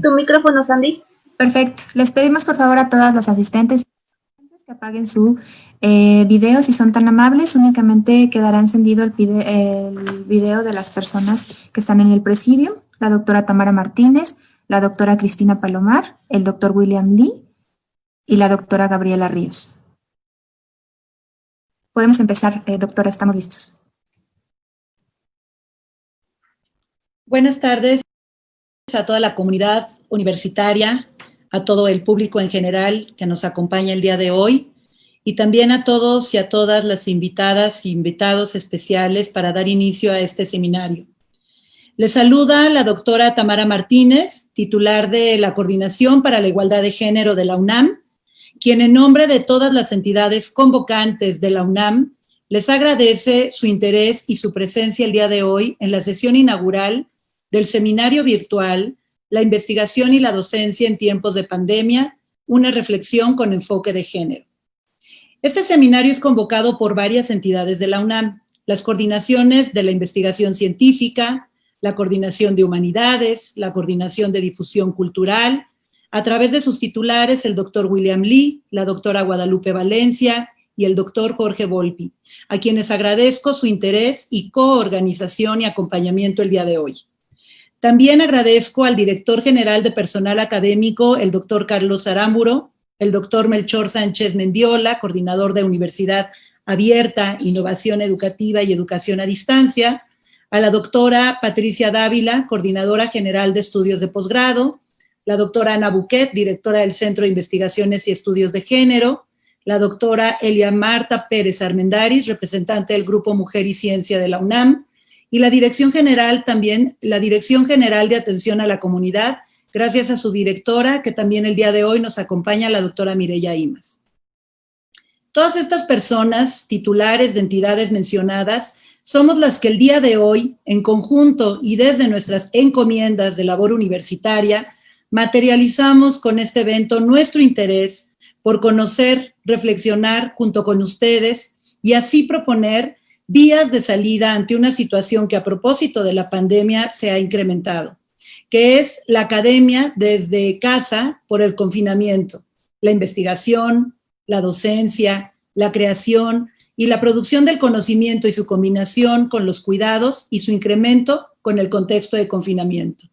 Tu micrófono, Sandy. Perfecto. Les pedimos por favor a todas las asistentes que apaguen su video si son tan amables. Únicamente quedará encendido el video de las personas que están en el presidio: la doctora Tamara Martínez, la doctora Cristina Palomar, el doctor William Lee y la doctora Gabriela Ríos. Podemos empezar, doctora, estamos listos. Buenas tardes a toda la comunidad universitaria, a todo el público en general que nos acompaña el día de hoy, y también a todos y a todas las invitadas e invitados especiales para dar inicio a este seminario. Les saluda la doctora Tamara Martínez, titular de la Coordinación para la Igualdad de Género de la UNAM, quien en nombre de todas las entidades convocantes de la UNAM les agradece su interés y su presencia el día de hoy en la sesión inaugural del seminario virtual La investigación y la docencia en tiempos de pandemia, una reflexión con enfoque de género. Este seminario es convocado por varias entidades de la UNAM, las coordinaciones de la investigación científica, la coordinación de humanidades, la coordinación de difusión cultural, a través de sus titulares el doctor William Lee, la doctora Guadalupe Valencia y el doctor Jorge Volpi, a quienes agradezco su interés y coorganización y acompañamiento el día de hoy. También agradezco al director general de personal académico, el doctor Carlos Aramburo, el doctor Melchor Sánchez Mendiola, coordinador de Universidad Abierta, Innovación Educativa y Educación a Distancia, a la doctora Patricia Dávila, coordinadora general de estudios de posgrado, la doctora Ana Buquet, directora del Centro de Investigaciones y Estudios de Género, la doctora Elia Marta Pérez Armendáriz, representante del Grupo Mujer y Ciencia de la UNAM, y la Dirección General también, la Dirección General de Atención a la Comunidad, gracias a su directora, que también el día de hoy nos acompaña, la doctora Mireya Imas. Todas estas personas, titulares de entidades mencionadas, somos las que el día de hoy, en conjunto y desde nuestras encomiendas de labor universitaria, materializamos con este evento nuestro interés por conocer, reflexionar junto con ustedes y así proponer vías de salida ante una situación que a propósito de la pandemia se ha incrementado, que es la academia desde casa por el confinamiento, la investigación, la docencia, la creación y la producción del conocimiento y su combinación con los cuidados y su incremento con el contexto de confinamiento.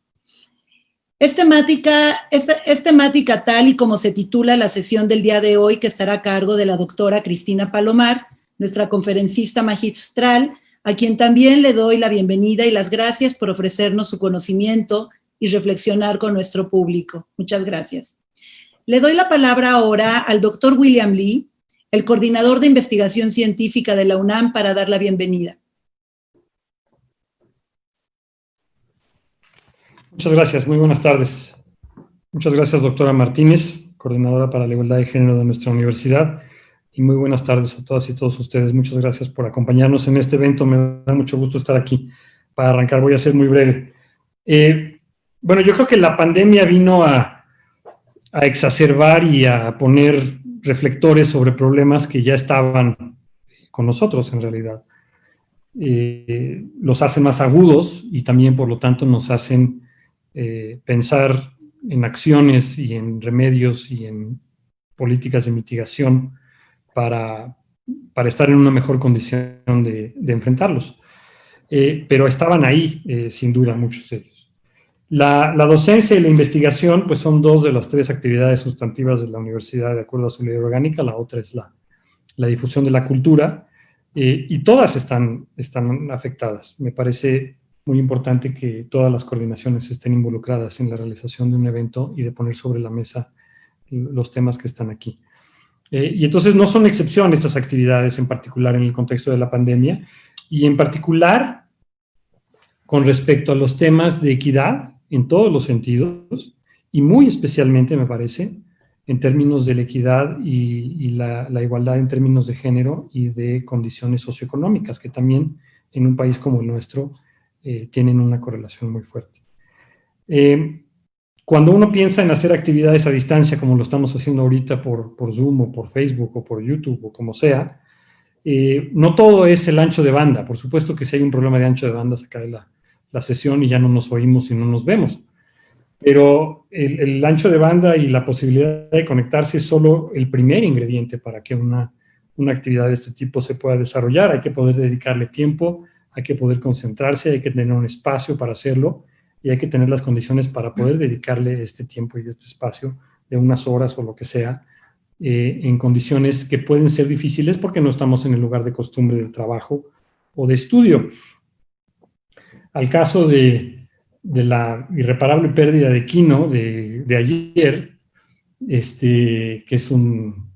Es temática tal y como se titula la sesión del día de hoy, que estará a cargo de la doctora Cristina Palomar, nuestra conferencista magistral, a quien también le doy la bienvenida y las gracias por ofrecernos su conocimiento y reflexionar con nuestro público. Muchas gracias. Le doy la palabra ahora al doctor William Lee, el coordinador de investigación científica de la UNAM, para dar la bienvenida. Muchas gracias, muy buenas tardes. Muchas gracias, doctora Martínez, coordinadora para la igualdad de género de nuestra universidad, y muy buenas tardes a todas y todos ustedes. Muchas gracias por acompañarnos en este evento, me da mucho gusto estar aquí. Para arrancar voy a ser muy breve. Bueno, yo creo que la pandemia vino a exacerbar y a poner reflectores sobre problemas que ya estaban con nosotros en realidad. Los hacen más agudos y también, por lo tanto, nos hacen pensar en acciones y en remedios y en políticas de mitigación para estar en una mejor condición de enfrentarlos. Pero estaban ahí, sin duda, muchos de ellos. La docencia y la investigación pues son dos de las tres actividades sustantivas de la universidad de acuerdo a su ley orgánica. La otra es la difusión de la cultura, y todas están afectadas. Me parece muy importante que todas las coordinaciones estén involucradas en la realización de un evento y de poner sobre la mesa los temas que están aquí. Y entonces no son excepción estas actividades, en particular en el contexto de la pandemia, y en particular con respecto a los temas de equidad en todos los sentidos, y muy especialmente, me parece, en términos de la equidad y la igualdad en términos de género y de condiciones socioeconómicas, que también en un país como el nuestro tienen una correlación muy fuerte. Cuando uno piensa en hacer actividades a distancia, como lo estamos haciendo ahorita por Zoom o por Facebook o por YouTube o como sea, no todo es el ancho de banda. Por supuesto que si hay un problema de ancho de banda se cae la sesión y ya no nos oímos y no nos vemos. pero el ancho de banda y la posibilidad de conectarse es solo el primer ingrediente para que una actividad de este tipo se pueda desarrollar. Hay que poder dedicarle tiempo, hay que poder concentrarse, hay que tener un espacio para hacerlo y hay que tener las condiciones para poder dedicarle este tiempo y este espacio de unas horas o lo que sea, en condiciones que pueden ser difíciles porque no estamos en el lugar de costumbre del trabajo o de estudio. Al caso de la irreparable pérdida de Quino de ayer, que es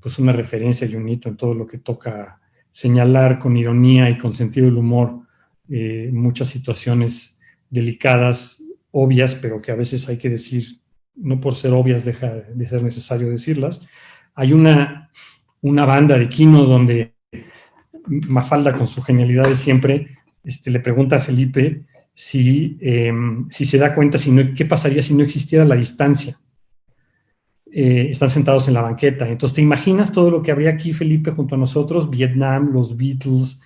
pues una referencia y un hito en todo lo que toca señalar con ironía y con sentido del humor muchas situaciones delicadas, obvias, pero que a veces hay que decir, no por ser obvias deja de ser necesario decirlas. Hay una banda de Quino donde Mafalda, con su genialidad de siempre, le pregunta a Felipe si se da cuenta qué pasaría si no existiera la distancia. Están sentados en la banqueta. Entonces, ¿te imaginas todo lo que habría aquí, Felipe, junto a nosotros? Vietnam, los Beatles,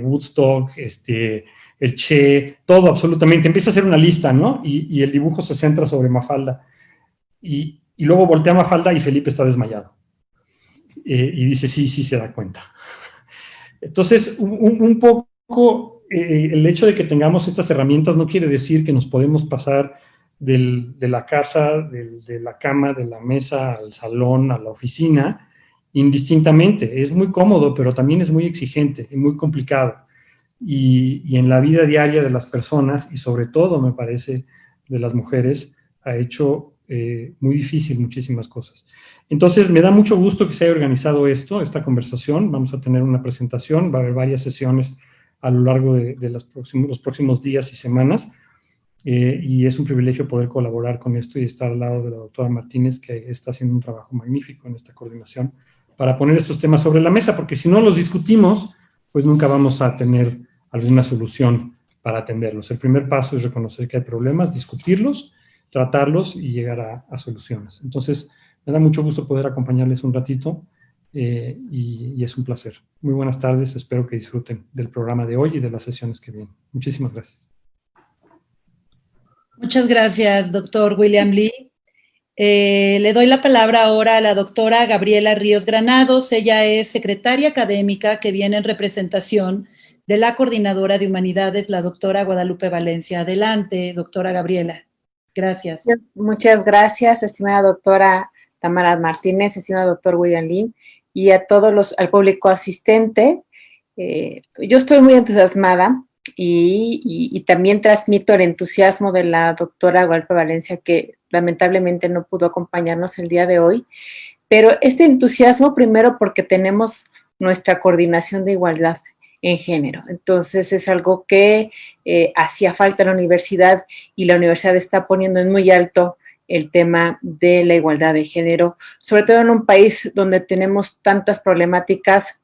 Woodstock, el Che, todo absolutamente. Empieza a hacer una lista, ¿no? Y el dibujo se centra sobre Mafalda. Y luego voltea a Mafalda y Felipe está desmayado. Y dice, sí, se da cuenta. Entonces, un poco el hecho de que tengamos estas herramientas no quiere decir que nos podemos pasar de la casa, de la cama, de la mesa, al salón, a la oficina, indistintamente. Es muy cómodo, pero también es muy exigente y muy complicado. Y en la vida diaria de las personas, y sobre todo, me parece, de las mujeres, ha hecho muy difícil muchísimas cosas. Entonces, me da mucho gusto que se haya organizado esta conversación. Vamos a tener una presentación, va a haber varias sesiones a lo largo de los próximos días y semanas. Y es un privilegio poder colaborar con esto y estar al lado de la doctora Martínez, que está haciendo un trabajo magnífico en esta coordinación para poner estos temas sobre la mesa, porque si no los discutimos, pues nunca vamos a tener alguna solución para atenderlos. El primer paso es reconocer que hay problemas, discutirlos, tratarlos y llegar a soluciones. Entonces, me da mucho gusto poder acompañarles un ratito y es un placer. Muy buenas tardes, espero que disfruten del programa de hoy y de las sesiones que vienen. Muchísimas gracias. Muchas gracias, doctor William Lee. Le doy la palabra ahora a la doctora Gabriela Ríos Granados. Ella es secretaria académica que viene en representación de la coordinadora de humanidades, la doctora Guadalupe Valencia. Adelante, doctora Gabriela. Gracias. Muchas gracias, estimada doctora Tamara Martínez, estimado doctor William Lee, y a al público asistente. Yo estoy muy entusiasmada y también transmito el entusiasmo de la doctora Guadalupe Valencia, que lamentablemente no pudo acompañarnos el día de hoy, pero este entusiasmo primero porque tenemos nuestra coordinación de igualdad en género. Entonces es algo que hacía falta en la universidad y la universidad está poniendo en muy alto el tema de la igualdad de género, sobre todo en un país donde tenemos tantas problemáticas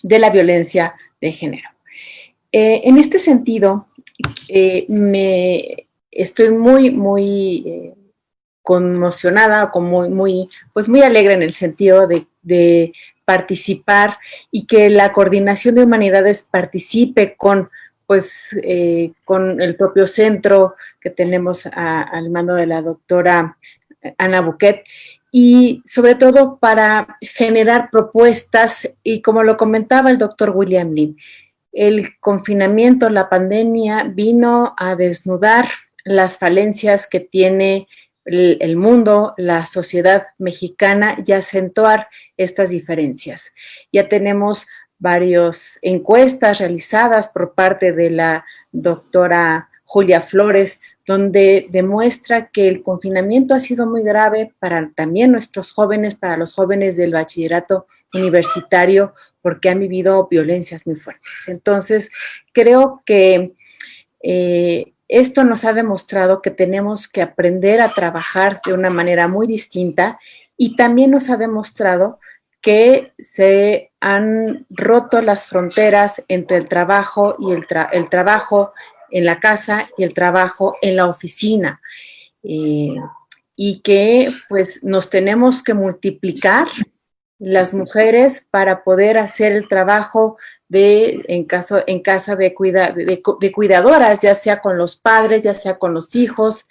de la violencia de género. En este sentido, estoy muy conmocionada, pues muy alegre en el sentido de participar y que la coordinación de humanidades participe con el propio centro que tenemos al mando de la doctora Ana Buquet, y sobre todo para generar propuestas, y como lo comentaba el doctor William Lee, el confinamiento, la pandemia vino a desnudar las falencias que tiene el mundo, la sociedad mexicana, y acentuar estas diferencias. Ya tenemos varias encuestas realizadas por parte de la doctora Julia Flores, donde demuestra que el confinamiento ha sido muy grave para también nuestros jóvenes, para los jóvenes del bachillerato universitario, porque han vivido violencias muy fuertes. Entonces, creo que esto nos ha demostrado que tenemos que aprender a trabajar de una manera muy distinta, y también nos ha demostrado que se han roto las fronteras entre el trabajo y el trabajo en la casa y el trabajo en la oficina, y que pues nos tenemos que multiplicar las mujeres para poder hacer el trabajo en casa de cuidadoras, ya sea con los padres, ya sea con los hijos,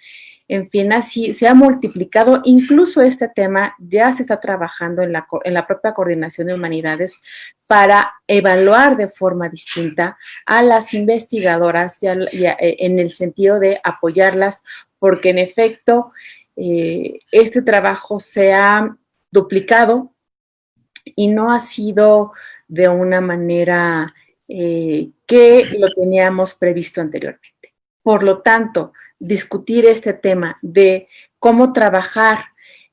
en fin, así se ha multiplicado. Incluso este tema ya se está trabajando en la propia Coordinación de Humanidades para evaluar de forma distinta a las investigadoras en el sentido de apoyarlas, porque en efecto este trabajo se ha duplicado y no ha sido de una manera que lo teníamos previsto anteriormente. Por lo tanto, discutir este tema de cómo trabajar,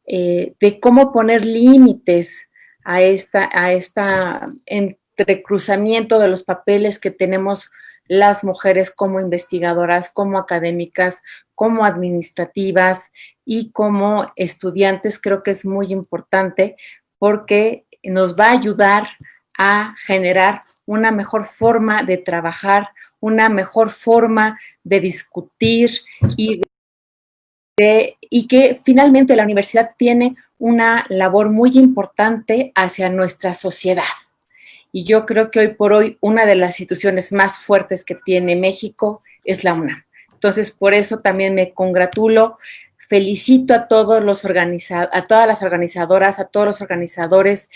de cómo poner límites a esta entrecruzamiento de los papeles que tenemos las mujeres como investigadoras, como académicas, como administrativas y como estudiantes, creo que es muy importante porque nos va a ayudar a generar una mejor forma de trabajar, una mejor forma de discutir y que finalmente la universidad tiene una labor muy importante hacia nuestra sociedad. Y yo creo que hoy por hoy una de las instituciones más fuertes que tiene México es la UNAM. Entonces, por eso también me congratulo, felicito a todas las organizadoras, a todos los organizadores.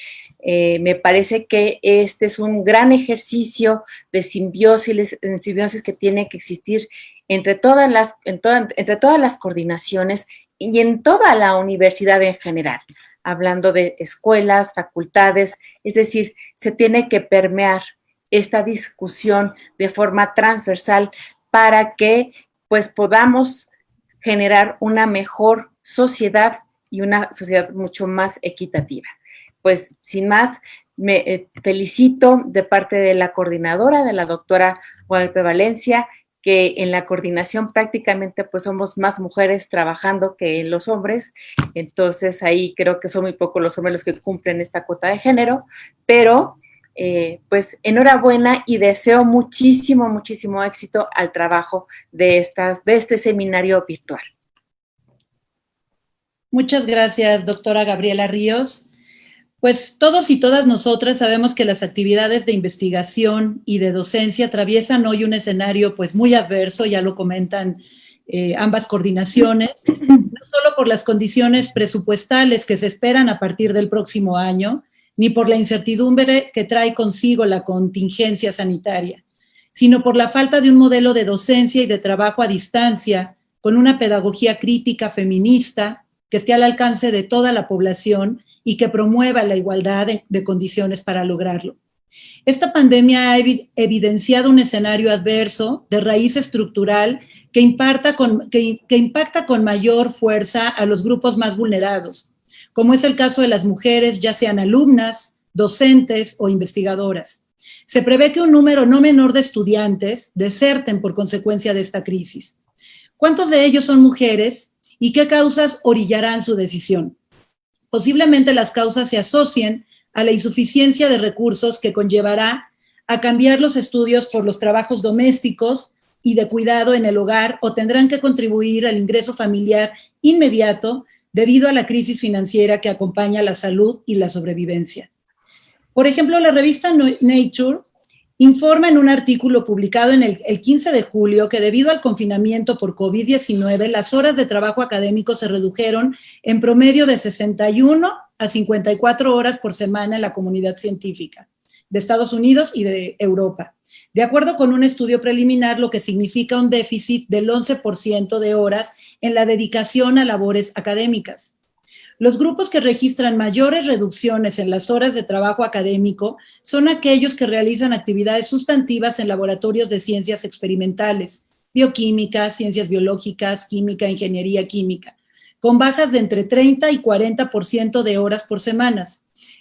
Me parece que este es un gran ejercicio de simbiosis que tiene que existir entre todas las coordinaciones y en toda la universidad en general, hablando de escuelas, facultades, es decir, se tiene que permear esta discusión de forma transversal para que pues podamos generar una mejor sociedad y una sociedad mucho más equitativa. Pues sin más, me felicito de parte de la coordinadora, de la doctora Guadalupe Valencia, que en la coordinación prácticamente pues somos más mujeres trabajando que los hombres, entonces ahí creo que son muy pocos los hombres los que cumplen esta cuota de género, pero pues enhorabuena y deseo muchísimo, muchísimo éxito al trabajo de este seminario virtual. Muchas gracias, doctora Gabriela Ríos. Pues todos y todas nosotras sabemos que las actividades de investigación y de docencia atraviesan hoy un escenario pues muy adverso, ya lo comentan ambas coordinaciones, no solo por las condiciones presupuestales que se esperan a partir del próximo año, ni por la incertidumbre que trae consigo la contingencia sanitaria, sino por la falta de un modelo de docencia y de trabajo a distancia con una pedagogía crítica feminista que esté al alcance de toda la población y que promueva la igualdad de condiciones para lograrlo. Esta pandemia ha evidenciado un escenario adverso de raíz estructural que impacta con mayor fuerza a los grupos más vulnerados, como es el caso de las mujeres, ya sean alumnas, docentes o investigadoras. Se prevé que un número no menor de estudiantes deserten por consecuencia de esta crisis. ¿Cuántos de ellos son mujeres y qué causas orillarán su decisión? Posiblemente las causas se asocien a la insuficiencia de recursos que conllevará a cambiar los estudios por los trabajos domésticos y de cuidado en el hogar o tendrán que contribuir al ingreso familiar inmediato debido a la crisis financiera que acompaña la salud y la sobrevivencia. Por ejemplo, la revista Nature informa en un artículo publicado el 15 de julio que debido al confinamiento por COVID-19, las horas de trabajo académico se redujeron en promedio de 61 a 54 horas por semana en la comunidad científica de Estados Unidos y de Europa, de acuerdo con un estudio preliminar, lo que significa un déficit del 11% de horas en la dedicación a labores académicas. Los grupos que registran mayores reducciones en las horas de trabajo académico son aquellos que realizan actividades sustantivas en laboratorios de ciencias experimentales, bioquímica, ciencias biológicas, química, ingeniería química, con bajas de entre 30 y 40% de horas por semana.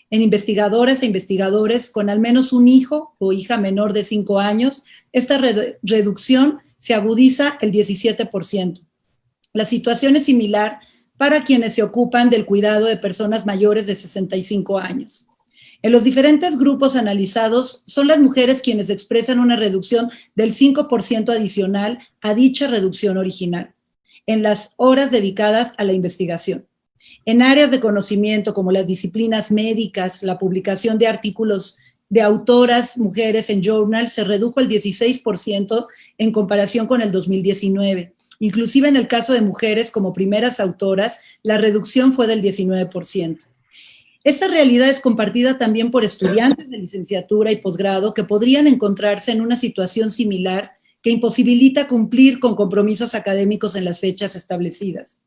En investigadoras e investigadores con al menos un hijo o hija menor de 5 años, esta reducción se agudiza el 17%. La situación es similar para quienes se ocupan del cuidado de personas mayores de 65 años. En los diferentes grupos analizados, son las mujeres quienes expresan una reducción del 5% adicional a dicha reducción original, en las horas dedicadas a la investigación. En áreas de conocimiento como las disciplinas médicas, la publicación de artículos de autoras mujeres en journal se redujo el 16% en comparación con el 2019, Inclusive en el caso de mujeres como primeras autoras, la reducción fue del 19%. Esta realidad es compartida también por estudiantes de licenciatura y posgrado que podrían encontrarse en una situación similar que imposibilita cumplir con compromisos académicos en las fechas establecidas.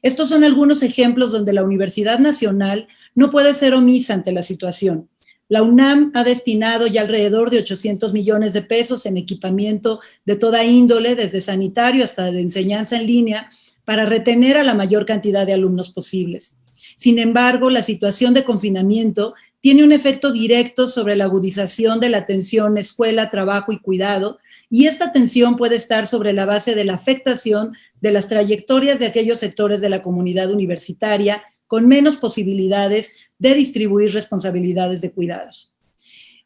Estos son algunos ejemplos donde la Universidad Nacional no puede ser omisa ante la situación. La UNAM ha destinado ya alrededor de 800 millones de pesos en equipamiento de toda índole, desde sanitario hasta de enseñanza en línea, para retener a la mayor cantidad de alumnos posibles. Sin embargo, la situación de confinamiento tiene un efecto directo sobre la agudización de la tensión escuela, trabajo y cuidado, y esta tensión puede estar sobre la base de la afectación de las trayectorias de aquellos sectores de la comunidad universitaria con menos posibilidades de distribuir responsabilidades de cuidados.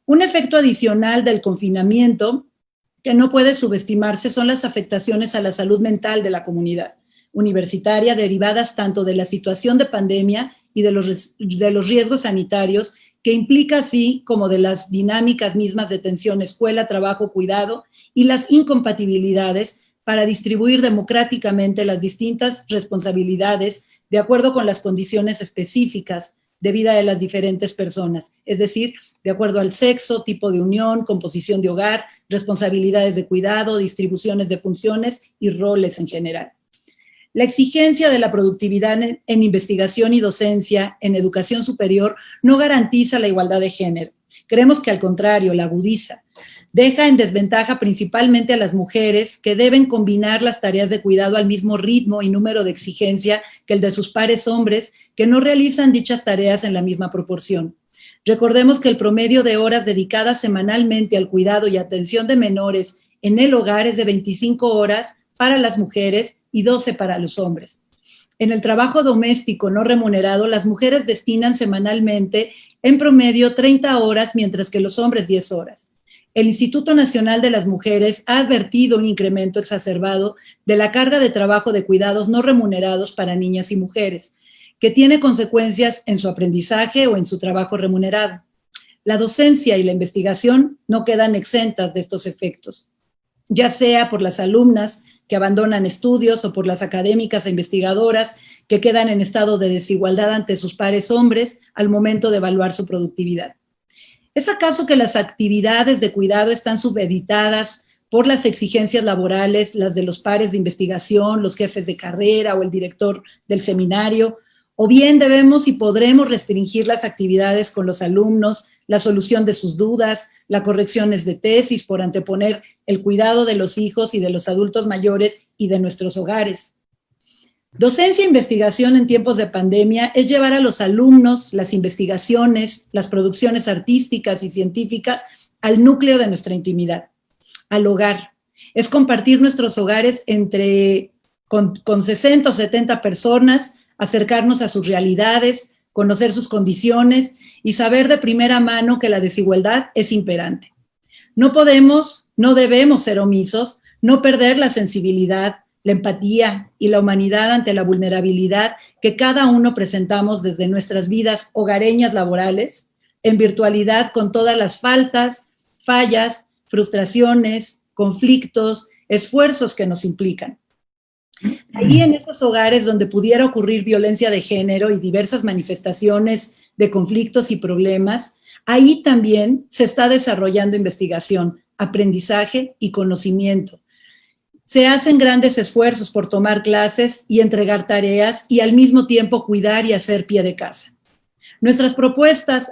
Un efecto adicional del confinamiento que no puede subestimarse son las afectaciones a la salud mental de la comunidad universitaria derivadas tanto de la situación de pandemia y de los riesgos sanitarios que implica, así como de las dinámicas mismas de tensión escuela, trabajo, cuidado y las incompatibilidades para distribuir democráticamente las distintas responsabilidades de acuerdo con las condiciones específicas de vida de las diferentes personas, es decir, de acuerdo al sexo, tipo de unión, composición de hogar, responsabilidades de cuidado, distribuciones de funciones y roles en general. La exigencia de la productividad en investigación y docencia en educación superior no garantiza la igualdad de género. Creemos que al contrario, la agudiza. Deja en desventaja principalmente a las mujeres que deben combinar las tareas de cuidado al mismo ritmo y número de exigencia que el de sus pares hombres que no realizan dichas tareas en la misma proporción. Recordemos que el promedio de horas dedicadas semanalmente al cuidado y atención de menores en el hogar es de 25 horas para las mujeres y 12 para los hombres. En el trabajo doméstico no remunerado, las mujeres destinan semanalmente en promedio 30 horas, mientras que los hombres 10 horas. El Instituto Nacional de las Mujeres ha advertido un incremento exacerbado de la carga de trabajo de cuidados no remunerados para niñas y mujeres, que tiene consecuencias en su aprendizaje o en su trabajo remunerado. La docencia y la investigación no quedan exentas de estos efectos, ya sea por las alumnas que abandonan estudios o por las académicas e investigadoras que quedan en estado de desigualdad ante sus pares hombres al momento de evaluar su productividad. ¿Es acaso que las actividades de cuidado están subeditadas por las exigencias laborales, las de los pares de investigación, los jefes de carrera o el director del seminario? ¿O bien debemos y podremos restringir las actividades con los alumnos, la solución de sus dudas, las correcciones de tesis por anteponer el cuidado de los hijos y de los adultos mayores y de nuestros hogares? Docencia e investigación en tiempos de pandemia es llevar a los alumnos las investigaciones, las producciones artísticas y científicas al núcleo de nuestra intimidad, al hogar. Es compartir nuestros hogares con 60 o 70 personas, acercarnos a sus realidades, conocer sus condiciones y saber de primera mano que la desigualdad es imperante. No debemos ser omisos, no perder la sensibilidad, la empatía y la humanidad ante la vulnerabilidad que cada uno presentamos desde nuestras vidas hogareñas laborales, en virtualidad con todas las faltas, fallas, frustraciones, conflictos, esfuerzos que nos implican. Ahí en esos hogares donde pudiera ocurrir violencia de género y diversas manifestaciones de conflictos y problemas, ahí también se está desarrollando investigación, aprendizaje y conocimiento. Se hacen grandes esfuerzos por tomar clases y entregar tareas y al mismo tiempo cuidar y hacer pie de casa. Nuestra propuesta es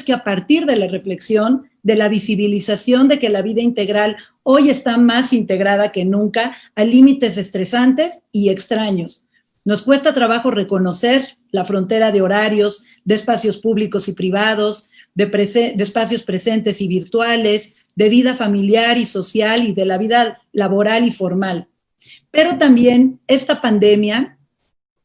que a partir de la reflexión, de la visibilización de que la vida integral hoy está más integrada que nunca a límites estresantes y extraños. Nos cuesta trabajo reconocer la frontera de horarios, de espacios públicos y privados, de espacios presentes y virtuales, de vida familiar y social y de la vida laboral y formal. Pero también esta pandemia,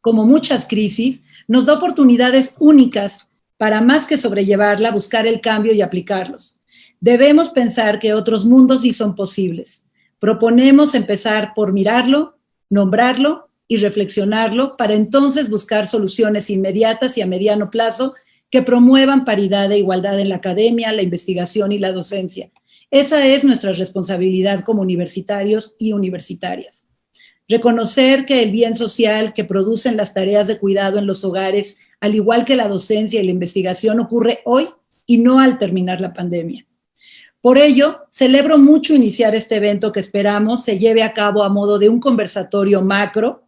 como muchas crisis, nos da oportunidades únicas para, más que sobrellevarla, buscar el cambio y aplicarlos. Debemos pensar que otros mundos sí son posibles. Proponemos empezar por mirarlo, nombrarlo y reflexionarlo para entonces buscar soluciones inmediatas y a mediano plazo que promuevan paridad e igualdad en la academia, la investigación y la docencia. Esa es nuestra responsabilidad como universitarios y universitarias. Reconocer que el bien social que producen las tareas de cuidado en los hogares, al igual que la docencia y la investigación, ocurre hoy y no al terminar la pandemia. Por ello, celebro mucho iniciar este evento que esperamos se lleve a cabo a modo de un conversatorio macro,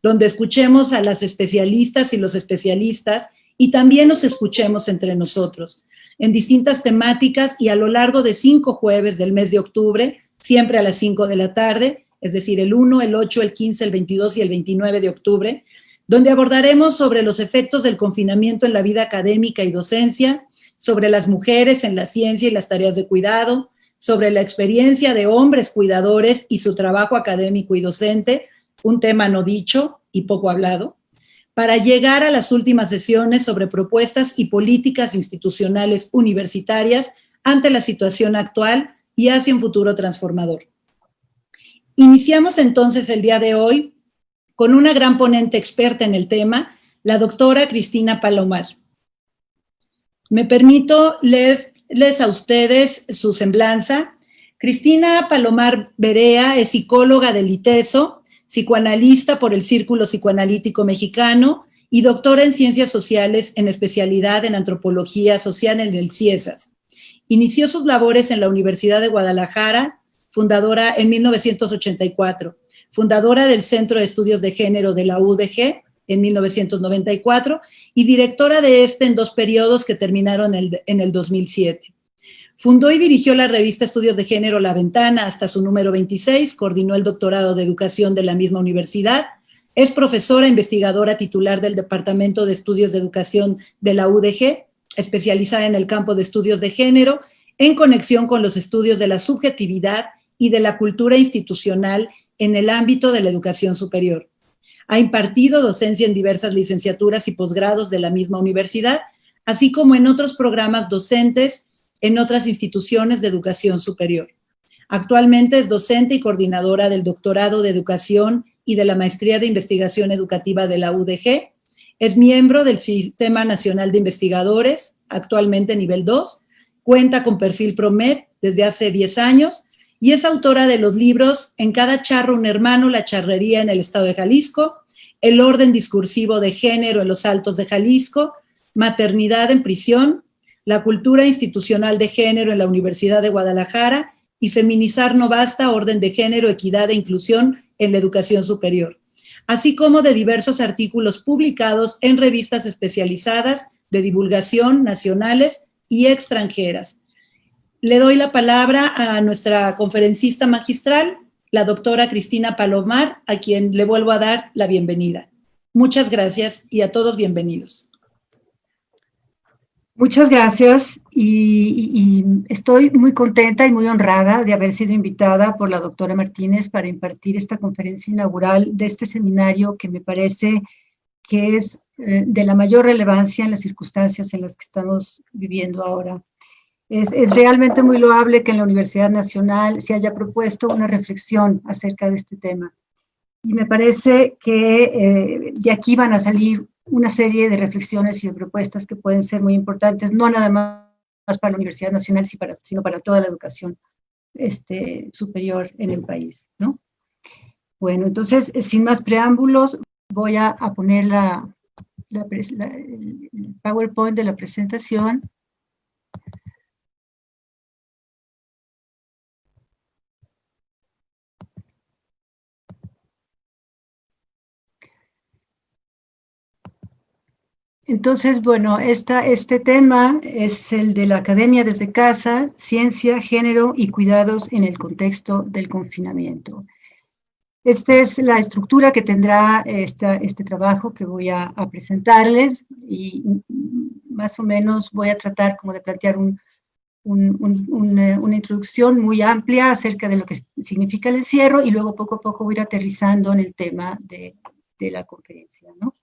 donde escuchemos a las especialistas y los especialistas y también nos escuchemos entre nosotros en distintas temáticas y a lo largo de 5 jueves del mes de octubre, siempre a las 5 de la tarde, es decir, el 1, el 8, el 15, el 22 y el 29 de octubre, donde abordaremos sobre los efectos del confinamiento en la vida académica y docencia, sobre las mujeres en la ciencia y las tareas de cuidado, sobre la experiencia de hombres cuidadores y su trabajo académico y docente, un tema no dicho y poco hablado, para llegar a las últimas sesiones sobre propuestas y políticas institucionales universitarias ante la situación actual y hacia un futuro transformador. Iniciamos entonces el día de hoy con una gran ponente experta en el tema, la doctora Cristina Palomar. Me permito leerles a ustedes su semblanza. Cristina Palomar Berea es psicóloga del ITESO, psicoanalista por el Círculo Psicoanalítico Mexicano y doctora en Ciencias Sociales en especialidad en Antropología Social en el CIESAS. Inició sus labores en la Universidad de Guadalajara, fundadora en 1984, fundadora del Centro de Estudios de Género de la UDG en 1994 y directora de este en 2 periodos que terminaron en el 2007. Fundó y dirigió la revista Estudios de Género La Ventana hasta su número 26, coordinó el doctorado de educación de la misma universidad, es profesora investigadora titular del Departamento de Estudios de Educación de la UDG, especializada en el campo de estudios de género, en conexión con los estudios de la subjetividad y de la cultura institucional en el ámbito de la educación superior. Ha impartido docencia en diversas licenciaturas y posgrados de la misma universidad, así como en otros programas docentes en otras instituciones de educación superior. Actualmente es docente y coordinadora del doctorado de educación y de la maestría de investigación educativa de la UDG. Es miembro del Sistema Nacional de Investigadores, actualmente nivel 2. Cuenta con perfil PROMED desde hace 10 años y es autora de los libros En cada charro un hermano, la charrería en el estado de Jalisco, El orden discursivo de género en los altos de Jalisco, Maternidad en prisión, La cultura institucional de género en la Universidad de Guadalajara y Feminizar no basta, orden de género, equidad e inclusión en la educación superior, así como de diversos artículos publicados en revistas especializadas de divulgación nacionales y extranjeras. Le doy la palabra a nuestra conferencista magistral, la doctora Cristina Palomar, a quien le vuelvo a dar la bienvenida. Muchas gracias y a todos bienvenidos. Muchas gracias y estoy muy contenta y muy honrada de haber sido invitada por la doctora Martínez para impartir esta conferencia inaugural de este seminario que me parece que es de la mayor relevancia en las circunstancias en las que estamos viviendo ahora. Es realmente muy loable que en la Universidad Nacional se haya propuesto una reflexión acerca de este tema. Y me parece que de aquí van a salir una serie de reflexiones y de propuestas que pueden ser muy importantes, no nada más para la Universidad Nacional, sino para toda la educación superior en el país, ¿no? Bueno, entonces, sin más preámbulos, voy a poner el PowerPoint de la presentación. Entonces, bueno, este tema es el de la academia desde casa, ciencia, género y cuidados en el contexto del confinamiento. Esta es la estructura que tendrá este trabajo que voy a presentarles y más o menos voy a tratar como de plantear una introducción muy amplia acerca de lo que significa el encierro y luego poco a poco voy a ir aterrizando en el tema de la conferencia, ¿no?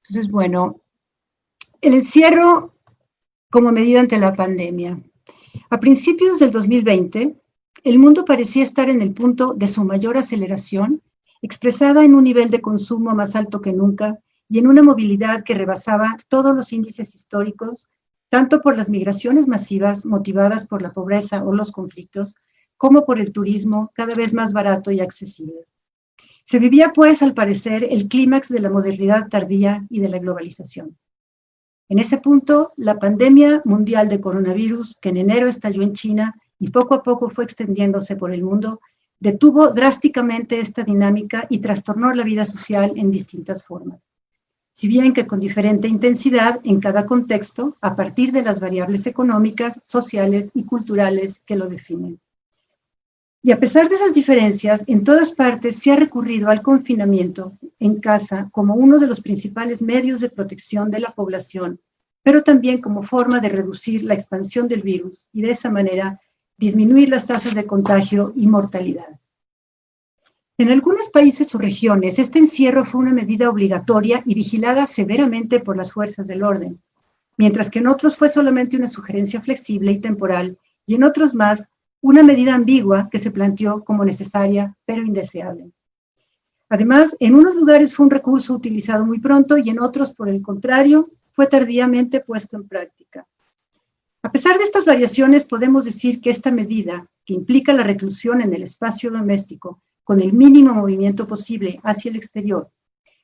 Entonces, bueno, el encierro como medida ante la pandemia. A principios del 2020, el mundo parecía estar en el punto de su mayor aceleración, expresada en un nivel de consumo más alto que nunca y en una movilidad que rebasaba todos los índices históricos tanto por las migraciones masivas motivadas por la pobreza o los conflictos, como por el turismo cada vez más barato y accesible. Se vivía, pues, al parecer, el clímax de la modernidad tardía y de la globalización. En ese punto, la pandemia mundial de coronavirus, que en enero estalló en China y poco a poco fue extendiéndose por el mundo, detuvo drásticamente esta dinámica y trastornó la vida social en distintas formas. Si bien que con diferente intensidad en cada contexto, a partir de las variables económicas, sociales y culturales que lo definen. Y a pesar de esas diferencias, en todas partes se ha recurrido al confinamiento en casa como uno de los principales medios de protección de la población, pero también como forma de reducir la expansión del virus y de esa manera disminuir las tasas de contagio y mortalidad. En algunos países o regiones, este encierro fue una medida obligatoria y vigilada severamente por las fuerzas del orden, mientras que en otros fue solamente una sugerencia flexible y temporal, y en otros más, una medida ambigua que se planteó como necesaria, pero indeseable. Además, en unos lugares fue un recurso utilizado muy pronto y en otros, por el contrario, fue tardíamente puesto en práctica. A pesar de estas variaciones, podemos decir que esta medida, que implica la reclusión en el espacio doméstico con el mínimo movimiento posible hacia el exterior,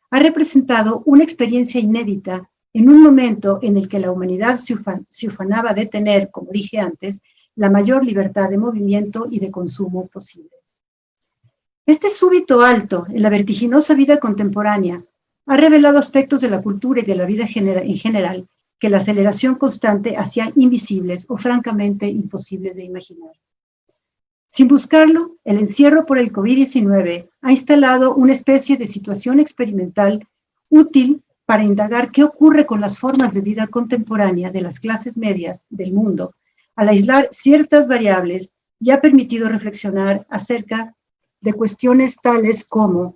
ha representado una experiencia inédita en un momento en el que la humanidad se ufanaba de tener, como dije antes, la mayor libertad de movimiento y de consumo posible. Este súbito alto en la vertiginosa vida contemporánea ha revelado aspectos de la cultura y de la vida en general que la aceleración constante hacía invisibles o francamente imposibles de imaginar. Sin buscarlo, el encierro por el COVID-19 ha instalado una especie de situación experimental útil para indagar qué ocurre con las formas de vida contemporánea de las clases medias del mundo al aislar ciertas variables y ha permitido reflexionar acerca de cuestiones tales como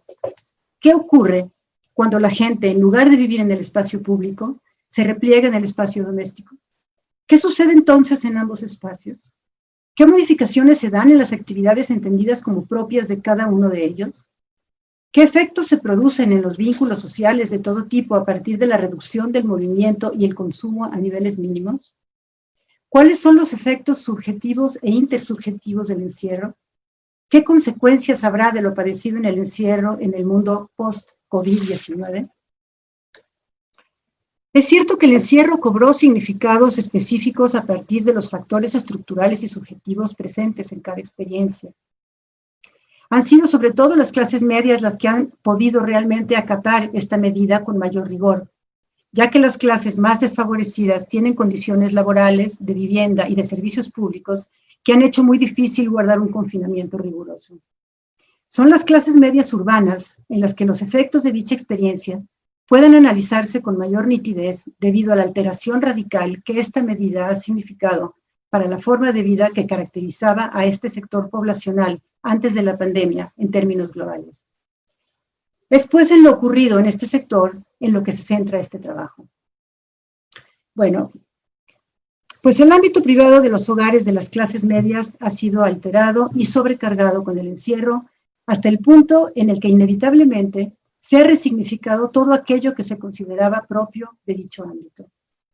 ¿qué ocurre cuando la gente, en lugar de vivir en el espacio público, se repliega en el espacio doméstico? ¿Qué sucede entonces en ambos espacios? ¿Qué modificaciones se dan en las actividades entendidas como propias de cada uno de ellos? ¿Qué efectos se producen en los vínculos sociales de todo tipo a partir de la reducción del movimiento y el consumo a niveles mínimos? ¿Cuáles son los efectos subjetivos e intersubjetivos del encierro? ¿Qué consecuencias habrá de lo padecido en el encierro en el mundo post-COVID-19? Es cierto que el encierro cobró significados específicos a partir de los factores estructurales y subjetivos presentes en cada experiencia. Han sido sobre todo las clases medias las que han podido realmente acatar esta medida con mayor rigor, ya que las clases más desfavorecidas tienen condiciones laborales, de vivienda y de servicios públicos que han hecho muy difícil guardar un confinamiento riguroso. Son las clases medias urbanas en las que los efectos de dicha experiencia pueden analizarse con mayor nitidez debido a la alteración radical que esta medida ha significado para la forma de vida que caracterizaba a este sector poblacional antes de la pandemia en términos globales. Es pues en lo ocurrido en este sector en lo que se centra este trabajo. Bueno, pues el ámbito privado de los hogares de las clases medias ha sido alterado y sobrecargado con el encierro hasta el punto en el que inevitablemente se ha resignificado todo aquello que se consideraba propio de dicho ámbito.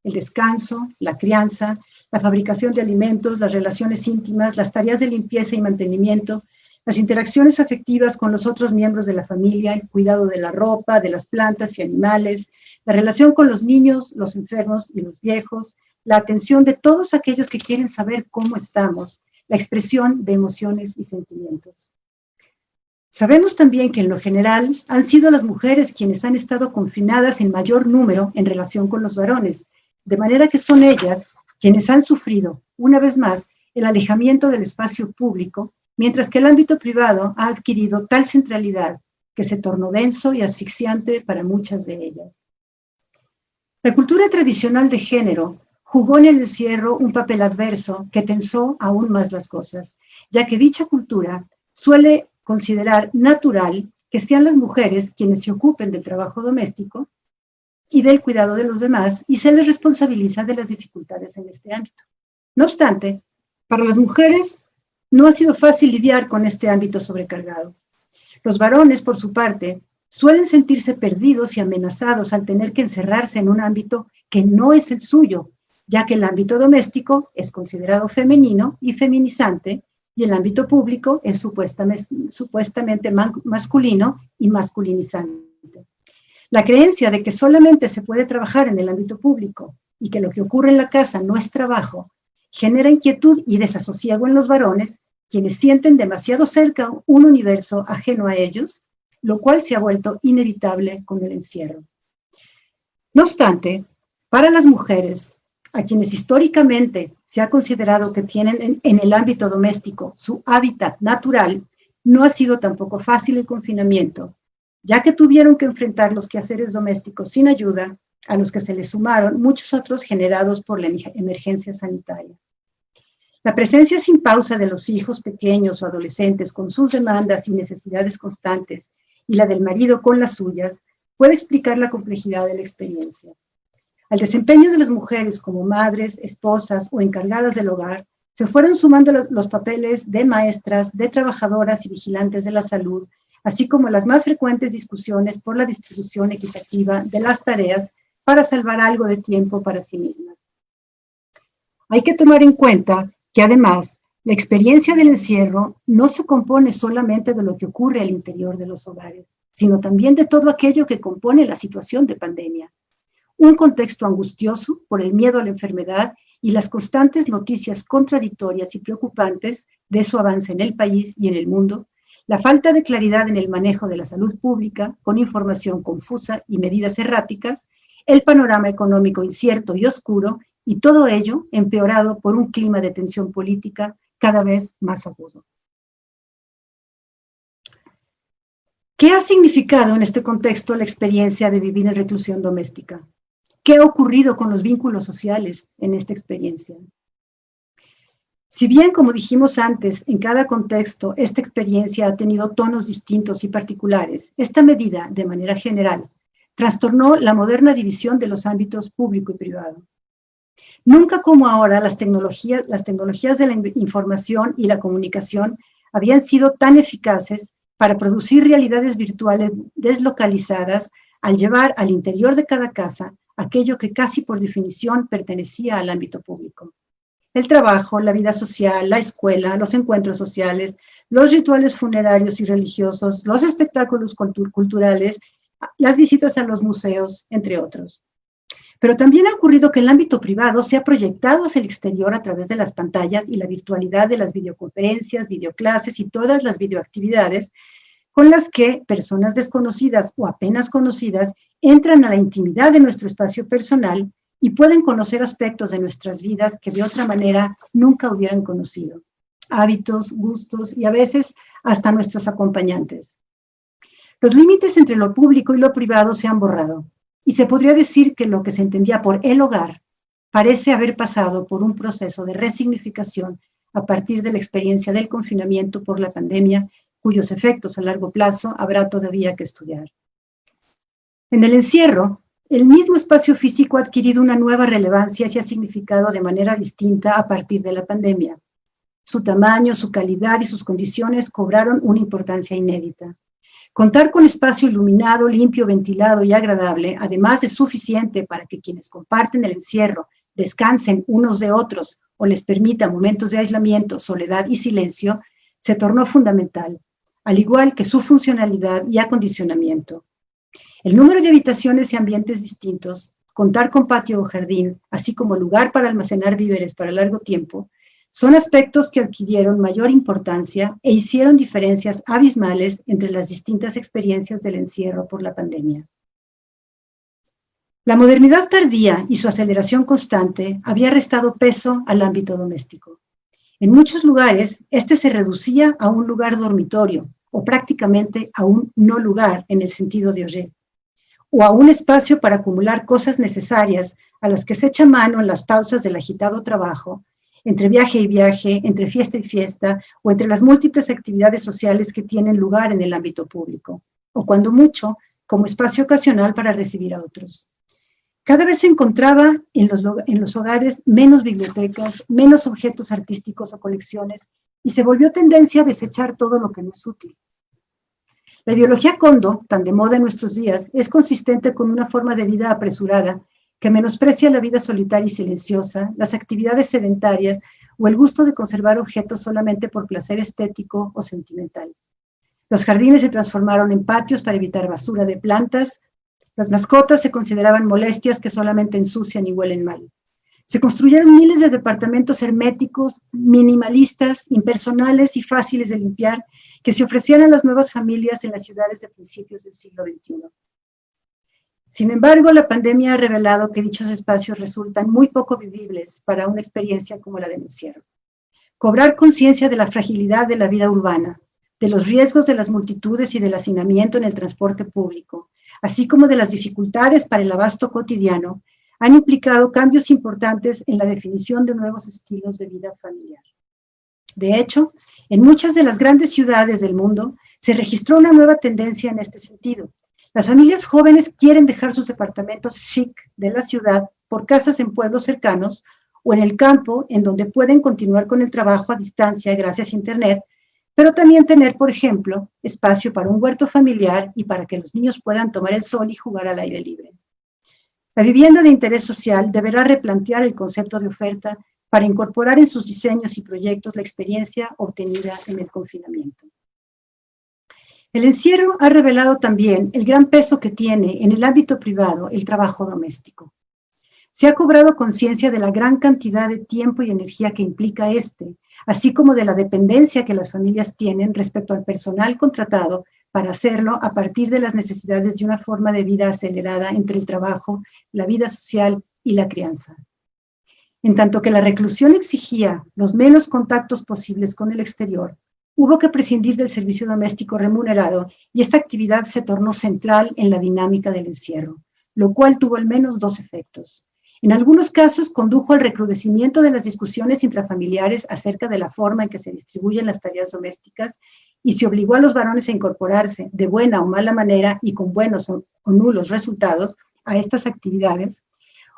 El descanso, la crianza, la fabricación de alimentos, las relaciones íntimas, las tareas de limpieza y mantenimiento, las interacciones afectivas con los otros miembros de la familia, el cuidado de la ropa, de las plantas y animales, la relación con los niños, los enfermos y los viejos, la atención de todos aquellos que quieren saber cómo estamos, la expresión de emociones y sentimientos. Sabemos también que en lo general han sido las mujeres quienes han estado confinadas en mayor número en relación con los varones, de manera que son ellas quienes han sufrido, una vez más, el alejamiento del espacio público, mientras que el ámbito privado ha adquirido tal centralidad que se tornó denso y asfixiante para muchas de ellas. La cultura tradicional de género jugó en el encierro un papel adverso que tensó aún más las cosas, ya que dicha cultura suele considerar natural que sean las mujeres quienes se ocupen del trabajo doméstico y del cuidado de los demás y se les responsabiliza de las dificultades en este ámbito. No obstante, para las mujeres no ha sido fácil lidiar con este ámbito sobrecargado. Los varones, por su parte, suelen sentirse perdidos y amenazados al tener que encerrarse en un ámbito que no es el suyo ya que el ámbito doméstico es considerado femenino y feminizante, y el ámbito público es supuestamente masculino y masculinizante. La creencia de que solamente se puede trabajar en el ámbito público y que lo que ocurre en la casa no es trabajo, genera inquietud y desasosiego en los varones, quienes sienten demasiado cerca un universo ajeno a ellos, lo cual se ha vuelto inevitable con el encierro. No obstante, para las mujeres, a quienes históricamente se ha considerado que tienen en el ámbito doméstico su hábitat natural, no ha sido tampoco fácil el confinamiento, ya que tuvieron que enfrentar los quehaceres domésticos sin ayuda, a los que se les sumaron muchos otros generados por la emergencia sanitaria. La presencia sin pausa de los hijos pequeños o adolescentes con sus demandas y necesidades constantes y la del marido con las suyas puede explicar la complejidad de la experiencia. Al desempeño de las mujeres como madres, esposas o encargadas del hogar, se fueron sumando los papeles de maestras, de trabajadoras y vigilantes de la salud, así como las más frecuentes discusiones por la distribución equitativa de las tareas para salvar algo de tiempo para sí mismas. Hay que tomar en cuenta que además la experiencia del encierro no se compone solamente de lo que ocurre al interior de los hogares, sino también de todo aquello que compone la situación de pandemia. Un contexto angustioso por el miedo a la enfermedad y las constantes noticias contradictorias y preocupantes de su avance en el país y en el mundo, la falta de claridad en el manejo de la salud pública, con información confusa y medidas erráticas, el panorama económico incierto y oscuro, y todo ello empeorado por un clima de tensión política cada vez más agudo. ¿Qué ha significado en este contexto la experiencia de vivir en reclusión doméstica? ¿Qué ha ocurrido con los vínculos sociales en esta experiencia? Si bien, como dijimos antes, en cada contexto esta experiencia ha tenido tonos distintos y particulares, esta medida, de manera general, trastornó la moderna división de los ámbitos público y privado. Nunca como ahora las tecnologías de la información y la comunicación habían sido tan eficaces para producir realidades virtuales deslocalizadas al llevar al interior de cada casa aquello que casi por definición pertenecía al ámbito público. El trabajo, la vida social, la escuela, los encuentros sociales, los rituales funerarios y religiosos, los espectáculos culturales, las visitas a los museos, entre otros. Pero también ha ocurrido que el ámbito privado se ha proyectado hacia el exterior a través de las pantallas y la virtualidad de las videoconferencias, videoclases y todas las videoactividades con las que personas desconocidas o apenas conocidas entran a la intimidad de nuestro espacio personal y pueden conocer aspectos de nuestras vidas que de otra manera nunca hubieran conocido. Hábitos, gustos y a veces hasta nuestros acompañantes. Los límites entre lo público y lo privado se han borrado. Y se podría decir que lo que se entendía por el hogar parece haber pasado por un proceso de resignificación a partir de la experiencia del confinamiento por la pandemia, cuyos efectos a largo plazo habrá todavía que estudiar. En el encierro, el mismo espacio físico ha adquirido una nueva relevancia y se ha significado de manera distinta a partir de la pandemia. Su tamaño, su calidad y sus condiciones cobraron una importancia inédita. Contar con espacio iluminado, limpio, ventilado y agradable, además de suficiente para que quienes comparten el encierro descansen unos de otros o les permita momentos de aislamiento, soledad y silencio, se tornó fundamental, al igual que su funcionalidad y acondicionamiento. El número de habitaciones y ambientes distintos, contar con patio o jardín, así como lugar para almacenar víveres para largo tiempo, son aspectos que adquirieron mayor importancia e hicieron diferencias abismales entre las distintas experiencias del encierro por la pandemia. La modernidad tardía y su aceleración constante había restado peso al ámbito doméstico. En muchos lugares, este se reducía a un lugar dormitorio, o prácticamente a un no lugar en el sentido de Auger, o a un espacio para acumular cosas necesarias a las que se echa mano en las pausas del agitado trabajo, entre viaje y viaje, entre fiesta y fiesta, o entre las múltiples actividades sociales que tienen lugar en el ámbito público, o cuando mucho, como espacio ocasional para recibir a otros. Cada vez se encontraba en los hogares menos bibliotecas, menos objetos artísticos o colecciones, y se volvió tendencia a desechar todo lo que no es útil. La ideología Kondo, tan de moda en nuestros días, es consistente con una forma de vida apresurada que menosprecia la vida solitaria y silenciosa, las actividades sedentarias o el gusto de conservar objetos solamente por placer estético o sentimental. Los jardines se transformaron en patios para evitar basura de plantas. Las mascotas se consideraban molestias que solamente ensucian y huelen mal. Se construyeron miles de departamentos herméticos, minimalistas, impersonales y fáciles de limpiar, que se ofrecían a las nuevas familias en las ciudades de principios del siglo XXI. Sin embargo, la pandemia ha revelado que dichos espacios resultan muy poco vivibles para una experiencia como la del encierro. Cobrar conciencia de la fragilidad de la vida urbana, de los riesgos de las multitudes y del hacinamiento en el transporte público, así como de las dificultades para el abasto cotidiano, han implicado cambios importantes en la definición de nuevos estilos de vida familiar. De hecho, en muchas de las grandes ciudades del mundo se registró una nueva tendencia en este sentido. Las familias jóvenes quieren dejar sus departamentos chic de la ciudad por casas en pueblos cercanos o en el campo, en donde pueden continuar con el trabajo a distancia gracias a Internet, pero también tener, por ejemplo, espacio para un huerto familiar y para que los niños puedan tomar el sol y jugar al aire libre. La vivienda de interés social deberá replantear el concepto de oferta para incorporar en sus diseños y proyectos la experiencia obtenida en el confinamiento. El encierro ha revelado también el gran peso que tiene en el ámbito privado el trabajo doméstico. Se ha cobrado conciencia de la gran cantidad de tiempo y energía que implica este, así como de la dependencia que las familias tienen respecto al personal contratado para hacerlo a partir de las necesidades de una forma de vida acelerada entre el trabajo, la vida social y la crianza. En tanto que la reclusión exigía los menos contactos posibles con el exterior, hubo que prescindir del servicio doméstico remunerado y esta actividad se tornó central en la dinámica del encierro, lo cual tuvo al menos dos efectos. En algunos casos condujo al recrudecimiento de las discusiones intrafamiliares acerca de la forma en que se distribuyen las tareas domésticas y se obligó a los varones a incorporarse de buena o mala manera y con buenos o nulos resultados a estas actividades.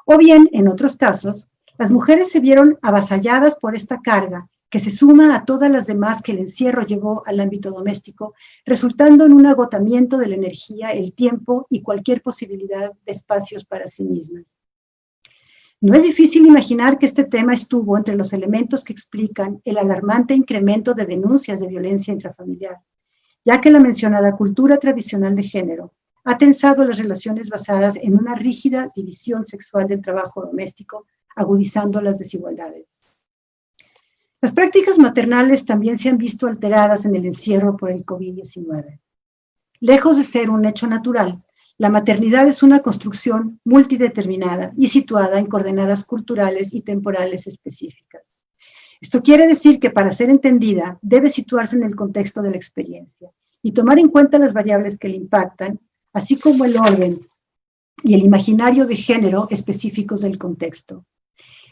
O bien, en otros casos, las mujeres se vieron avasalladas por esta carga que se suma a todas las demás que el encierro llevó al ámbito doméstico, resultando en un agotamiento de la energía, el tiempo y cualquier posibilidad de espacios para sí mismas. No es difícil imaginar que este tema estuvo entre los elementos que explican el alarmante incremento de denuncias de violencia intrafamiliar, ya que la mencionada cultura tradicional de género ha tensado las relaciones basadas en una rígida división sexual del trabajo doméstico, agudizando las desigualdades. Las prácticas maternales también se han visto alteradas en el encierro por el COVID-19. Lejos de ser un hecho natural, la maternidad es una construcción multideterminada y situada en coordenadas culturales y temporales específicas. Esto quiere decir que para ser entendida debe situarse en el contexto de la experiencia y tomar en cuenta las variables que le impactan, así como el orden y el imaginario de género específicos del contexto.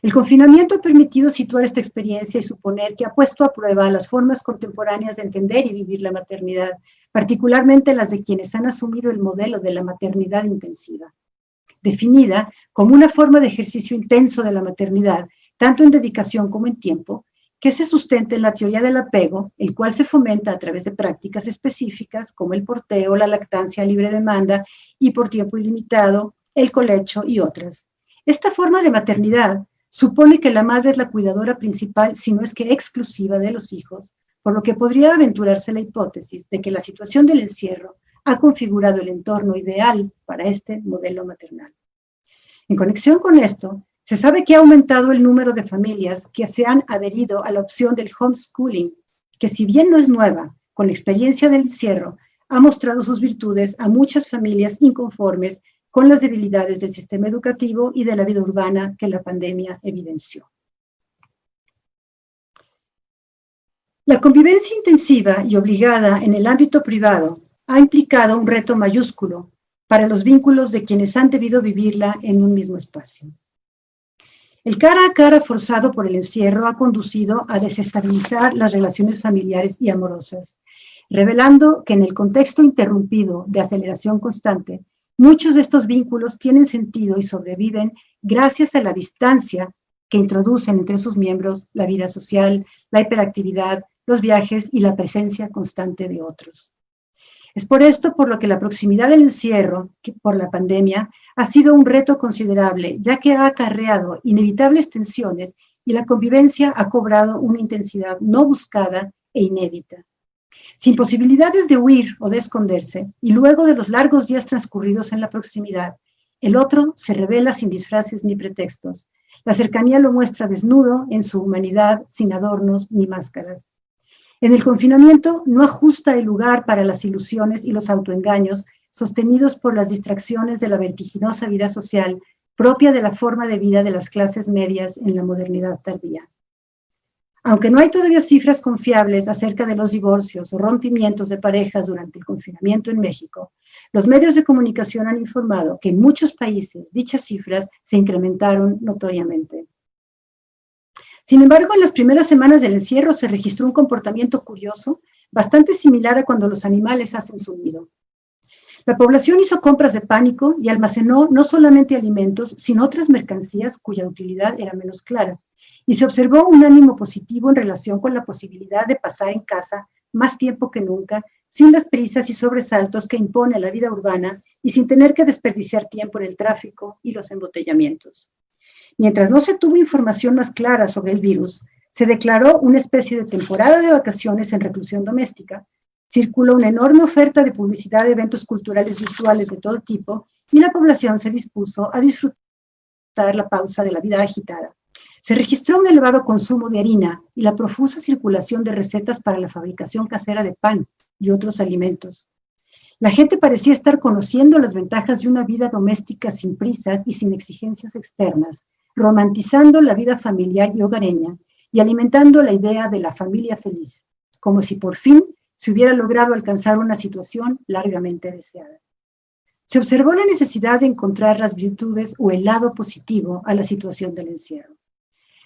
El confinamiento ha permitido situar esta experiencia y suponer que ha puesto a prueba las formas contemporáneas de entender y vivir la maternidad, particularmente las de quienes han asumido el modelo de la maternidad intensiva, definida como una forma de ejercicio intenso de la maternidad, tanto en dedicación como en tiempo, que se sustenta en la teoría del apego, el cual se fomenta a través de prácticas específicas como el porteo, la lactancia a libre demanda y por tiempo ilimitado, el colecho y otras. Esta forma de maternidad supone que la madre es la cuidadora principal, si no es que exclusiva de los hijos, por lo que podría aventurarse la hipótesis de que la situación del encierro ha configurado el entorno ideal para este modelo maternal. En conexión con esto, se sabe que ha aumentado el número de familias que se han adherido a la opción del homeschooling, que si bien no es nueva, con la experiencia del encierro, ha mostrado sus virtudes a muchas familias inconformes con las debilidades del sistema educativo y de la vida urbana que la pandemia evidenció. La convivencia intensiva y obligada en el ámbito privado ha implicado un reto mayúsculo para los vínculos de quienes han debido vivirla en un mismo espacio. El cara a cara forzado por el encierro ha conducido a desestabilizar las relaciones familiares y amorosas, revelando que en el contexto interrumpido de aceleración constante, muchos de estos vínculos tienen sentido y sobreviven gracias a la distancia que introducen entre sus miembros la vida social, la hiperactividad, los viajes y la presencia constante de otros. Es por esto por lo que la proximidad del encierro por la pandemia ha sido un reto considerable, ya que ha acarreado inevitables tensiones y la convivencia ha cobrado una intensidad no buscada e inédita. Sin posibilidades de huir o de esconderse, y luego de los largos días transcurridos en la proximidad, el otro se revela sin disfraces ni pretextos. La cercanía lo muestra desnudo en su humanidad, sin adornos ni máscaras. En el confinamiento no ajusta el lugar para las ilusiones y los autoengaños sostenidos por las distracciones de la vertiginosa vida social propia de la forma de vida de las clases medias en la modernidad tardía. Aunque no hay todavía cifras confiables acerca de los divorcios o rompimientos de parejas durante el confinamiento en México, los medios de comunicación han informado que en muchos países dichas cifras se incrementaron notoriamente. Sin embargo, en las primeras semanas del encierro se registró un comportamiento curioso, bastante similar a cuando los animales hacen su nido. La población hizo compras de pánico y almacenó no solamente alimentos, sino otras mercancías cuya utilidad era menos clara. Y se observó un ánimo positivo en relación con la posibilidad de pasar en casa más tiempo que nunca, sin las prisas y sobresaltos que impone la vida urbana y sin tener que desperdiciar tiempo en el tráfico y los embotellamientos. Mientras no se tuvo información más clara sobre el virus, se declaró una especie de temporada de vacaciones en reclusión doméstica, circuló una enorme oferta de publicidad de eventos culturales virtuales de todo tipo y la población se dispuso a disfrutar la pausa de la vida agitada. Se registró un elevado consumo de harina y la profusa circulación de recetas para la fabricación casera de pan y otros alimentos. La gente parecía estar conociendo las ventajas de una vida doméstica sin prisas y sin exigencias externas, romantizando la vida familiar y hogareña y alimentando la idea de la familia feliz, como si por fin se hubiera logrado alcanzar una situación largamente deseada. Se observó la necesidad de encontrar las virtudes o el lado positivo a la situación del encierro.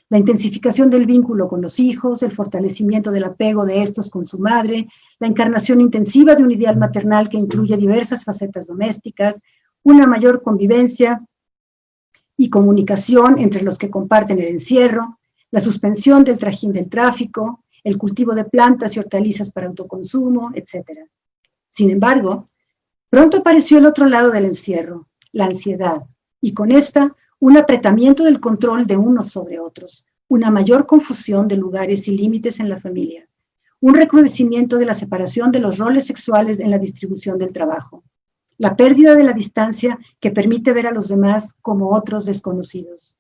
La intensificación del vínculo con los hijos, el fortalecimiento del apego de estos con su madre, la encarnación intensiva de un ideal maternal que incluye diversas facetas domésticas, una mayor convivencia y comunicación entre los que comparten el encierro, la suspensión del trajín del tráfico, el cultivo de plantas y hortalizas para autoconsumo, etc. Sin embargo, pronto apareció el otro lado del encierro, la ansiedad, y con esta, un apretamiento del control de unos sobre otros, una mayor confusión de lugares y límites en la familia, un recrudecimiento de la separación de los roles sexuales en la distribución del trabajo, la pérdida de la distancia que permite ver a los demás como otros desconocidos,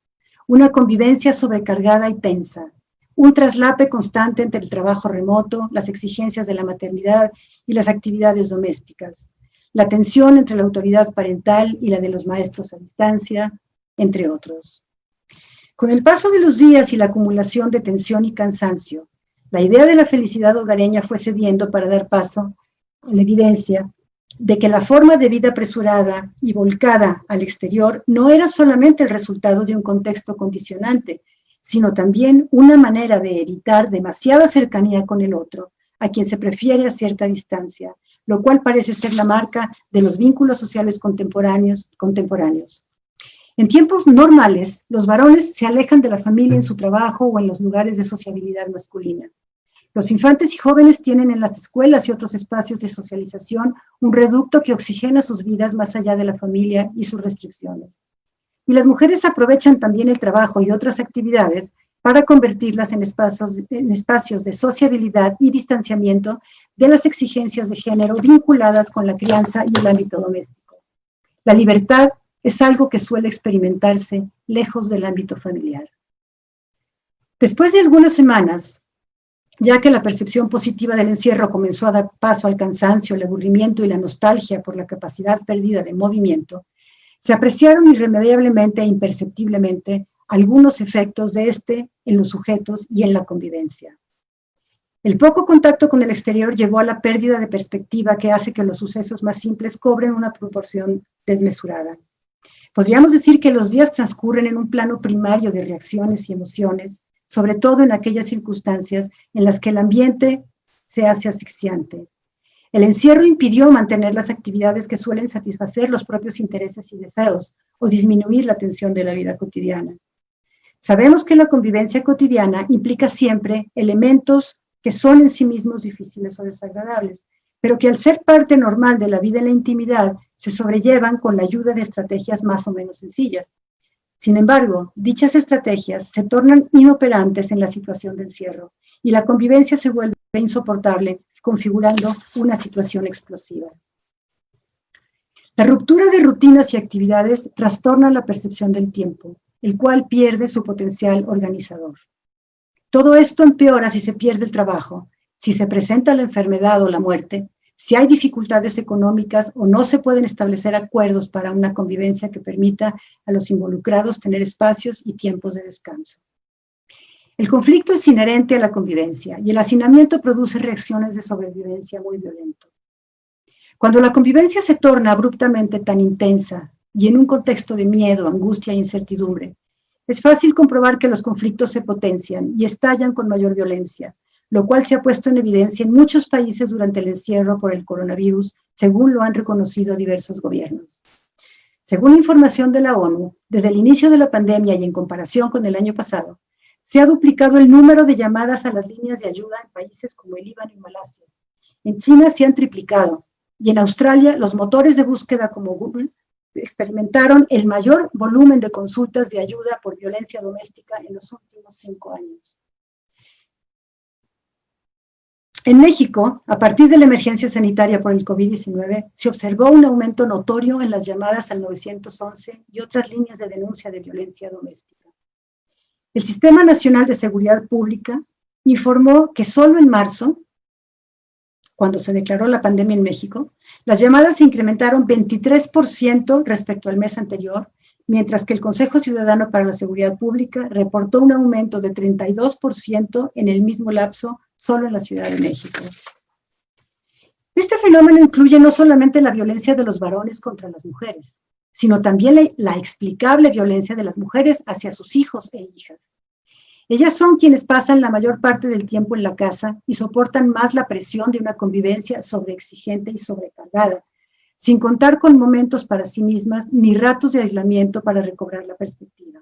una convivencia sobrecargada y tensa, un traslape constante entre el trabajo remoto, las exigencias de la maternidad y las actividades domésticas, la tensión entre la autoridad parental y la de los maestros a distancia, entre otros. Con el paso de los días y la acumulación de tensión y cansancio, la idea de la felicidad hogareña fue cediendo para dar paso a la evidencia de que la forma de vida apresurada y volcada al exterior no era solamente el resultado de un contexto condicionante, sino también una manera de evitar demasiada cercanía con el otro, a quien se prefiere a cierta distancia, lo cual parece ser la marca de los vínculos sociales contemporáneos. En tiempos normales, los varones se alejan de la familia en su trabajo o en los lugares de sociabilidad masculina. Los infantes y jóvenes tienen en las escuelas y otros espacios de socialización un reducto que oxigena sus vidas más allá de la familia y sus restricciones. Y las mujeres aprovechan también el trabajo y otras actividades para convertirlas en espacios de sociabilidad y distanciamiento de las exigencias de género vinculadas con la crianza y el ámbito doméstico. La libertad es algo que suele experimentarse lejos del ámbito familiar. Después de algunas semanas, ya que la percepción positiva del encierro comenzó a dar paso al cansancio, el aburrimiento y la nostalgia por la capacidad perdida de movimiento, se apreciaron irremediablemente e imperceptiblemente algunos efectos de este en los sujetos y en la convivencia. El poco contacto con el exterior llevó a la pérdida de perspectiva que hace que los sucesos más simples cobren una proporción desmesurada. Podríamos decir que los días transcurren en un plano primario de reacciones y emociones, sobre todo en aquellas circunstancias en las que el ambiente se hace asfixiante. El encierro impidió mantener las actividades que suelen satisfacer los propios intereses y deseos o disminuir la tensión de la vida cotidiana. Sabemos que la convivencia cotidiana implica siempre elementos que son en sí mismos difíciles o desagradables, pero que al ser parte normal de la vida en la intimidad, se sobrellevan con la ayuda de estrategias más o menos sencillas. Sin embargo, dichas estrategias se tornan inoperantes en la situación de encierro y la convivencia se vuelve insoportable, configurando una situación explosiva. La ruptura de rutinas y actividades trastorna la percepción del tiempo, el cual pierde su potencial organizador. Todo esto empeora si se pierde el trabajo, si se presenta la enfermedad o la muerte, si hay dificultades económicas o no se pueden establecer acuerdos para una convivencia que permita a los involucrados tener espacios y tiempos de descanso. El conflicto es inherente a la convivencia y el hacinamiento produce reacciones de sobrevivencia muy violentas. Cuando la convivencia se torna abruptamente tan intensa y en un contexto de miedo, angustia e incertidumbre, es fácil comprobar que los conflictos se potencian y estallan con mayor violencia, lo cual se ha puesto en evidencia en muchos países durante el encierro por el coronavirus, según lo han reconocido diversos gobiernos. Según información de la ONU, desde el inicio de la pandemia y en comparación con el año pasado, se ha duplicado el número de llamadas a las líneas de ayuda en países como el Líbano y Malasia. En China se han triplicado y en Australia los motores de búsqueda como Google experimentaron el mayor volumen de consultas de ayuda por violencia doméstica en los últimos 5 años. En México, a partir de la emergencia sanitaria por el COVID-19, se observó un aumento notorio en las llamadas al 911 y otras líneas de denuncia de violencia doméstica. El Sistema Nacional de Seguridad Pública informó que solo en marzo, cuando se declaró la pandemia en México, las llamadas se incrementaron 23% respecto al mes anterior, mientras que el Consejo Ciudadano para la Seguridad Pública reportó un aumento de 32% en el mismo lapso solo en la Ciudad de México. Este fenómeno incluye no solamente la violencia de los varones contra las mujeres, sino también la explicable violencia de las mujeres hacia sus hijos e hijas. Ellas son quienes pasan la mayor parte del tiempo en la casa y soportan más la presión de una convivencia sobreexigente y sobrecargada, sin contar con momentos para sí mismas ni ratos de aislamiento para recobrar la perspectiva.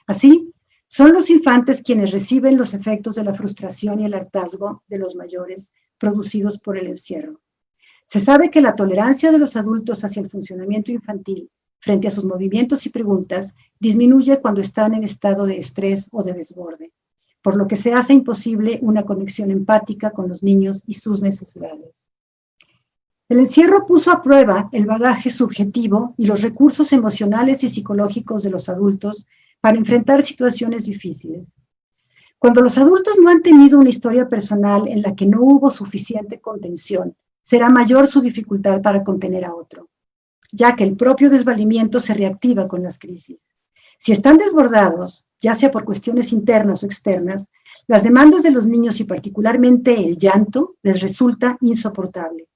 Así, son los infantes quienes reciben los efectos de la frustración y el hartazgo de los mayores producidos por el encierro. Se sabe que la tolerancia de los adultos hacia el funcionamiento infantil frente a sus movimientos y preguntas disminuye cuando están en estado de estrés o de desborde, por lo que se hace imposible una conexión empática con los niños y sus necesidades. El encierro puso a prueba el bagaje subjetivo y los recursos emocionales y psicológicos de los adultos para enfrentar situaciones difíciles. Cuando los adultos no han tenido una historia personal en la que no hubo suficiente contención, será mayor su dificultad para contener a otro, ya que el propio desvalimiento se reactiva con las crisis. Si están desbordados, ya sea por cuestiones internas o externas, las demandas de los niños y particularmente el llanto les resulta insoportable.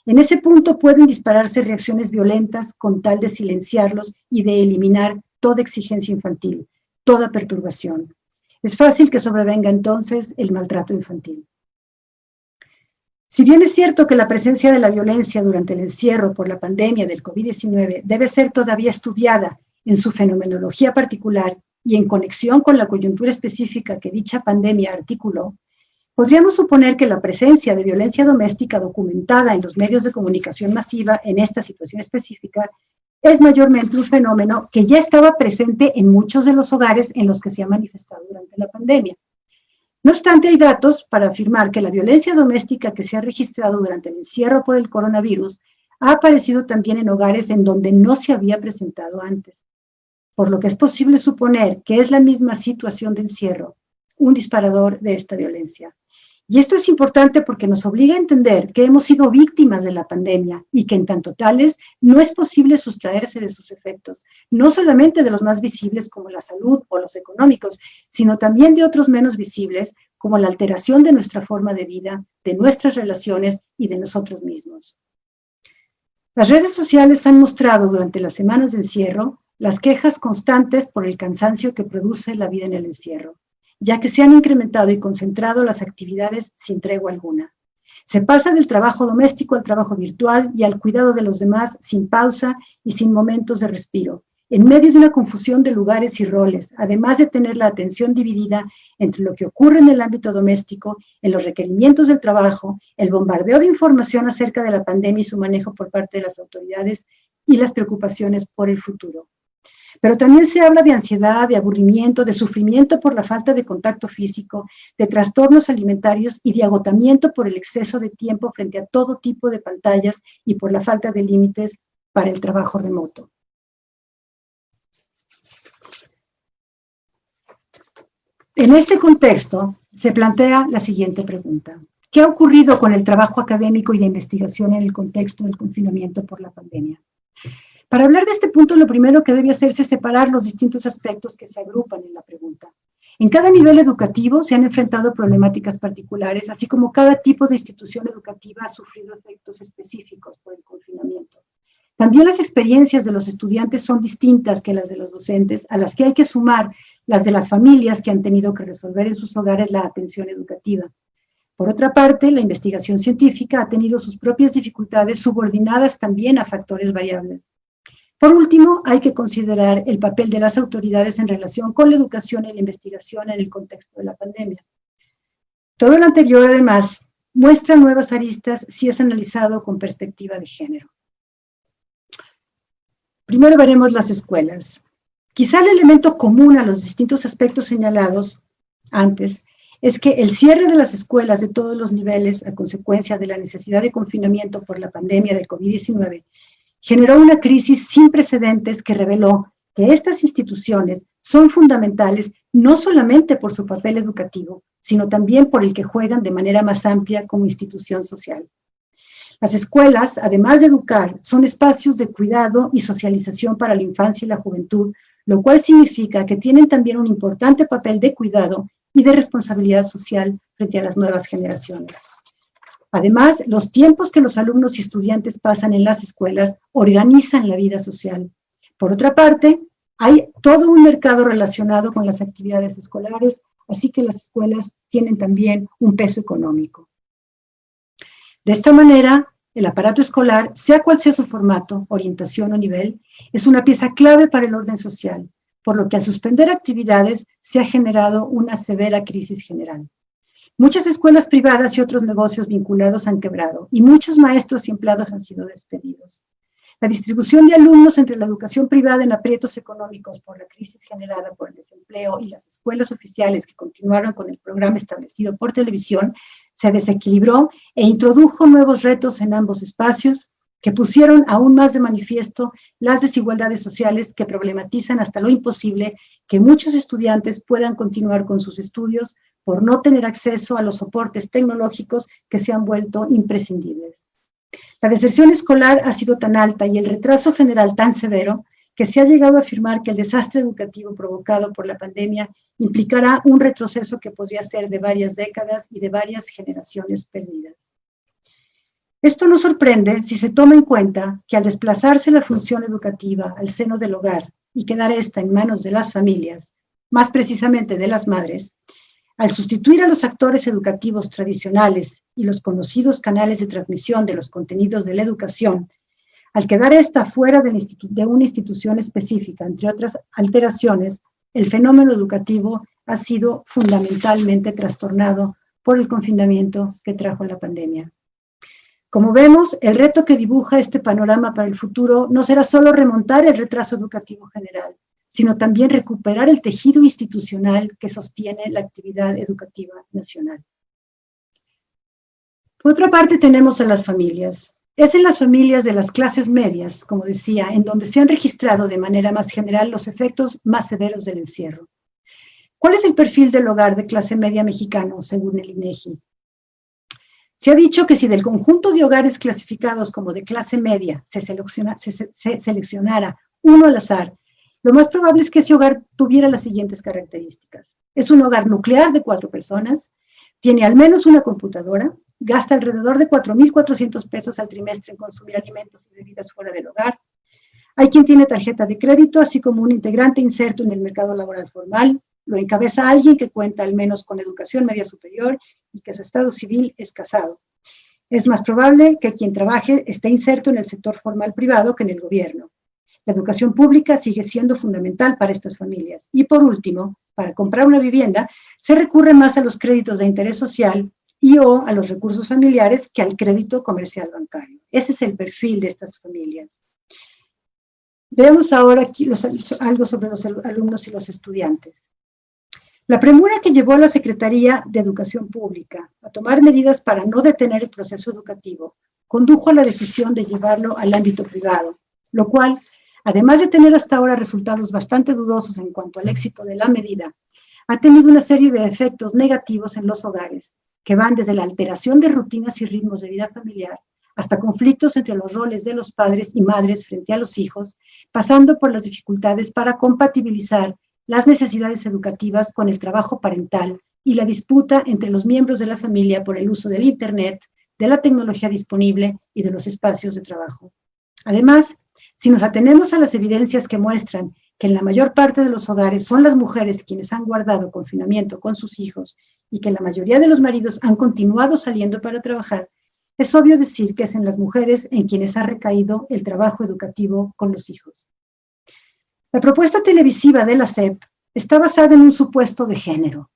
En ese punto pueden dispararse reacciones violentas con tal de silenciarlos y de eliminar toda exigencia infantil, toda perturbación. Es fácil que sobrevenga entonces el maltrato infantil. Si bien es cierto que la presencia de la violencia durante el encierro por la pandemia del COVID-19 debe ser todavía estudiada en su fenomenología particular y en conexión con la coyuntura específica que dicha pandemia articuló, podríamos suponer que la presencia de violencia doméstica documentada en los medios de comunicación masiva en esta situación específica es mayormente un fenómeno que ya estaba presente en muchos de los hogares en los que se ha manifestado durante la pandemia. No obstante, hay datos para afirmar que la violencia doméstica que se ha registrado durante el encierro por el coronavirus ha aparecido también en hogares en donde no se había presentado antes, por lo que es posible suponer que es la misma situación de encierro un disparador de esta violencia. Y esto es importante porque nos obliga a entender que hemos sido víctimas de la pandemia y que en tanto tales no es posible sustraerse de sus efectos, no solamente de los más visibles como la salud o los económicos, sino también de otros menos visibles como la alteración de nuestra forma de vida, de nuestras relaciones y de nosotros mismos. Las redes sociales han mostrado durante las semanas de encierro las quejas constantes por el cansancio que produce la vida en el encierro, ya que se han incrementado y concentrado las actividades sin tregua alguna. Se pasa del trabajo doméstico al trabajo virtual y al cuidado de los demás sin pausa y sin momentos de respiro, en medio de una confusión de lugares y roles, además de tener la atención dividida entre lo que ocurre en el ámbito doméstico, en los requerimientos del trabajo, el bombardeo de información acerca de la pandemia y su manejo por parte de las autoridades y las preocupaciones por el futuro. Pero también se habla de ansiedad, de aburrimiento, de sufrimiento por la falta de contacto físico, de trastornos alimentarios y de agotamiento por el exceso de tiempo frente a todo tipo de pantallas y por la falta de límites para el trabajo remoto. En este contexto, se plantea la siguiente pregunta. ¿Qué ha ocurrido con el trabajo académico y de investigación en el contexto del confinamiento por la pandemia? Para hablar de este punto, lo primero que debe hacerse es separar los distintos aspectos que se agrupan en la pregunta. En cada nivel educativo se han enfrentado problemáticas particulares, así como cada tipo de institución educativa ha sufrido efectos específicos por el confinamiento. También las experiencias de los estudiantes son distintas que las de los docentes, a las que hay que sumar las de las familias que han tenido que resolver en sus hogares la atención educativa. Por otra parte, la investigación científica ha tenido sus propias dificultades subordinadas también a factores variables. Por último, hay que considerar el papel de las autoridades en relación con la educación y la investigación en el contexto de la pandemia. Todo lo anterior, además, muestra nuevas aristas si es analizado con perspectiva de género. Primero veremos las escuelas. Quizá el elemento común a los distintos aspectos señalados antes es que el cierre de las escuelas de todos los niveles a consecuencia de la necesidad de confinamiento por la pandemia del COVID-19 generó una crisis sin precedentes que reveló que estas instituciones son fundamentales no solamente por su papel educativo, sino también por el que juegan de manera más amplia como institución social. Las escuelas, además de educar, son espacios de cuidado y socialización para la infancia y la juventud, lo cual significa que tienen también un importante papel de cuidado y de responsabilidad social frente a las nuevas generaciones. Además, los tiempos que los alumnos y estudiantes pasan en las escuelas organizan la vida social. Por otra parte, hay todo un mercado relacionado con las actividades escolares, así que las escuelas tienen también un peso económico. De esta manera, el aparato escolar, sea cual sea su formato, orientación o nivel, es una pieza clave para el orden social, por lo que al suspender actividades se ha generado una severa crisis general. Muchas escuelas privadas y otros negocios vinculados han quebrado y muchos maestros y empleados han sido despedidos. La distribución de alumnos entre la educación privada en aprietos económicos por la crisis generada por el desempleo y las escuelas oficiales que continuaron con el programa establecido por televisión se desequilibró e introdujo nuevos retos en ambos espacios que pusieron aún más de manifiesto las desigualdades sociales que problematizan hasta lo imposible que muchos estudiantes puedan continuar con sus estudios por no tener acceso a los soportes tecnológicos que se han vuelto imprescindibles. La deserción escolar ha sido tan alta y el retraso general tan severo que se ha llegado a afirmar que el desastre educativo provocado por la pandemia implicará un retroceso que podría ser de varias décadas y de varias generaciones perdidas. Esto no sorprende si se toma en cuenta que al desplazarse la función educativa al seno del hogar y quedar esta en manos de las familias, más precisamente de las madres, al sustituir a los actores educativos tradicionales y los conocidos canales de transmisión de los contenidos de la educación, al quedar esta fuera de una institución específica, entre otras alteraciones, el fenómeno educativo ha sido fundamentalmente trastornado por el confinamiento que trajo la pandemia. Como vemos, el reto que dibuja este panorama para el futuro no será solo remontar el retraso educativo general, sino también recuperar el tejido institucional que sostiene la actividad educativa nacional. Por otra parte, tenemos a las familias. Es en las familias de las clases medias, como decía, en donde se han registrado de manera más general los efectos más severos del encierro. ¿Cuál es el perfil del hogar de clase media mexicano, según el INEGI? Se ha dicho que si del conjunto de hogares clasificados como de clase media se seleccionara uno al azar, lo más probable es que ese hogar tuviera las siguientes características. Es un hogar nuclear de 4 personas, tiene al menos una computadora, gasta alrededor de 4,400 pesos al trimestre en consumir alimentos y bebidas fuera del hogar. Hay quien tiene tarjeta de crédito, así como un integrante inserto en el mercado laboral formal. Lo encabeza alguien que cuenta al menos con educación media superior y que su estado civil es casado. Es más probable que quien trabaje esté inserto en el sector formal privado que en el gobierno. La educación pública sigue siendo fundamental para estas familias. Y por último, para comprar una vivienda, se recurre más a los créditos de interés social y o a los recursos familiares que al crédito comercial bancario. Ese es el perfil de estas familias. Veamos ahora aquí algo sobre los alumnos y los estudiantes. La premura que llevó a la Secretaría de Educación Pública a tomar medidas para no detener el proceso educativo condujo a la decisión de llevarlo al ámbito privado, lo cual, además de tener hasta ahora resultados bastante dudosos en cuanto al éxito de la medida, ha tenido una serie de efectos negativos en los hogares, que van desde la alteración de rutinas y ritmos de vida familiar hasta conflictos entre los roles de los padres y madres frente a los hijos, pasando por las dificultades para compatibilizar las necesidades educativas con el trabajo parental y la disputa entre los miembros de la familia por el uso del Internet, de la tecnología disponible y de los espacios de trabajo. Además, si nos atenemos a las evidencias que muestran que en la mayor parte de los hogares son las mujeres quienes han guardado confinamiento con sus hijos y que la mayoría de los maridos han continuado saliendo para trabajar, es obvio decir que es en las mujeres en quienes ha recaído el trabajo educativo con los hijos. La propuesta televisiva de la SEP está basada en un supuesto de género,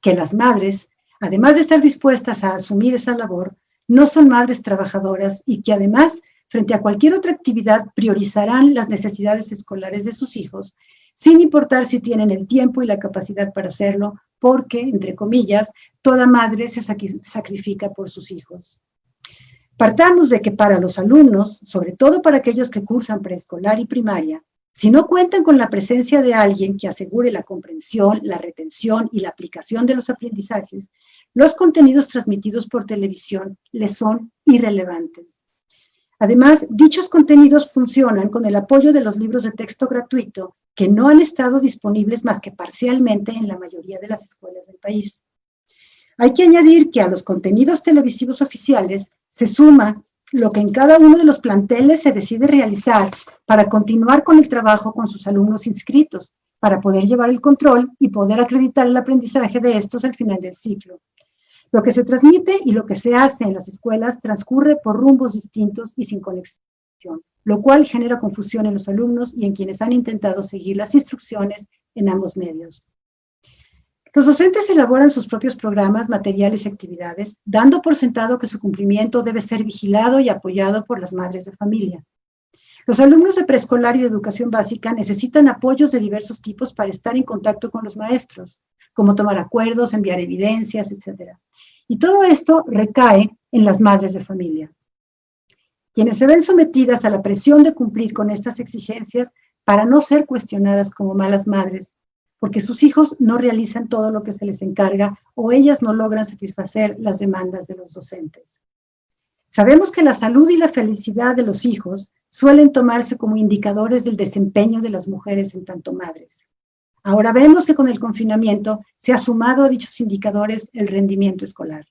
que las madres, además de estar dispuestas a asumir esa labor, no son madres trabajadoras y que además, frente a cualquier otra actividad, priorizarán las necesidades escolares de sus hijos, sin importar si tienen el tiempo y la capacidad para hacerlo, porque, entre comillas, toda madre se sacrifica por sus hijos. Partamos de que para los alumnos, sobre todo para aquellos que cursan preescolar y primaria, si no cuentan con la presencia de alguien que asegure la comprensión, la retención y la aplicación de los aprendizajes, los contenidos transmitidos por televisión les son irrelevantes. Además, dichos contenidos funcionan con el apoyo de los libros de texto gratuito que no han estado disponibles más que parcialmente en la mayoría de las escuelas del país. Hay que añadir que a los contenidos televisivos oficiales se suma lo que en cada uno de los planteles se decide realizar para continuar con el trabajo con sus alumnos inscritos, para poder llevar el control y poder acreditar el aprendizaje de estos al final del ciclo. Lo que se transmite y lo que se hace en las escuelas transcurre por rumbos distintos y sin conexión, lo cual genera confusión en los alumnos y en quienes han intentado seguir las instrucciones en ambos medios. Los docentes elaboran sus propios programas, materiales y actividades, dando por sentado que su cumplimiento debe ser vigilado y apoyado por las madres de familia. Los alumnos de preescolar y de educación básica necesitan apoyos de diversos tipos para estar en contacto con los maestros, como tomar acuerdos, enviar evidencias, etc. Y todo esto recae en las madres de familia, quienes se ven sometidas a la presión de cumplir con estas exigencias para no ser cuestionadas como malas madres, porque sus hijos no realizan todo lo que se les encarga o ellas no logran satisfacer las demandas de los docentes. Sabemos que la salud y la felicidad de los hijos suelen tomarse como indicadores del desempeño de las mujeres en tanto madres. Ahora vemos que con el confinamiento se ha sumado a dichos indicadores el rendimiento escolar.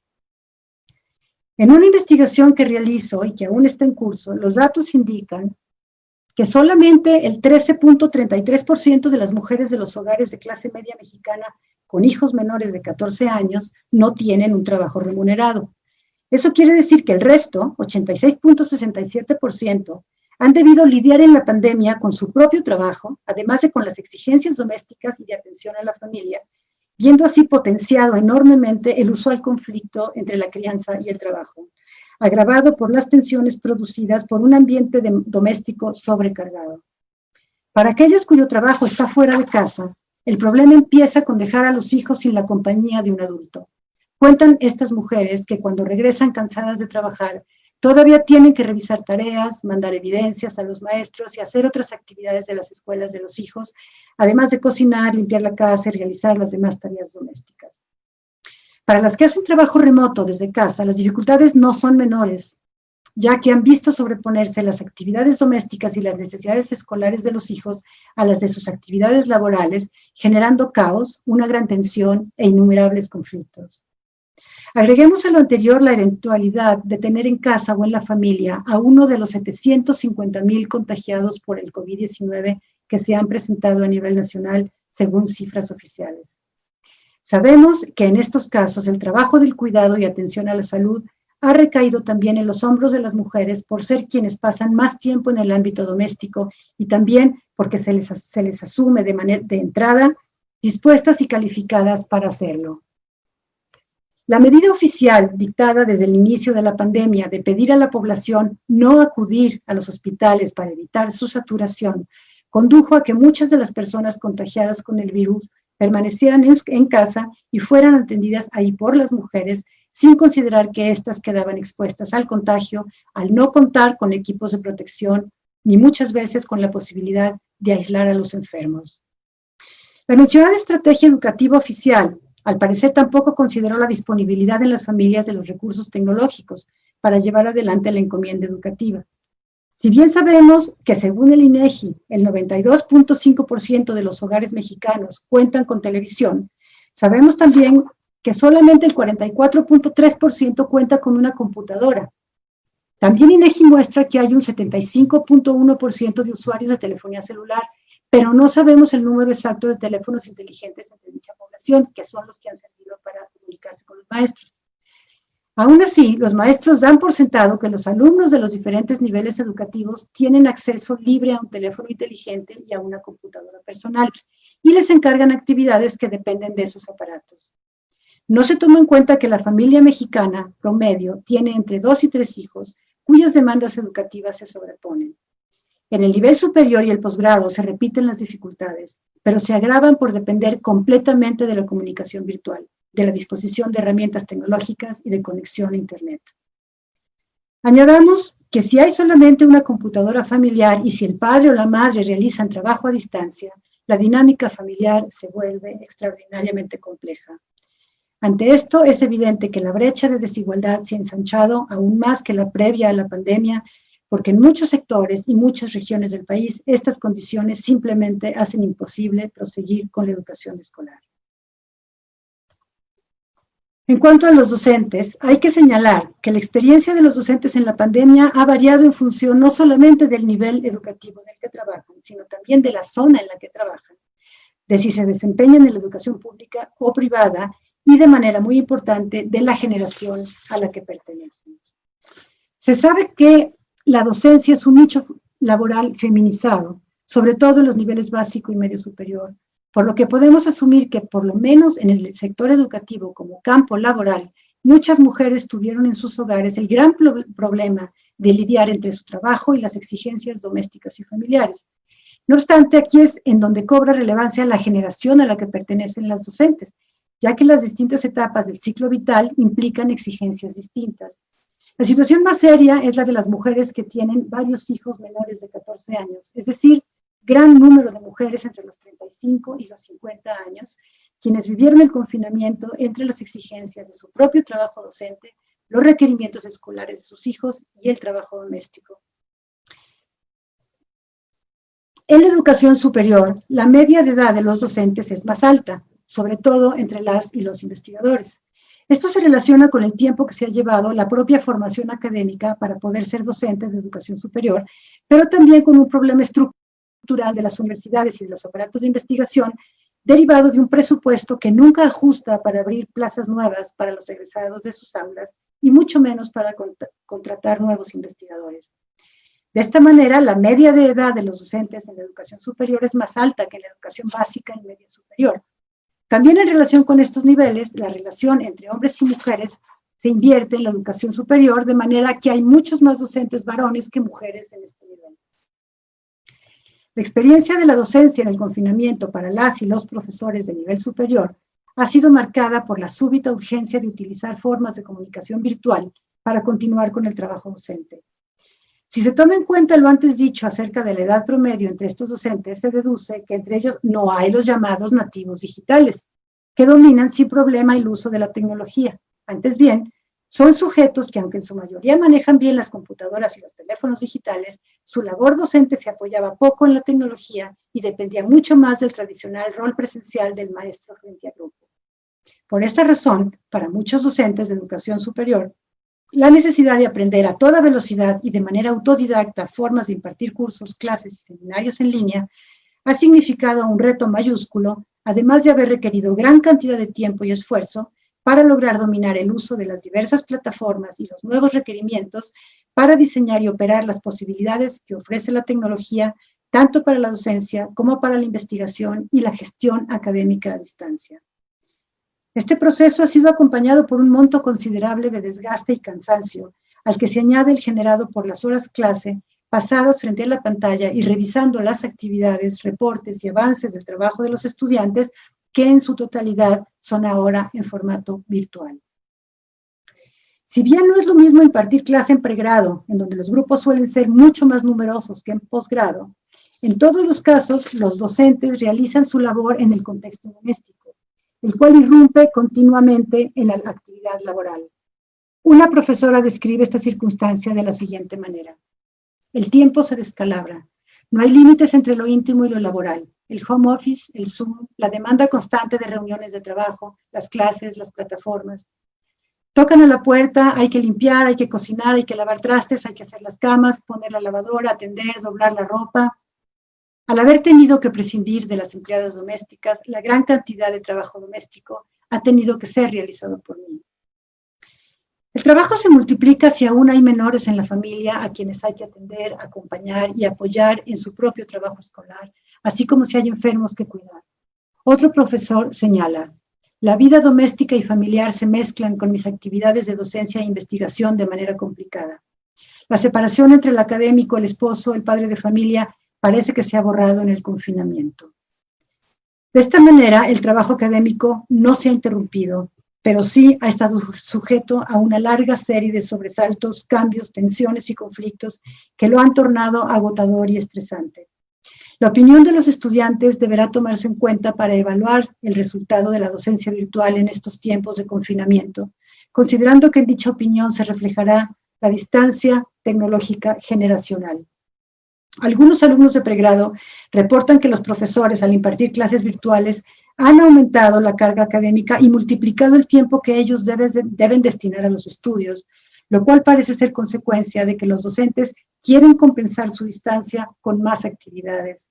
En una investigación que realizo y que aún está en curso, los datos indican que solamente el 13.33% de las mujeres de los hogares de clase media mexicana con hijos menores de 14 años no tienen un trabajo remunerado. Eso quiere decir que el resto, 86.67%, han debido lidiar en la pandemia con su propio trabajo, además de con las exigencias domésticas y de atención a la familia, viendo así potenciado enormemente el usual conflicto entre la crianza y el trabajo, agravado por las tensiones producidas por un ambiente doméstico sobrecargado. Para aquellos cuyo trabajo está fuera de casa, el problema empieza con dejar a los hijos sin la compañía de un adulto. Cuentan estas mujeres que cuando regresan cansadas de trabajar, todavía tienen que revisar tareas, mandar evidencias a los maestros y hacer otras actividades de las escuelas de los hijos, además de cocinar, limpiar la casa y realizar las demás tareas domésticas. Para las que hacen trabajo remoto desde casa, las dificultades no son menores, ya que han visto sobreponerse las actividades domésticas y las necesidades escolares de los hijos a las de sus actividades laborales, generando caos, una gran tensión e innumerables conflictos. Agreguemos a lo anterior la eventualidad de tener en casa o en la familia a uno de los 750,000 contagiados por el COVID-19 que se han presentado a nivel nacional, según cifras oficiales. Sabemos que en estos casos el trabajo del cuidado y atención a la salud ha recaído también en los hombros de las mujeres por ser quienes pasan más tiempo en el ámbito doméstico y también porque se les asume de entrada dispuestas y calificadas para hacerlo. La medida oficial dictada desde el inicio de la pandemia de pedir a la población no acudir a los hospitales para evitar su saturación condujo a que muchas de las personas contagiadas con el virus permanecieran en casa y fueran atendidas ahí por las mujeres sin considerar que éstas quedaban expuestas al contagio al no contar con equipos de protección ni muchas veces con la posibilidad de aislar a los enfermos. La mencionada estrategia educativa oficial, al parecer, tampoco consideró la disponibilidad en las familias de los recursos tecnológicos para llevar adelante la encomienda educativa. Si bien sabemos que según el INEGI, el 92.5% de los hogares mexicanos cuentan con televisión, sabemos también que solamente el 44.3% cuenta con una computadora. También INEGI muestra que hay un 75.1% de usuarios de telefonía celular, pero no sabemos el número exacto de teléfonos inteligentes entre dicha población, que son los que han servido para comunicarse con los maestros. Aún así, los maestros dan por sentado que los alumnos de los diferentes niveles educativos tienen acceso libre a un teléfono inteligente y a una computadora personal, y les encargan actividades que dependen de esos aparatos. No se toma en cuenta que la familia mexicana promedio tiene entre 2 y 3 hijos, cuyas demandas educativas se sobreponen. En el nivel superior y el posgrado se repiten las dificultades, pero se agravan por depender completamente de la comunicación virtual, de la disposición de herramientas tecnológicas y de conexión a Internet. Añadamos que si hay solamente una computadora familiar y si el padre o la madre realizan trabajo a distancia, la dinámica familiar se vuelve extraordinariamente compleja. Ante esto, es evidente que la brecha de desigualdad se ha ensanchado aún más que la previa a la pandemia, porque en muchos sectores y muchas regiones del país, estas condiciones simplemente hacen imposible proseguir con la educación escolar. En cuanto a los docentes, hay que señalar que la experiencia de los docentes en la pandemia ha variado en función no solamente del nivel educativo en el que trabajan, sino también de la zona en la que trabajan, de si se desempeñan en la educación pública o privada y, de manera muy importante, de la generación a la que pertenecen. Se sabe que la docencia es un nicho laboral feminizado, sobre todo en los niveles básico y medio superior, por lo que podemos asumir que, por lo menos en el sector educativo como campo laboral, muchas mujeres tuvieron en sus hogares el gran problema de lidiar entre su trabajo y las exigencias domésticas y familiares. No obstante, aquí es en donde cobra relevancia la generación a la que pertenecen las docentes, ya que las distintas etapas del ciclo vital implican exigencias distintas. La situación más seria es la de las mujeres que tienen varios hijos menores de 14 años, es decir, gran número de mujeres entre los 35 y los 50 años, quienes vivieron el confinamiento entre las exigencias de su propio trabajo docente, los requerimientos escolares de sus hijos y el trabajo doméstico. En la educación superior, la media de edad de los docentes es más alta, sobre todo entre las y los investigadores. Esto se relaciona con el tiempo que se ha llevado la propia formación académica para poder ser docente de educación superior, pero también con un problema estructural de las universidades y de los aparatos de investigación derivado de un presupuesto que nunca ajusta para abrir plazas nuevas para los egresados de sus aulas y mucho menos para contratar nuevos investigadores. De esta manera, la media de edad de los docentes en la educación superior es más alta que en la educación básica y media superior. También en relación con estos niveles, la relación entre hombres y mujeres se invierte en la educación superior, de manera que hay muchos más docentes varones que mujeres en este nivel. La experiencia de la docencia en el confinamiento para las y los profesores de nivel superior ha sido marcada por la súbita urgencia de utilizar formas de comunicación virtual para continuar con el trabajo docente. Si se toma en cuenta lo antes dicho acerca de la edad promedio entre estos docentes, se deduce que entre ellos no hay los llamados nativos digitales, que dominan sin problema el uso de la tecnología. Antes bien, son sujetos que, aunque en su mayoría manejan bien las computadoras y los teléfonos digitales, su labor docente se apoyaba poco en la tecnología y dependía mucho más del tradicional rol presencial del maestro frente a grupo. Por esta razón, para muchos docentes de educación superior, la necesidad de aprender a toda velocidad y de manera autodidacta formas de impartir cursos, clases y seminarios en línea ha significado un reto mayúsculo, además de haber requerido gran cantidad de tiempo y esfuerzo, para lograr dominar el uso de las diversas plataformas y los nuevos requerimientos para diseñar y operar las posibilidades que ofrece la tecnología, tanto para la docencia como para la investigación y la gestión académica a distancia. Este proceso ha sido acompañado por un monto considerable de desgaste y cansancio, al que se añade el generado por las horas clase pasadas frente a la pantalla y revisando las actividades, reportes y avances del trabajo de los estudiantes, que en su totalidad son ahora en formato virtual. Si bien no es lo mismo impartir clase en pregrado, en donde los grupos suelen ser mucho más numerosos que en posgrado, en todos los casos los docentes realizan su labor en el contexto doméstico, el cual irrumpe continuamente en la actividad laboral. Una profesora describe esta circunstancia de la siguiente manera: el tiempo se descalabra, no hay límites entre lo íntimo y lo laboral. El home office, el Zoom, la demanda constante de reuniones de trabajo, las clases, las plataformas. Tocan a la puerta, hay que limpiar, hay que cocinar, hay que lavar trastes, hay que hacer las camas, poner la lavadora, atender, doblar la ropa. Al haber tenido que prescindir de las empleadas domésticas, la gran cantidad de trabajo doméstico ha tenido que ser realizado por mí. El trabajo se multiplica si aún hay menores en la familia a quienes hay que atender, acompañar y apoyar en su propio trabajo escolar, así como si hay enfermos que cuidar. Otro profesor señala: la vida doméstica y familiar se mezclan con mis actividades de docencia e investigación de manera complicada. La separación entre el académico, el esposo, el padre de familia, parece que se ha borrado en el confinamiento. De esta manera, el trabajo académico no se ha interrumpido, pero sí ha estado sujeto a una larga serie de sobresaltos, cambios, tensiones y conflictos que lo han tornado agotador y estresante. La opinión de los estudiantes deberá tomarse en cuenta para evaluar el resultado de la docencia virtual en estos tiempos de confinamiento, considerando que en dicha opinión se reflejará la distancia tecnológica generacional. Algunos alumnos de pregrado reportan que los profesores, al impartir clases virtuales, han aumentado la carga académica y multiplicado el tiempo que ellos deben destinar a los estudios, lo cual parece ser consecuencia de que los docentes quieren compensar su distancia con más actividades.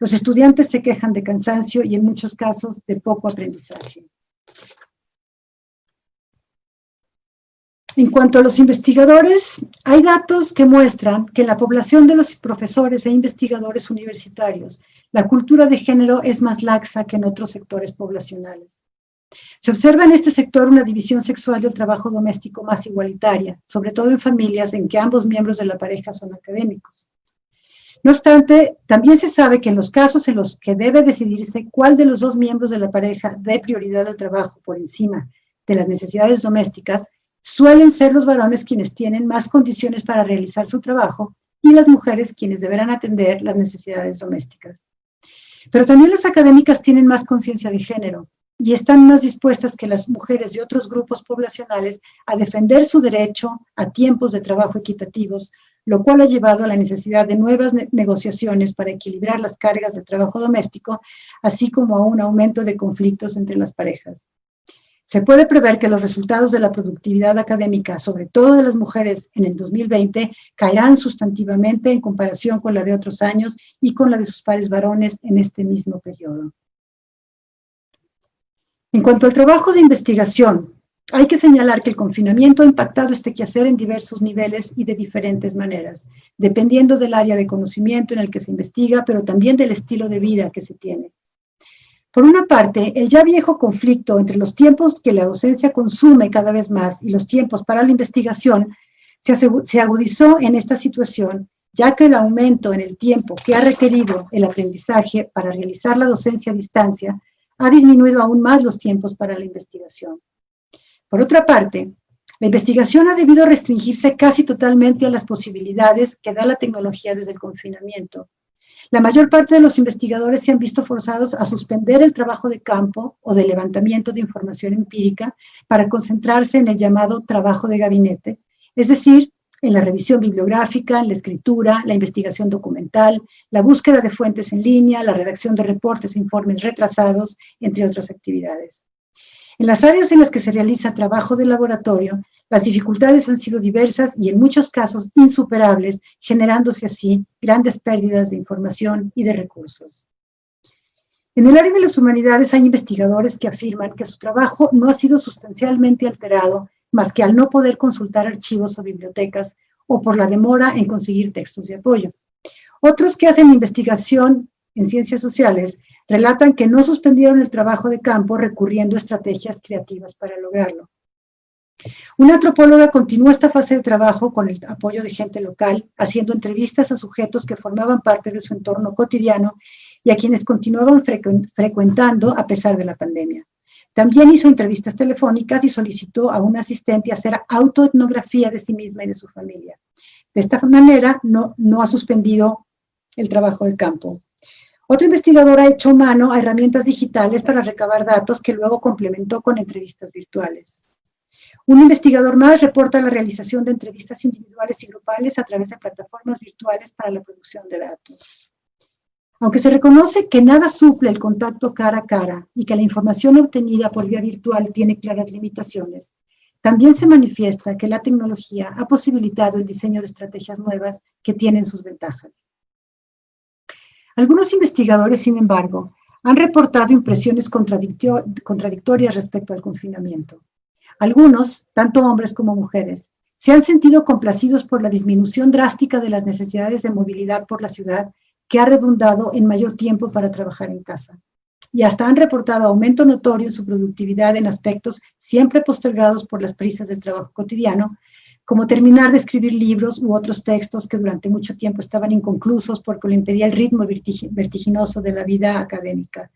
Los estudiantes se quejan de cansancio y en muchos casos de poco aprendizaje. En cuanto a los investigadores, hay datos que muestran que en la población de los profesores e investigadores universitarios, la cultura de género es más laxa que en otros sectores poblacionales. Se observa en este sector una división sexual del trabajo doméstico más igualitaria, sobre todo en familias en que ambos miembros de la pareja son académicos. No obstante, también se sabe que en los casos en los que debe decidirse cuál de los dos miembros de la pareja dé prioridad al trabajo por encima de las necesidades domésticas, suelen ser los varones quienes tienen más condiciones para realizar su trabajo y las mujeres quienes deberán atender las necesidades domésticas. Pero también las académicas tienen más conciencia de género y están más dispuestas que las mujeres de otros grupos poblacionales a defender su derecho a tiempos de trabajo equitativos, lo cual ha llevado a la necesidad de nuevas negociaciones para equilibrar las cargas de trabajo doméstico, así como a un aumento de conflictos entre las parejas. Se puede prever que los resultados de la productividad académica, sobre todo de las mujeres en el 2020, caerán sustantivamente en comparación con la de otros años y con la de sus pares varones en este mismo periodo. En cuanto al trabajo de investigación, hay que señalar que el confinamiento ha impactado este quehacer en diversos niveles y de diferentes maneras, dependiendo del área de conocimiento en el que se investiga, pero también del estilo de vida que se tiene. Por una parte, el ya viejo conflicto entre los tiempos que la docencia consume cada vez más y los tiempos para la investigación se agudizó en esta situación, ya que el aumento en el tiempo que ha requerido el aprendizaje para realizar la docencia a distancia ha disminuido aún más los tiempos para la investigación. Por otra parte, la investigación ha debido restringirse casi totalmente a las posibilidades que da la tecnología desde el confinamiento. La mayor parte de los investigadores se han visto forzados a suspender el trabajo de campo o de levantamiento de información empírica para concentrarse en el llamado trabajo de gabinete, es decir, en la revisión bibliográfica, en la escritura, la investigación documental, la búsqueda de fuentes en línea, la redacción de reportes e informes retrasados, entre otras actividades. En las áreas en las que se realiza trabajo de laboratorio, las dificultades han sido diversas y en muchos casos insuperables, generándose así grandes pérdidas de información y de recursos. En el área de las humanidades hay investigadores que afirman que su trabajo no ha sido sustancialmente alterado más que al no poder consultar archivos o bibliotecas o por la demora en conseguir textos de apoyo. Otros que hacen investigación en ciencias sociales relatan que no suspendieron el trabajo de campo recurriendo a estrategias creativas para lograrlo. Una antropóloga continuó esta fase de trabajo con el apoyo de gente local, haciendo entrevistas a sujetos que formaban parte de su entorno cotidiano y a quienes continuaban frecuentando a pesar de la pandemia. También hizo entrevistas telefónicas y solicitó a un asistente hacer autoetnografía de sí misma y de su familia. De esta manera, no ha suspendido el trabajo de campo. Otro investigador ha hecho mano a herramientas digitales para recabar datos que luego complementó con entrevistas virtuales. Un investigador más reporta la realización de entrevistas individuales y grupales a través de plataformas virtuales para la producción de datos. Aunque se reconoce que nada suple el contacto cara a cara y que la información obtenida por vía virtual tiene claras limitaciones, también se manifiesta que la tecnología ha posibilitado el diseño de estrategias nuevas que tienen sus ventajas. Algunos investigadores, sin embargo, han reportado impresiones contradictorias respecto al confinamiento. Algunos, tanto hombres como mujeres, se han sentido complacidos por la disminución drástica de las necesidades de movilidad por la ciudad, que ha redundado en mayor tiempo para trabajar en casa. Y hasta han reportado aumento notorio en su productividad en aspectos siempre postergados por las prisas del trabajo cotidiano, como terminar de escribir libros u otros textos que durante mucho tiempo estaban inconclusos porque lo impedía el ritmo vertiginoso de la vida académica,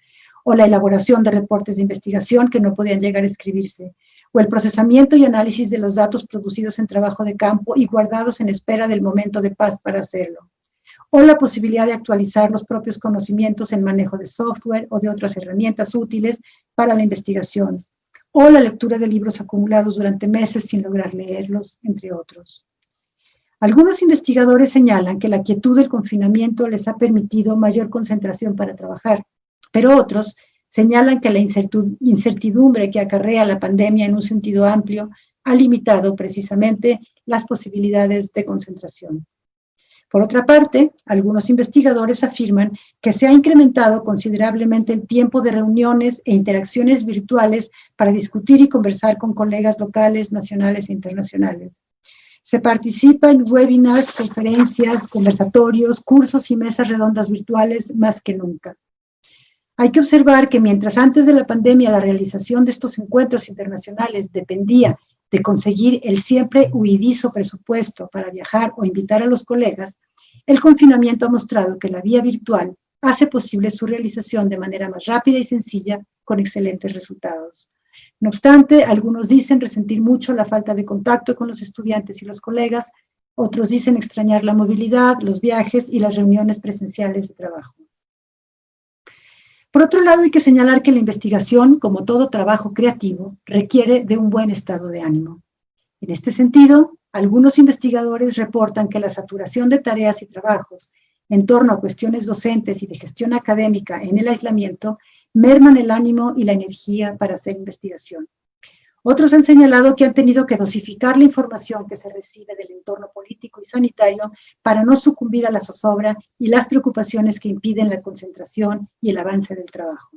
o la elaboración de reportes de investigación que no podían llegar a escribirse, o el procesamiento y análisis de los datos producidos en trabajo de campo y guardados en espera del momento de paz para hacerlo, o la posibilidad de actualizar los propios conocimientos en manejo de software o de otras herramientas útiles para la investigación, o la lectura de libros acumulados durante meses sin lograr leerlos, entre otros. Algunos investigadores señalan que la quietud del confinamiento les ha permitido mayor concentración para trabajar, pero otros señalan que la incertidumbre que acarrea la pandemia en un sentido amplio ha limitado precisamente las posibilidades de concentración. Por otra parte, algunos investigadores afirman que se ha incrementado considerablemente el tiempo de reuniones e interacciones virtuales para discutir y conversar con colegas locales, nacionales e internacionales. Se participa en webinars, conferencias, conversatorios, cursos y mesas redondas virtuales más que nunca. Hay que observar que mientras antes de la pandemia la realización de estos encuentros internacionales dependía de conseguir el siempre huidizo presupuesto para viajar o invitar a los colegas, el confinamiento ha mostrado que la vía virtual hace posible su realización de manera más rápida y sencilla con excelentes resultados. No obstante, algunos dicen resentir mucho la falta de contacto con los estudiantes y los colegas, otros dicen extrañar la movilidad, los viajes y las reuniones presenciales de trabajo. Por otro lado, hay que señalar que la investigación, como todo trabajo creativo, requiere de un buen estado de ánimo. En este sentido, algunos investigadores reportan que la saturación de tareas y trabajos en torno a cuestiones docentes y de gestión académica en el aislamiento merman el ánimo y la energía para hacer investigación. Otros han señalado que han tenido que dosificar la información que se recibe del entorno político y sanitario para no sucumbir a la zozobra y las preocupaciones que impiden la concentración y el avance del trabajo.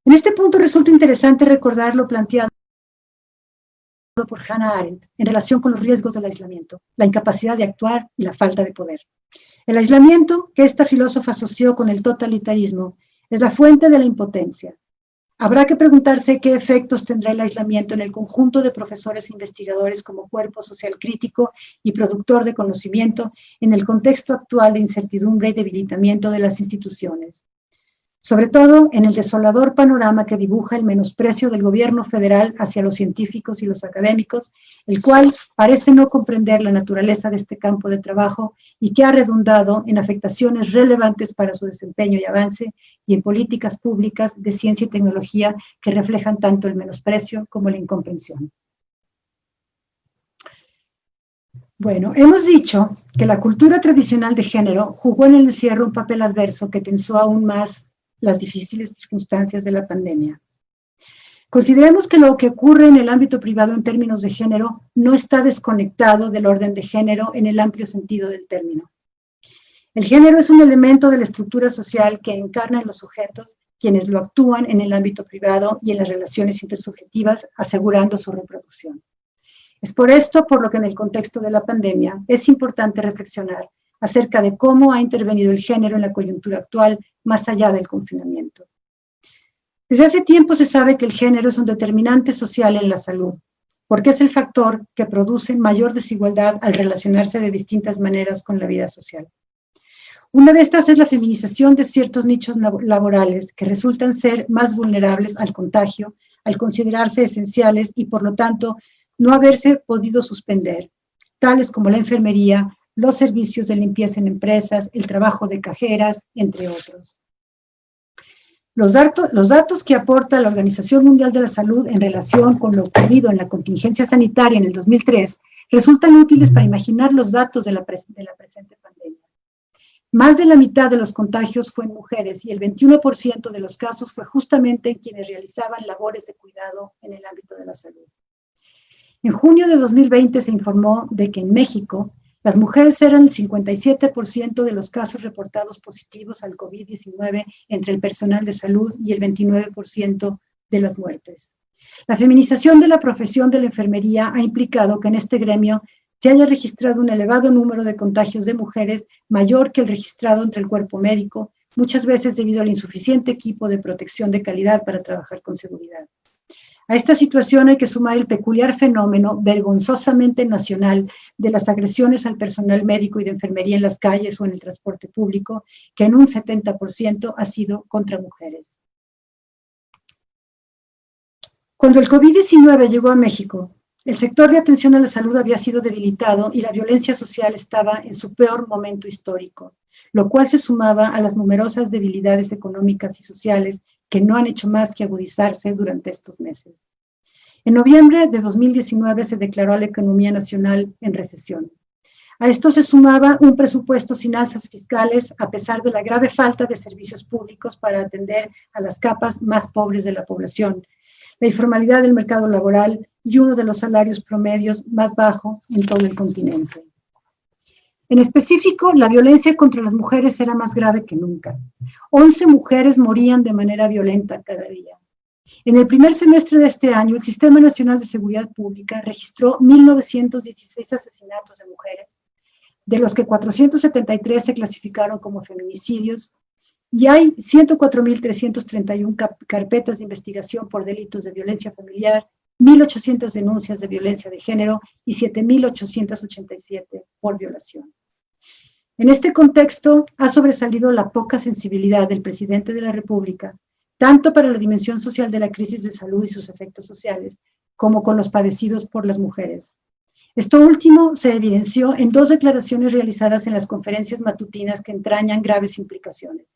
En este punto resulta interesante recordar lo planteado por Hannah Arendt en relación con los riesgos del aislamiento, la incapacidad de actuar y la falta de poder. El aislamiento, que esta filósofa asoció con el totalitarismo, es la fuente de la impotencia. Habrá que preguntarse qué efectos tendrá el aislamiento en el conjunto de profesores e investigadores como cuerpo social crítico y productor de conocimiento en el contexto actual de incertidumbre y debilitamiento de las instituciones. Sobre todo en el desolador panorama que dibuja el menosprecio del gobierno federal hacia los científicos y los académicos, el cual parece no comprender la naturaleza de este campo de trabajo y que ha redundado en afectaciones relevantes para su desempeño y avance y en políticas públicas de ciencia y tecnología que reflejan tanto el menosprecio como la incomprensión. Bueno, hemos dicho que la cultura tradicional de género jugó en el encierro un papel adverso que tensó aún más las difíciles circunstancias de la pandemia. Consideremos que lo que ocurre en el ámbito privado en términos de género no está desconectado del orden de género en el amplio sentido del término. El género es un elemento de la estructura social que encarnan los sujetos, quienes lo actúan en el ámbito privado y en las relaciones intersubjetivas, asegurando su reproducción. Es por esto por lo que en el contexto de la pandemia es importante reflexionar acerca de cómo ha intervenido el género en la coyuntura actual, más allá del confinamiento. Desde hace tiempo se sabe que el género es un determinante social en la salud, porque es el factor que produce mayor desigualdad al relacionarse de distintas maneras con la vida social. Una de estas es la feminización de ciertos nichos laborales que resultan ser más vulnerables al contagio, al considerarse esenciales y por lo tanto no haberse podido suspender, tales como la enfermería, los servicios de limpieza en empresas, el trabajo de cajeras, entre otros. Los datos que aporta la Organización Mundial de la Salud en relación con lo ocurrido en la contingencia sanitaria en el 2003 resultan útiles para imaginar los datos de la presente pandemia. Más de la mitad de los contagios fue en mujeres y el 21% de los casos fue justamente en quienes realizaban labores de cuidado en el ámbito de la salud. En junio de 2020 se informó de que en México las mujeres eran el 57% de los casos reportados positivos al COVID-19 entre el personal de salud y el 29% de las muertes. La feminización de la profesión de la enfermería ha implicado que en este gremio se haya registrado un elevado número de contagios de mujeres mayor que el registrado entre el cuerpo médico, muchas veces debido al insuficiente equipo de protección de calidad para trabajar con seguridad. A esta situación hay que sumar el peculiar fenómeno vergonzosamente nacional de las agresiones al personal médico y de enfermería en las calles o en el transporte público, que en un 70% ha sido contra mujeres. Cuando el COVID-19 llegó a México, el sector de atención a la salud había sido debilitado y la violencia social estaba en su peor momento histórico, lo cual se sumaba a las numerosas debilidades económicas y sociales que no han hecho más que agudizarse durante estos meses. En noviembre de 2019 se declaró a la economía nacional en recesión. A esto se sumaba un presupuesto sin alzas fiscales, a pesar de la grave falta de servicios públicos para atender a las capas más pobres de la población, la informalidad del mercado laboral y uno de los salarios promedios más bajos en todo el continente. En específico, la violencia contra las mujeres era más grave que nunca. 11 mujeres morían de manera violenta cada día. En el primer semestre de este año, el Sistema Nacional de Seguridad Pública registró 1.916 asesinatos de mujeres, de los que 473 se clasificaron como feminicidios, y hay 104.331 carpetas de investigación por delitos de violencia familiar, 1.800 denuncias de violencia de género y 7.887 por violación. En este contexto, ha sobresalido la poca sensibilidad del presidente de la República, tanto para la dimensión social de la crisis de salud y sus efectos sociales, como con los padecidos por las mujeres. Esto último se evidenció en 2 declaraciones realizadas en las conferencias matutinas que entrañan graves implicaciones.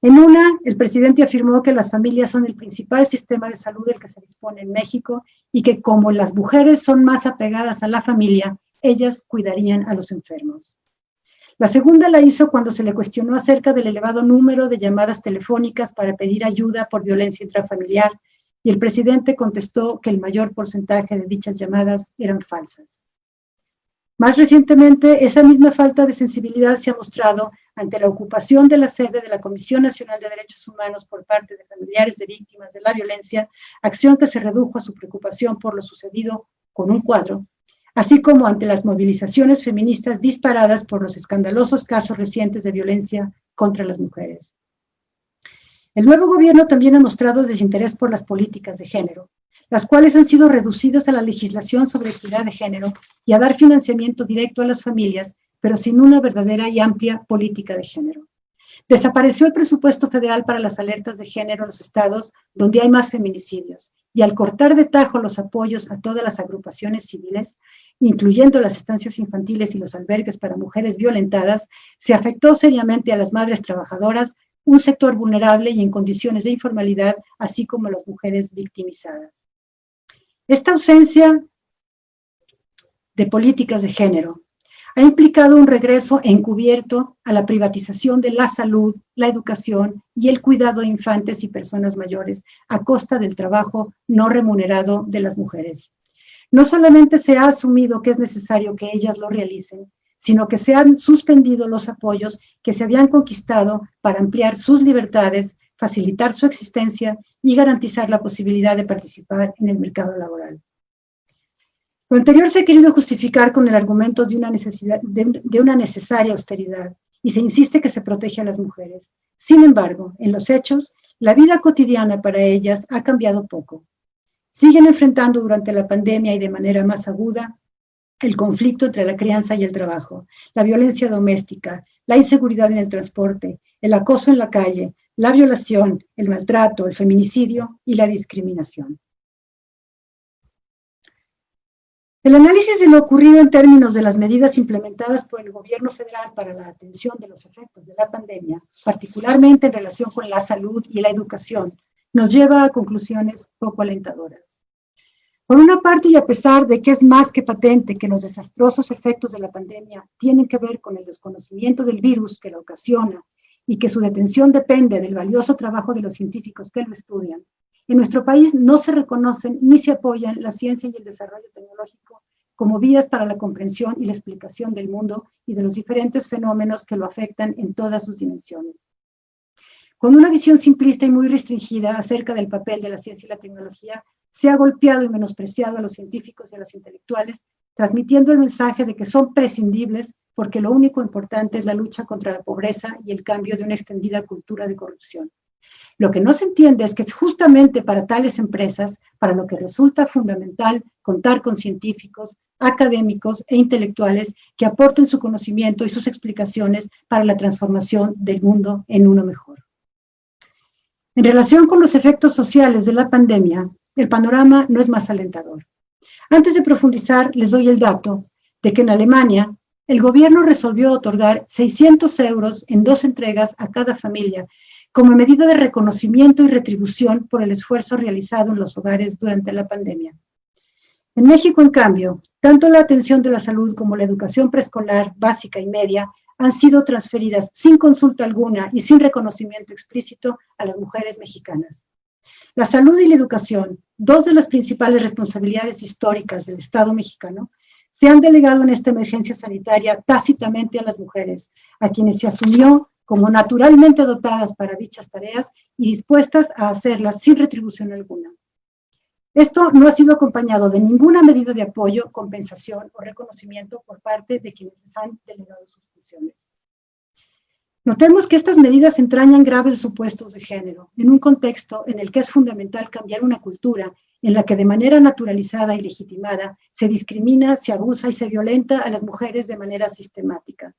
En una, el presidente afirmó que las familias son el principal sistema de salud del que se dispone en México y que como las mujeres son más apegadas a la familia, ellas cuidarían a los enfermos. La segunda la hizo cuando se le cuestionó acerca del elevado número de llamadas telefónicas para pedir ayuda por violencia intrafamiliar y el presidente contestó que el mayor porcentaje de dichas llamadas eran falsas. Más recientemente, esa misma falta de sensibilidad se ha mostrado ante la ocupación de la sede de la Comisión Nacional de Derechos Humanos por parte de familiares de víctimas de la violencia, acción que se redujo a su preocupación por lo sucedido con un cuadro, así como ante las movilizaciones feministas disparadas por los escandalosos casos recientes de violencia contra las mujeres. El nuevo gobierno también ha mostrado desinterés por las políticas de género, las cuales han sido reducidas a la legislación sobre equidad de género y a dar financiamiento directo a las familias, pero sin una verdadera y amplia política de género. Desapareció el presupuesto federal para las alertas de género en los estados donde hay más feminicidios, y al cortar de tajo los apoyos a todas las agrupaciones civiles, incluyendo las estancias infantiles y los albergues para mujeres violentadas, se afectó seriamente a las madres trabajadoras, un sector vulnerable y en condiciones de informalidad, así como a las mujeres victimizadas. Esta ausencia de políticas de género ha implicado un regreso encubierto a la privatización de la salud, la educación y el cuidado de infantes y personas mayores a costa del trabajo no remunerado de las mujeres. No solamente se ha asumido que es necesario que ellas lo realicen, sino que se han suspendido los apoyos que se habían conquistado para ampliar sus libertades, facilitar su existencia y garantizar la posibilidad de participar en el mercado laboral. Lo anterior se ha querido justificar con el argumento de una necesaria austeridad, y se insiste que se protege a las mujeres. Sin embargo, en los hechos, la vida cotidiana para ellas ha cambiado poco. Siguen enfrentando durante la pandemia y de manera más aguda el conflicto entre la crianza y el trabajo, la violencia doméstica, la inseguridad en el transporte, el acoso en la calle, la violación, el maltrato, el feminicidio y la discriminación. El análisis de lo ocurrido en términos de las medidas implementadas por el gobierno federal para la atención de los efectos de la pandemia, particularmente en relación con la salud y la educación, nos lleva a conclusiones poco alentadoras. Por una parte, y a pesar de que es más que patente que los desastrosos efectos de la pandemia tienen que ver con el desconocimiento del virus que la ocasiona y que su detención depende del valioso trabajo de los científicos que lo estudian, en nuestro país no se reconocen ni se apoyan la ciencia y el desarrollo tecnológico como vías para la comprensión y la explicación del mundo y de los diferentes fenómenos que lo afectan en todas sus dimensiones. Con una visión simplista y muy restringida acerca del papel de la ciencia y la tecnología, se ha golpeado y menospreciado a los científicos y a los intelectuales, transmitiendo el mensaje de que son prescindibles porque lo único importante es la lucha contra la pobreza y el cambio de una extendida cultura de corrupción. Lo que no se entiende es que es justamente para tales empresas para lo que resulta fundamental contar con científicos, académicos e intelectuales que aporten su conocimiento y sus explicaciones para la transformación del mundo en uno mejor. En relación con los efectos sociales de la pandemia, el panorama no es más alentador. Antes de profundizar, les doy el dato de que en Alemania el gobierno resolvió otorgar 600 euros en 2 entregas a cada familia como medida de reconocimiento y retribución por el esfuerzo realizado en los hogares durante la pandemia. En México, en cambio, tanto la atención de la salud como la educación preescolar, básica y media han sido transferidas sin consulta alguna y sin reconocimiento explícito a las mujeres mexicanas. La salud y la educación, 2 de las principales responsabilidades históricas del Estado mexicano, se han delegado en esta emergencia sanitaria tácitamente a las mujeres, a quienes se asumió como naturalmente dotadas para dichas tareas y dispuestas a hacerlas sin retribución alguna. Esto no ha sido acompañado de ninguna medida de apoyo, compensación o reconocimiento por parte de quienes les han delegado sus funciones. Notemos que estas medidas entrañan graves supuestos de género, en un contexto en el que es fundamental cambiar una cultura en la que de manera naturalizada y legitimada se discrimina, se abusa y se violenta a las mujeres de manera sistemática.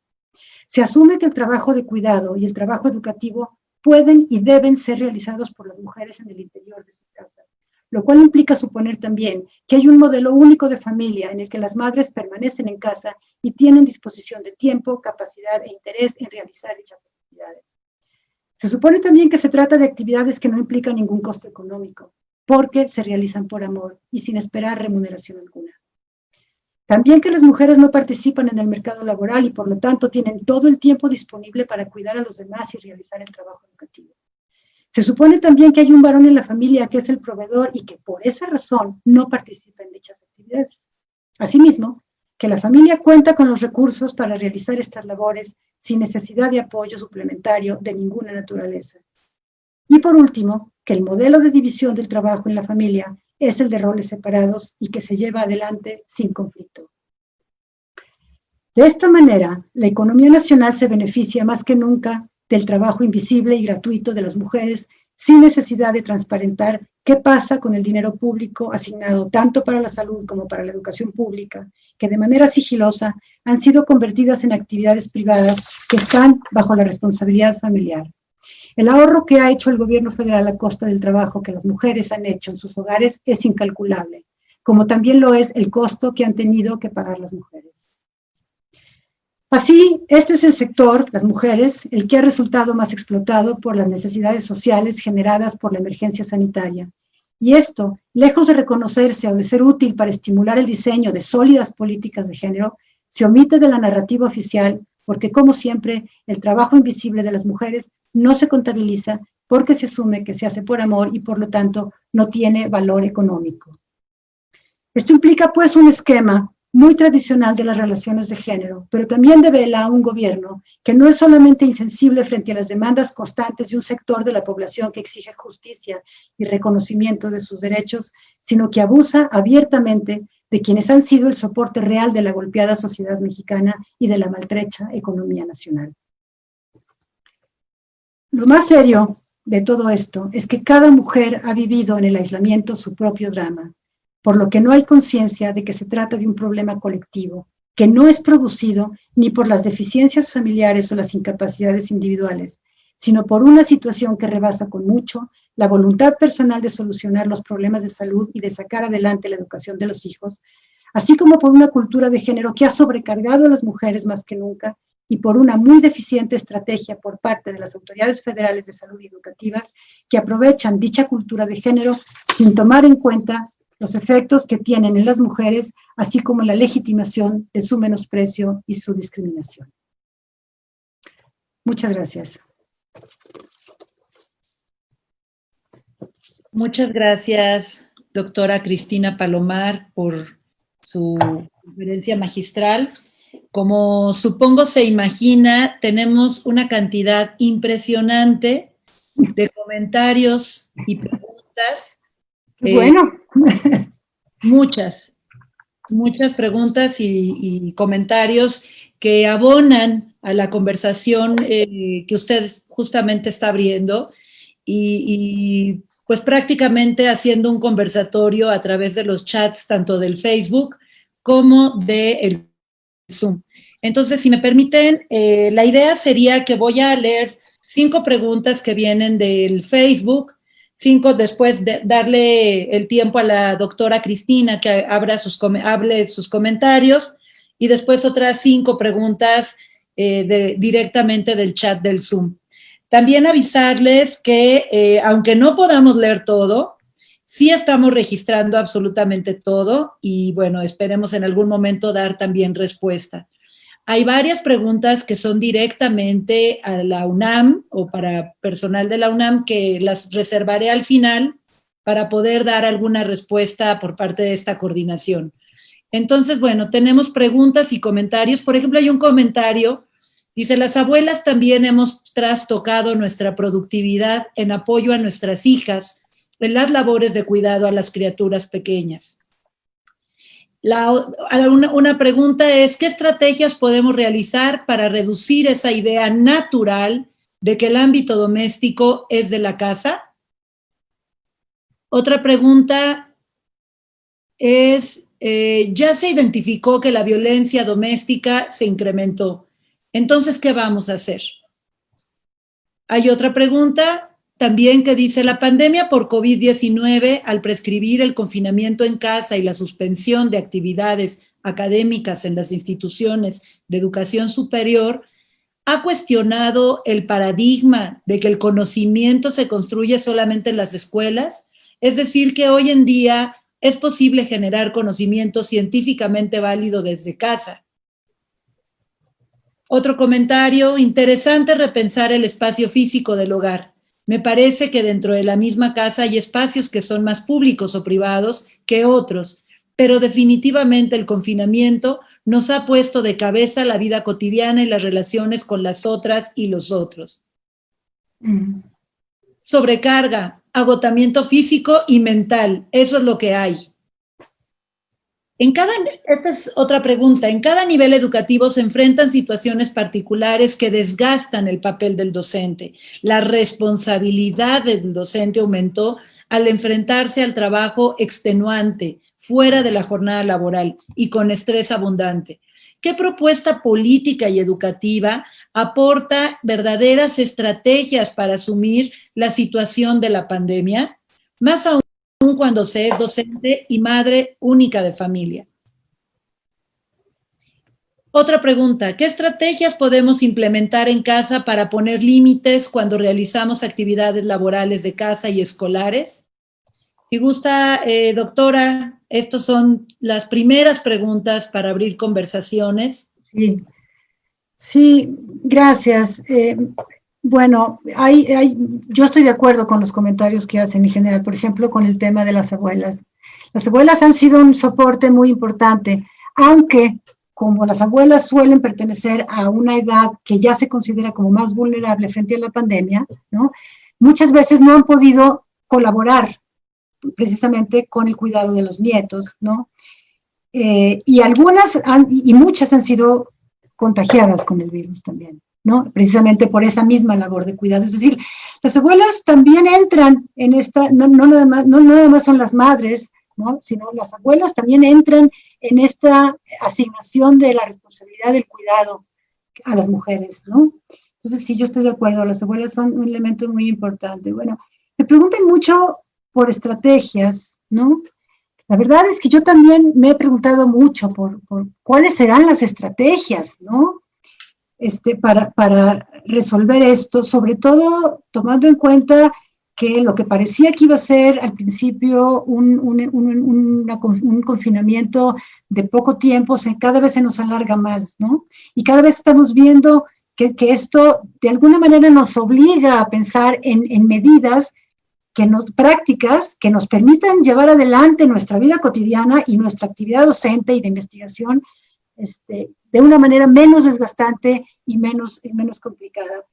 Se asume que el trabajo de cuidado y el trabajo educativo pueden y deben ser realizados por las mujeres en el interior de su casa, lo cual implica suponer también que hay un modelo único de familia en el que las madres permanecen en casa y tienen disposición de tiempo, capacidad e interés en realizar dichas actividades. Se supone también que se trata de actividades que no implican ningún costo económico, porque se realizan por amor y sin esperar remuneración alguna. También que las mujeres no participan en el mercado laboral y por lo tanto tienen todo el tiempo disponible para cuidar a los demás y realizar el trabajo educativo. Se supone también que hay un varón en la familia que es el proveedor y que por esa razón no participa en dichas actividades. Asimismo, que la familia cuenta con los recursos para realizar estas labores sin necesidad de apoyo suplementario de ninguna naturaleza. Y por último, que el modelo de división del trabajo en la familia es el de roles separados y que se lleva adelante sin conflicto. De esta manera, la economía nacional se beneficia más que nunca del trabajo invisible y gratuito de las mujeres sin necesidad de transparentar qué pasa con el dinero público asignado tanto para la salud como para la educación pública, que de manera sigilosa han sido convertidas en actividades privadas que están bajo la responsabilidad familiar. El ahorro que ha hecho el gobierno federal a costa del trabajo que las mujeres han hecho en sus hogares es incalculable, como también lo es el costo que han tenido que pagar las mujeres. Así, este es el sector, las mujeres, el que ha resultado más explotado por las necesidades sociales generadas por la emergencia sanitaria. Y esto, lejos de reconocerse o de ser útil para estimular el diseño de sólidas políticas de género, se omite de la narrativa oficial porque, como siempre, el trabajo invisible de las mujeres no se contabiliza porque se asume que se hace por amor y, por lo tanto, no tiene valor económico. Esto implica, pues, un esquema muy tradicional de las relaciones de género, pero también devela a un gobierno que no es solamente insensible frente a las demandas constantes de un sector de la población que exige justicia y reconocimiento de sus derechos, sino que abusa abiertamente de quienes han sido el soporte real de la golpeada sociedad mexicana y de la maltrecha economía nacional. Lo más serio de todo esto es que cada mujer ha vivido en el aislamiento su propio drama, por lo que no hay conciencia de que se trata de un problema colectivo, que no es producido ni por las deficiencias familiares o las incapacidades individuales, sino por una situación que rebasa con mucho la voluntad personal de solucionar los problemas de salud y de sacar adelante la educación de los hijos, así como por una cultura de género que ha sobrecargado a las mujeres más que nunca y por una muy deficiente estrategia por parte de las autoridades federales de salud y educativas que aprovechan dicha cultura de género sin tomar en cuenta los efectos que tienen en las mujeres, así como la legitimación de su menosprecio y su discriminación. Muchas gracias. Muchas gracias, doctora Cristina Palomar, por su conferencia magistral. Como supongo se imagina, tenemos una cantidad impresionante de comentarios y preguntas. Bueno. Muchas preguntas y comentarios que abonan a la conversación que usted justamente está abriendo y pues prácticamente haciendo un conversatorio a través de los chats tanto del Facebook como del Zoom. Entonces, si me permiten, la idea sería que voy a leer 5 preguntas que vienen del Facebook, 5 después de darle el tiempo a la doctora Cristina que hable sus comentarios y después otras 5 preguntas directamente del chat del Zoom. También avisarles que aunque no podamos leer todo, sí estamos registrando absolutamente todo y bueno, esperemos en algún momento dar también respuesta. Hay varias preguntas que son directamente a la UNAM o para personal de la UNAM que las reservaré al final para poder dar alguna respuesta por parte de esta coordinación. Entonces, bueno, tenemos preguntas y comentarios. Por ejemplo, hay un comentario, dice, las abuelas también hemos trastocado nuestra productividad en apoyo a nuestras hijas en las labores de cuidado a las criaturas pequeñas. Una pregunta es, ¿qué estrategias podemos realizar para reducir esa idea natural de que el ámbito doméstico es de la casa? Otra pregunta es, ya se identificó que la violencia doméstica se incrementó. Entonces, ¿qué vamos a hacer? Hay otra pregunta también que dice, la pandemia por COVID-19, al prescribir el confinamiento en casa y la suspensión de actividades académicas en las instituciones de educación superior, ha cuestionado el paradigma de que el conocimiento se construye solamente en las escuelas, es decir, que hoy en día es posible generar conocimiento científicamente válido desde casa. Otro comentario, interesante repensar el espacio físico del hogar. Me parece que dentro de la misma casa hay espacios que son más públicos o privados que otros, pero definitivamente el confinamiento nos ha puesto de cabeza la vida cotidiana y las relaciones con las otras y los otros. Sobrecarga, agotamiento físico y mental, eso es lo que hay. Esta es otra pregunta, en cada nivel educativo se enfrentan situaciones particulares que desgastan el papel del docente. La responsabilidad del docente aumentó al enfrentarse al trabajo extenuante, fuera de la jornada laboral y con estrés abundante. ¿Qué propuesta política y educativa aporta verdaderas estrategias para asumir la situación de la pandemia? Más aún cuando se es docente y madre única de familia. Otra pregunta, ¿qué estrategias podemos implementar en casa para poner límites cuando realizamos actividades laborales de casa y escolares? Si gusta, doctora, estas son las primeras preguntas para abrir conversaciones. Sí, gracias. Bueno, yo estoy de acuerdo con los comentarios que hacen en general, por ejemplo, con el tema de las abuelas. Las abuelas han sido un soporte muy importante, aunque como las abuelas suelen pertenecer a una edad que ya se considera como más vulnerable frente a la pandemia, ¿no? Muchas veces no han podido colaborar precisamente con el cuidado de los nietos, ¿no? Y muchas han sido contagiadas con el virus también, ¿no? Precisamente por esa misma labor de cuidado. Es decir, las abuelas también entran en esta, no nada más son las madres, ¿no? Sino las abuelas también entran en esta asignación de la responsabilidad del cuidado a las mujeres, ¿no? Entonces, sí, yo estoy de acuerdo, las abuelas son un elemento muy importante. Bueno, me preguntan mucho por estrategias, ¿no? La verdad es que yo también me he preguntado mucho por cuáles serán las estrategias, ¿no? Para resolver esto, sobre todo tomando en cuenta que lo que parecía que iba a ser al principio un confinamiento de poco tiempo, cada vez se nos alarga más, ¿no? Y cada vez estamos viendo que esto de alguna manera nos obliga a pensar en medidas prácticas que nos permitan llevar adelante nuestra vida cotidiana y nuestra actividad docente y de investigación de una manera menos desgastante y menos complicada.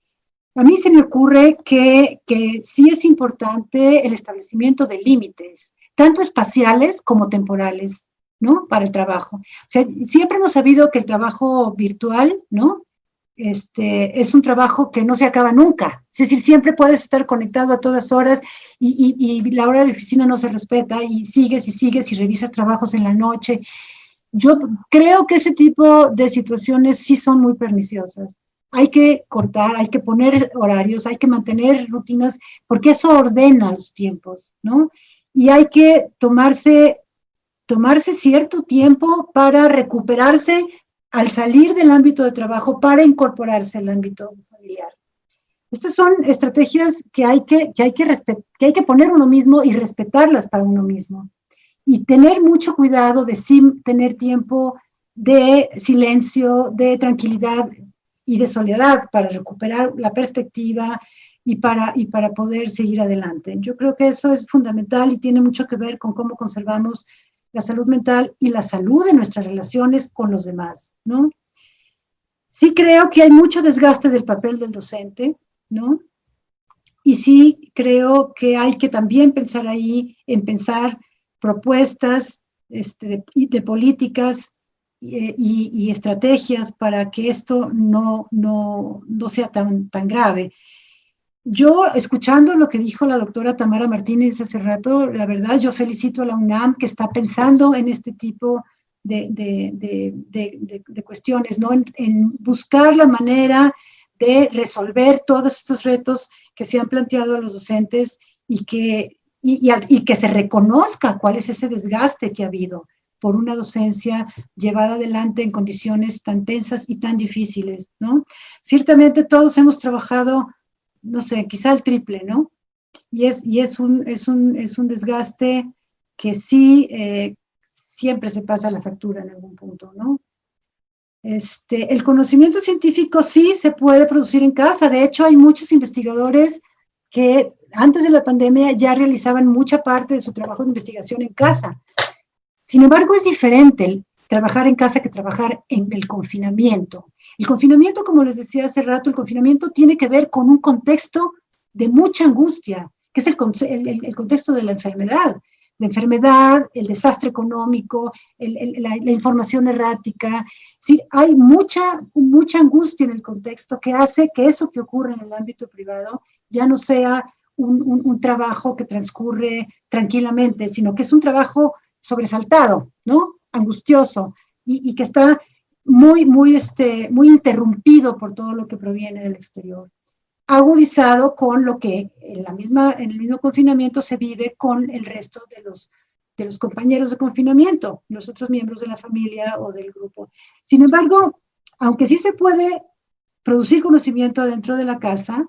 A mí se me ocurre que sí es importante el establecimiento de límites, tanto espaciales como temporales, ¿no? Para el trabajo. O sea, siempre hemos sabido que el trabajo virtual, ¿no? Es un trabajo que no se acaba nunca. Es decir, siempre puedes estar conectado a todas horas y la hora de oficina no se respeta y sigues y revisas trabajos en la noche. Yo creo que ese tipo de situaciones sí son muy perniciosas. Hay que cortar, hay que poner horarios, hay que mantener rutinas, porque eso ordena los tiempos, ¿no? Y hay que tomarse cierto tiempo para recuperarse al salir del ámbito de trabajo para incorporarse al ámbito familiar. Estas son estrategias que hay que poner uno mismo y respetarlas para uno mismo. Y tener mucho cuidado de tener tiempo de silencio, de tranquilidad y de soledad para recuperar la perspectiva y para poder seguir adelante. Yo creo que eso es fundamental y tiene mucho que ver con cómo conservamos la salud mental y la salud de nuestras relaciones con los demás, ¿no? Sí creo que hay mucho desgaste del papel del docente, ¿no? Y sí creo que hay que también pensar ahí en pensar propuestas de políticas y estrategias para que esto no sea tan grave. Yo, escuchando lo que dijo la doctora Tamara Martínez hace rato, la verdad, yo felicito a la UNAM que está pensando en este tipo de cuestiones, ¿no? En buscar la manera de resolver todos estos retos que se han planteado a los docentes y que se reconozca cuál es ese desgaste que ha habido por una docencia llevada adelante en condiciones tan tensas y tan difíciles, ¿no? Ciertamente todos hemos trabajado, no sé, quizá el triple, ¿no? Y es un desgaste que sí siempre se pasa la factura en algún punto, ¿no? El conocimiento científico sí se puede producir en casa. De hecho, hay muchos investigadores que antes de la pandemia ya realizaban mucha parte de su trabajo de investigación en casa. Sin embargo, es diferente trabajar en casa que trabajar en el confinamiento. El confinamiento, como les decía hace rato, el confinamiento tiene que ver con un contexto de mucha angustia, que es el contexto de la enfermedad. La enfermedad, el desastre económico, la información errática. Sí, hay mucha angustia en el contexto que hace que eso que ocurre en el ámbito privado ya no sea un trabajo que transcurre tranquilamente, sino que es un trabajo sobresaltado, ¿no? Angustioso, y que está muy interrumpido por todo lo que proviene del exterior. Agudizado con lo que en el mismo confinamiento se vive con el resto de los compañeros de confinamiento, los otros miembros de la familia o del grupo. Sin embargo, aunque sí se puede producir conocimiento dentro de la casa,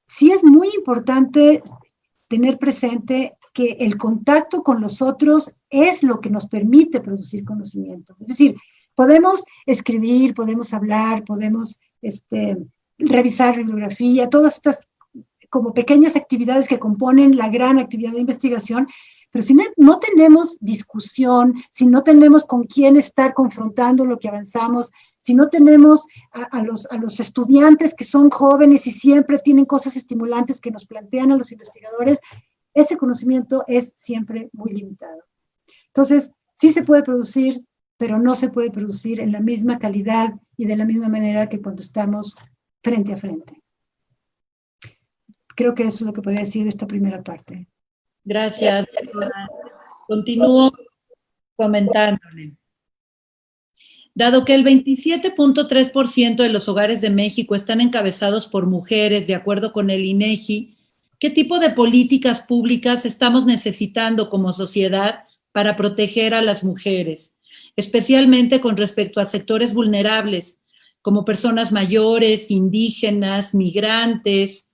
sí es muy importante tener presente que el contacto con los otros es lo que nos permite producir conocimiento. Es decir, podemos escribir, podemos hablar, podemos revisar bibliografía, todas estas como pequeñas actividades que componen la gran actividad de investigación, Pero si no tenemos discusión, si no tenemos con quién estar confrontando lo que avanzamos, si no tenemos a los estudiantes que son jóvenes y siempre tienen cosas estimulantes que nos plantean a los investigadores, ese conocimiento es siempre muy limitado. Entonces, sí se puede producir, pero no se puede producir en la misma calidad y de la misma manera que cuando estamos frente a frente. Creo que eso es lo que podría decir de esta primera parte. Gracias. Continúo comentándole. Dado que el 27.3% de los hogares de México están encabezados por mujeres, de acuerdo con el INEGI, ¿qué tipo de políticas públicas estamos necesitando como sociedad para proteger a las mujeres, especialmente con respecto a sectores vulnerables, como personas mayores, indígenas, migrantes?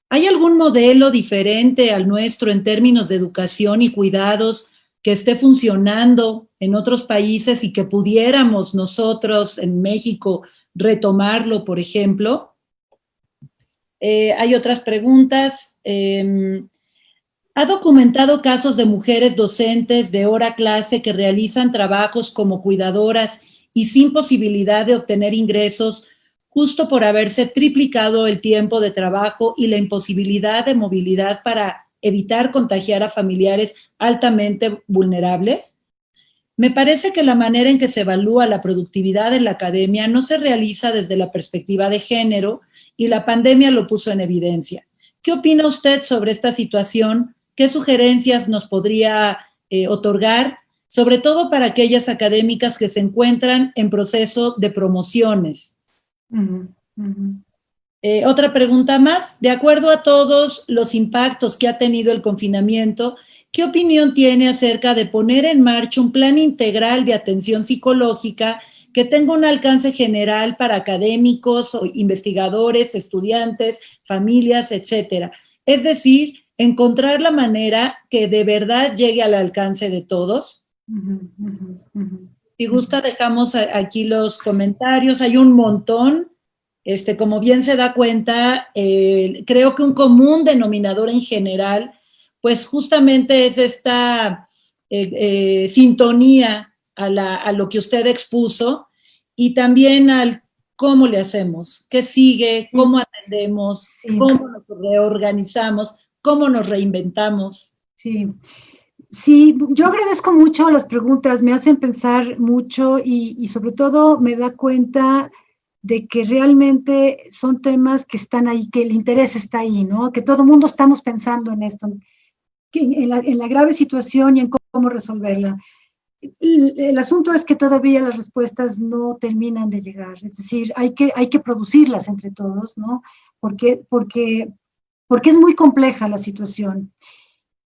¿Hay algún modelo diferente al nuestro en términos de educación y cuidados que esté funcionando en otros países y que pudiéramos nosotros en México retomarlo, por ejemplo? Hay otras preguntas. ¿Ha documentado casos de mujeres docentes de hora clase que realizan trabajos como cuidadoras y sin posibilidad de obtener ingresos justo por haberse triplicado el tiempo de trabajo y la imposibilidad de movilidad para evitar contagiar a familiares altamente vulnerables? Me parece que la manera en que se evalúa la productividad en la academia no se realiza desde la perspectiva de género y la pandemia lo puso en evidencia. ¿Qué opina usted sobre esta situación? ¿Qué sugerencias nos podría otorgar, sobre todo para aquellas académicas que se encuentran en proceso de promociones? Otra pregunta más. De acuerdo a todos los impactos que ha tenido el confinamiento, ¿qué opinión tiene acerca de poner en marcha un plan integral de atención psicológica que tenga un alcance general para académicos, o investigadores, estudiantes, familias, etcétera? Es decir, encontrar la manera que de verdad llegue al alcance de todos. Si gusta, dejamos aquí los comentarios. Hay un montón. Como bien se da cuenta, creo que un común denominador en general, pues justamente es esta sintonía a lo que usted expuso y también al cómo le hacemos, qué sigue, cómo atendemos, cómo nos reorganizamos, cómo nos reinventamos. Sí, yo agradezco mucho las preguntas, me hacen pensar mucho y sobre todo me da cuenta de que realmente son temas que están ahí, que el interés está ahí, ¿no? Que todo el mundo estamos pensando en esto, en la grave situación y en cómo resolverla. El asunto es que todavía las respuestas no terminan de llegar, es decir, hay que producirlas entre todos, ¿no? Porque es muy compleja la situación.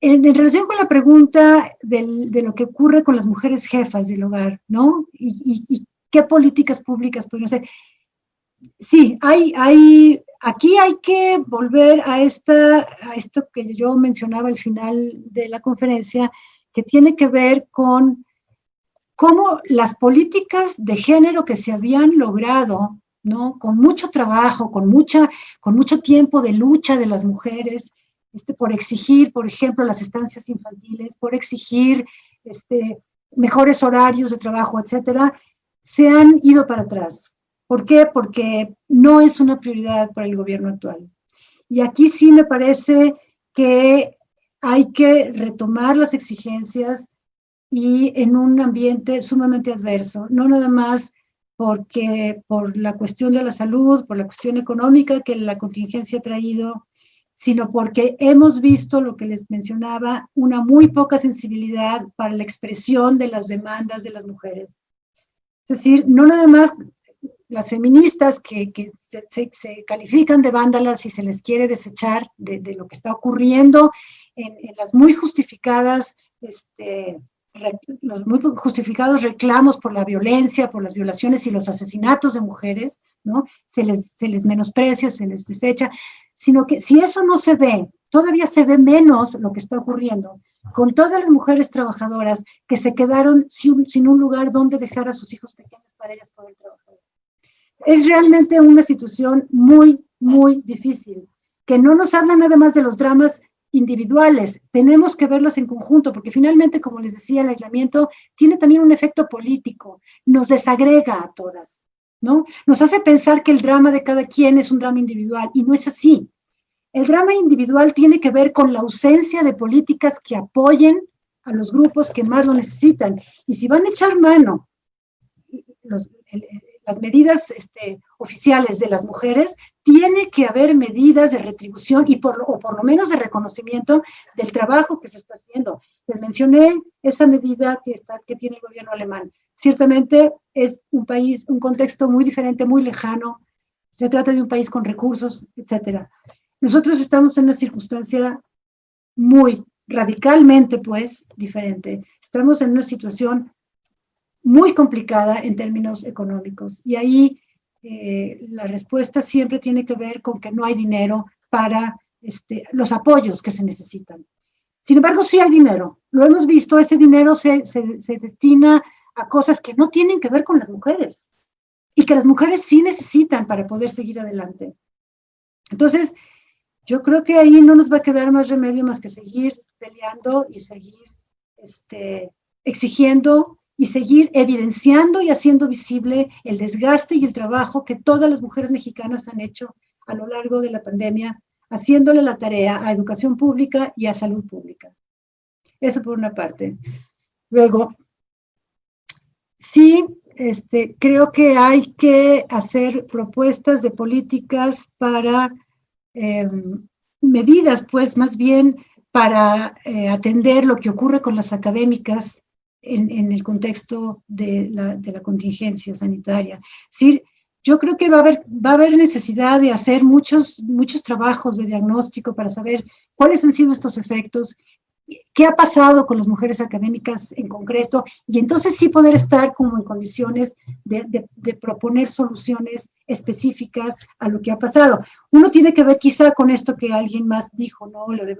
En relación con la pregunta de lo que ocurre con las mujeres jefas del hogar, ¿no? Y qué políticas públicas pueden hacer. Sí, aquí hay que volver a esto que yo mencionaba al final de la conferencia, que tiene que ver con cómo las políticas de género que se habían logrado, ¿no? Con mucho trabajo, con mucho tiempo de lucha de las mujeres, por exigir, por ejemplo, las estancias infantiles, por exigir mejores horarios de trabajo, etcétera, se han ido para atrás. ¿Por qué? Porque no es una prioridad para el gobierno actual. Y aquí sí me parece que hay que retomar las exigencias y en un ambiente sumamente adverso, no nada más porque por la cuestión de la salud, por la cuestión económica que la contingencia ha traído, sino porque hemos visto lo que les mencionaba, una muy poca sensibilidad para la expresión de las demandas de las mujeres. Es decir, no nada más las feministas que se califican de vándalas y se les quiere desechar de lo que está ocurriendo en las muy justificadas, los muy justificados reclamos por la violencia, por las violaciones y los asesinatos de mujeres, ¿no? Se les menosprecia, se les desecha, sino que si eso no se ve, todavía se ve menos lo que está ocurriendo con todas las mujeres trabajadoras que se quedaron sin un lugar donde dejar a sus hijos pequeños para ellas poder trabajar. Es realmente una situación muy, muy difícil, que no nos habla nada más de los dramas individuales, tenemos que verlas en conjunto, porque finalmente, como les decía, el aislamiento tiene también un efecto político, nos desagrega a todas, ¿no? Nos hace pensar que el drama de cada quien es un drama individual, y no es así. El drama individual tiene que ver con la ausencia de políticas que apoyen a los grupos que más lo necesitan. Y si van a echar mano las medidas oficiales de las mujeres, tiene que haber medidas de retribución y por lo menos de reconocimiento del trabajo que se está haciendo. Les mencioné esa medida que tiene el gobierno alemán. Ciertamente es un país, un contexto muy diferente, muy lejano. Se trata de un país con recursos, etcétera. Nosotros estamos en una circunstancia muy radicalmente, pues, diferente. Estamos en una situación muy complicada en términos económicos. Y ahí la respuesta siempre tiene que ver con que no hay dinero para los apoyos que se necesitan. Sin embargo, sí hay dinero. Lo hemos visto, ese dinero se destina a cosas que no tienen que ver con las mujeres y que las mujeres sí necesitan para poder seguir adelante. Entonces, yo creo que ahí no nos va a quedar más remedio más que seguir peleando y seguir exigiendo y seguir evidenciando y haciendo visible el desgaste y el trabajo que todas las mujeres mexicanas han hecho a lo largo de la pandemia, haciéndole la tarea a educación pública y a salud pública. Eso por una parte. Luego, sí, creo que hay que hacer propuestas de políticas para medidas, pues, más bien para atender lo que ocurre con las académicas en el contexto de la contingencia sanitaria. Es decir, yo creo que va a haber necesidad de hacer muchos trabajos de diagnóstico para saber cuáles han sido estos efectos, qué ha pasado con las mujeres académicas en concreto, y entonces sí poder estar como en condiciones de proponer soluciones específicas a lo que ha pasado. Uno tiene que ver quizá con esto que alguien más dijo, ¿no? Lo de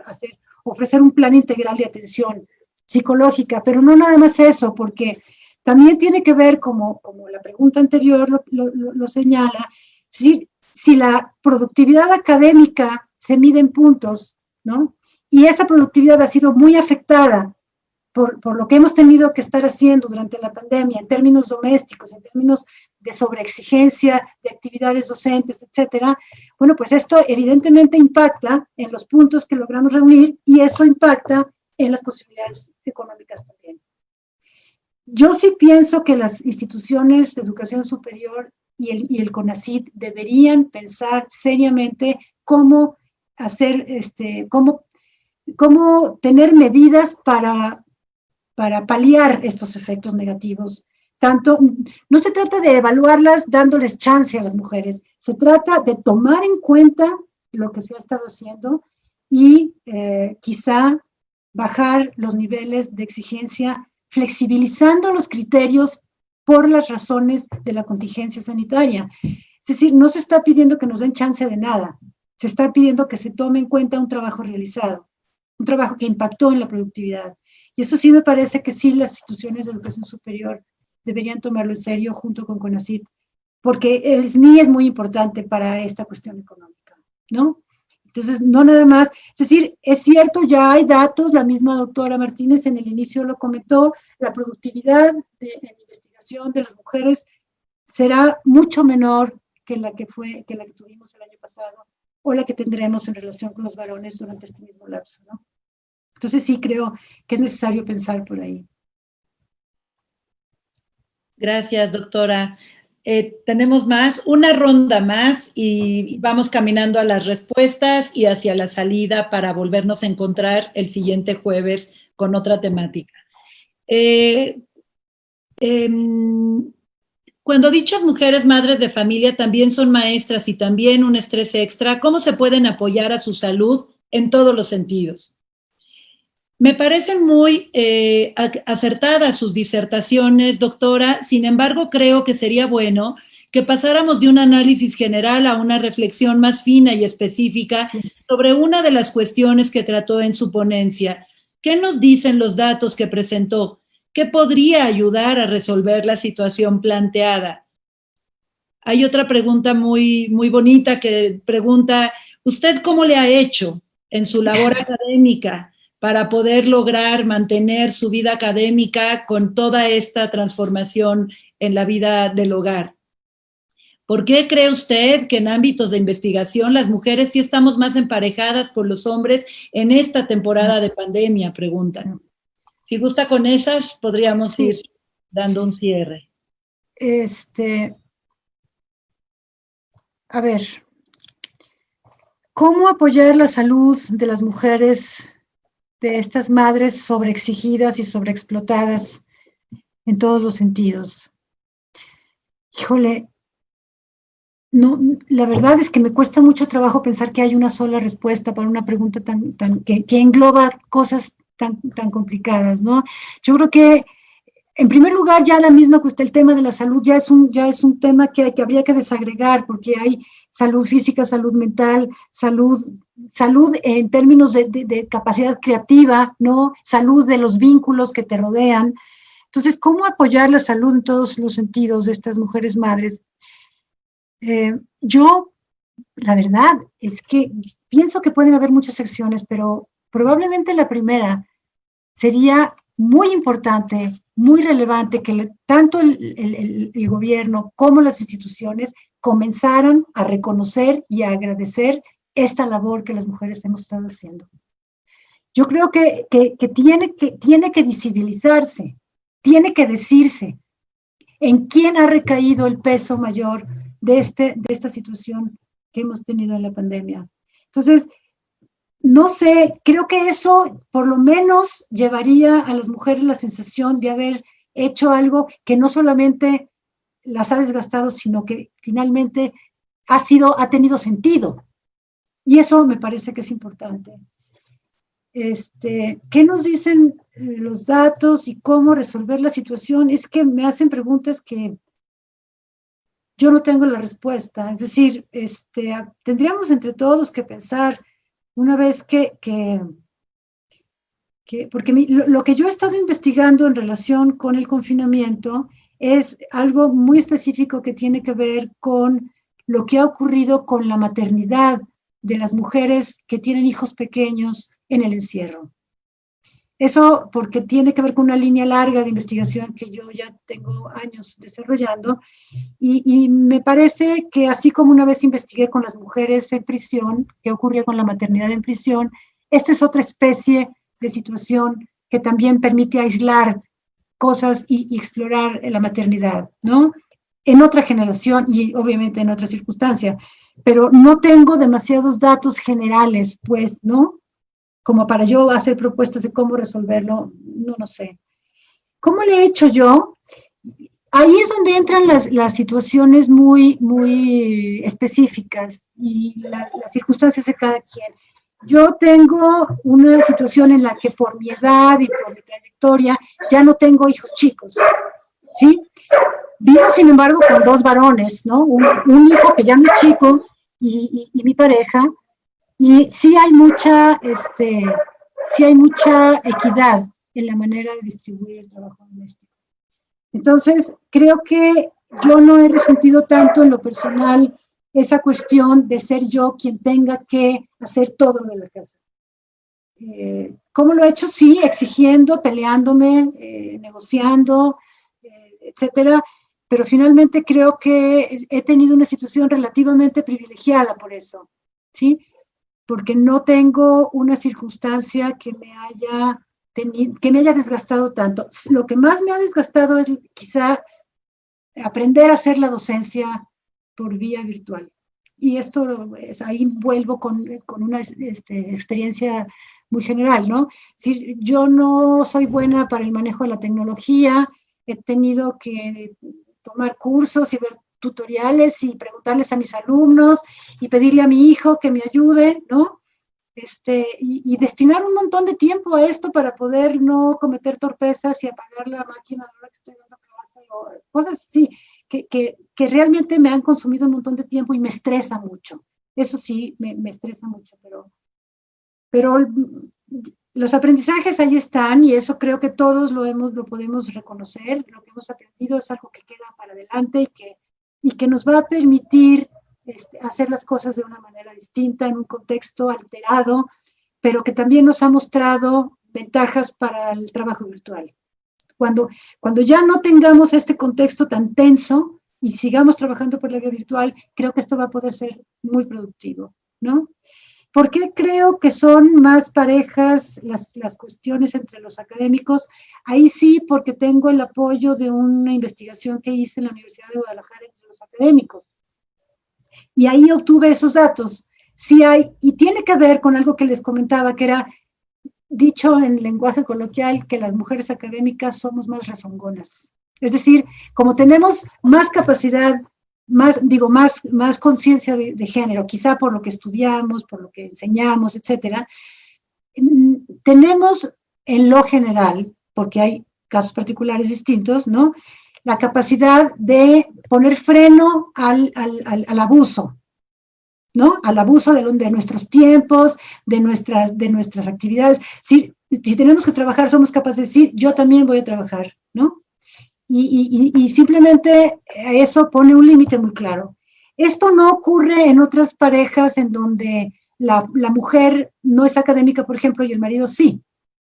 ofrecer un plan integral de atención psicológica, pero no nada más eso, porque también tiene que ver, como la pregunta anterior lo señala, si la productividad académica se mide en puntos, ¿no? Y esa productividad ha sido muy afectada por lo que hemos tenido que estar haciendo durante la pandemia en términos domésticos, en términos de sobreexigencia, de actividades docentes, etcétera. Bueno, pues esto evidentemente impacta en los puntos que logramos reunir y eso impacta en las posibilidades económicas también. Yo sí pienso que las instituciones de educación superior y el CONACYT deberían pensar seriamente cómo hacer, cómo tener medidas para paliar estos efectos negativos. No se trata de evaluarlas dándoles chance a las mujeres, se trata de tomar en cuenta lo que se ha estado haciendo y quizá bajar los niveles de exigencia, flexibilizando los criterios por las razones de la contingencia sanitaria. Es decir, no se está pidiendo que nos den chance de nada, se está pidiendo que se tome en cuenta un trabajo realizado, un trabajo que impactó en la productividad. Y eso sí me parece que sí las instituciones de educación superior deberían tomarlo en serio junto con CONACYT, porque el SNI es muy importante para esta cuestión económica, ¿no? Entonces, no nada más, es decir, es cierto, ya hay datos, la misma doctora Martínez en el inicio lo comentó, la productividad en investigación de las mujeres será mucho menor que la que tuvimos el año pasado o la que tendremos en relación con los varones durante este mismo lapso, ¿no? Entonces sí creo que es necesario pensar por ahí. Gracias, doctora. Tenemos una ronda más y vamos caminando a las respuestas y hacia la salida para volvernos a encontrar el siguiente jueves con otra temática. Cuando dichas mujeres madres de familia también son maestras y también un estrés extra, ¿cómo se pueden apoyar a su salud en todos los sentidos? Me parecen muy acertadas sus disertaciones, doctora. Sin embargo, creo que sería bueno que pasáramos de un análisis general a una reflexión más fina y específica sobre una de las cuestiones que trató en su ponencia. ¿Qué nos dicen los datos que presentó? ¿Qué podría ayudar a resolver la situación planteada? Hay otra pregunta muy bonita que pregunta, ¿usted cómo le ha hecho en su labor académica para poder lograr mantener su vida académica con toda esta transformación en la vida del hogar. ¿Por qué cree usted que en ámbitos de investigación las mujeres sí estamos más emparejadas con los hombres en esta temporada de pandemia? Preguntan. Si gusta con esas, podríamos ir dando un cierre. A ver, ¿cómo apoyar la salud de las mujeres, de estas madres sobreexigidas y sobreexplotadas en todos los sentidos? Híjole, no, la verdad es que me cuesta mucho trabajo pensar que hay una sola respuesta para una pregunta que engloba cosas tan complicadas, ¿no? Yo creo que, en primer lugar, ya la misma, pues, el tema de la salud ya es un tema que habría que desagregar, porque hay salud física, salud mental, salud en términos de capacidad creativa, ¿no? Salud de los vínculos que te rodean. Entonces, ¿cómo apoyar la salud en todos los sentidos de estas mujeres madres? Yo, la verdad, es que pienso que pueden haber muchas acciones, pero probablemente la primera sería muy importante, muy relevante que tanto el gobierno como las instituciones comenzaran a reconocer y a agradecer esta labor que las mujeres hemos estado haciendo. Yo creo que tiene que visibilizarse, tiene que decirse en quién ha recaído el peso mayor de esta situación que hemos tenido en la pandemia. Entonces, no sé, creo que eso por lo menos llevaría a las mujeres la sensación de haber hecho algo que no solamente las ha desgastado, sino que finalmente ha tenido sentido. Y eso me parece que es importante. ¿Qué nos dicen los datos y cómo resolver la situación? Es que me hacen preguntas que yo no tengo la respuesta. Es decir, tendríamos entre todos que pensar una vez porque lo que yo he estado investigando en relación con el confinamiento es algo muy específico que tiene que ver con lo que ha ocurrido con la maternidad de las mujeres que tienen hijos pequeños en el encierro. Eso porque tiene que ver con una línea larga de investigación que yo ya tengo años desarrollando y me parece que así como una vez investigué con las mujeres en prisión, qué ocurría con la maternidad en prisión, esta es otra especie de situación que también permite aislar cosas y explorar la maternidad, ¿no? En otra generación y obviamente en otra circunstancia, pero no tengo demasiados datos generales, pues, ¿no? Como para yo hacer propuestas de cómo resolverlo, no sé. ¿Cómo le he hecho yo? Ahí es donde entran las situaciones muy específicas y las circunstancias de cada quien. Yo tengo una situación en la que por mi edad y por mi trayectoria ya no tengo hijos chicos, ¿sí? Vivo, sin embargo, con 2 varones, ¿no? Un hijo que ya no es chico y mi pareja, y sí hay mucha equidad en la manera de distribuir el trabajo doméstico. Entonces, creo que yo no he resentido tanto en lo personal esa cuestión de ser yo quien tenga que hacer todo lo de la casa. ¿Cómo lo he hecho? Sí, exigiendo, peleándome, negociando, etcétera, pero finalmente creo que he tenido una situación relativamente privilegiada por eso, ¿sí? Porque no tengo una circunstancia que me haya desgastado tanto. Lo que más me ha desgastado es quizá aprender a hacer la docencia por vía virtual. Y esto, ahí vuelvo con una experiencia muy general, ¿no? Si yo no soy buena para el manejo de la tecnología, he tenido que tomar cursos y ver tutoriales y preguntarles a mis alumnos y pedirle a mi hijo que me ayude, ¿no? Y destinar un montón de tiempo a esto para poder no cometer torpezas y apagar la máquina a la hora que estoy dando clase o cosas así, que realmente me han consumido un montón de tiempo y me estresa mucho. Eso sí, me estresa mucho, pero los aprendizajes ahí están y eso creo que todos lo podemos reconocer. Lo que hemos aprendido es algo que queda para adelante y que nos va a permitir hacer las cosas de una manera distinta, en un contexto alterado, pero que también nos ha mostrado ventajas para el trabajo virtual. Cuando ya no tengamos este contexto tan tenso y sigamos trabajando por la vía virtual, creo que esto va a poder ser muy productivo, ¿no? ¿Por qué creo que son más parejas las cuestiones entre los académicos? Ahí sí, porque tengo el apoyo de una investigación que hice en la Universidad de Guadalajara entre los académicos. Y ahí obtuve esos datos. Sí hay, y tiene que ver con algo que les comentaba, que era dicho en lenguaje coloquial, que las mujeres académicas somos más rezongonas. Es decir, como tenemos más capacidad, más conciencia de género, quizá por lo que estudiamos, por lo que enseñamos, etcétera, tenemos en lo general, porque hay casos particulares distintos, ¿no?, la capacidad de poner freno al abuso, ¿no?, al abuso de nuestros tiempos, de nuestras actividades. Si tenemos que trabajar, somos capaces de decir, yo también voy a trabajar, ¿no? Y simplemente eso pone un límite muy claro. Esto no ocurre en otras parejas en donde la mujer no es académica, por ejemplo, y el marido sí,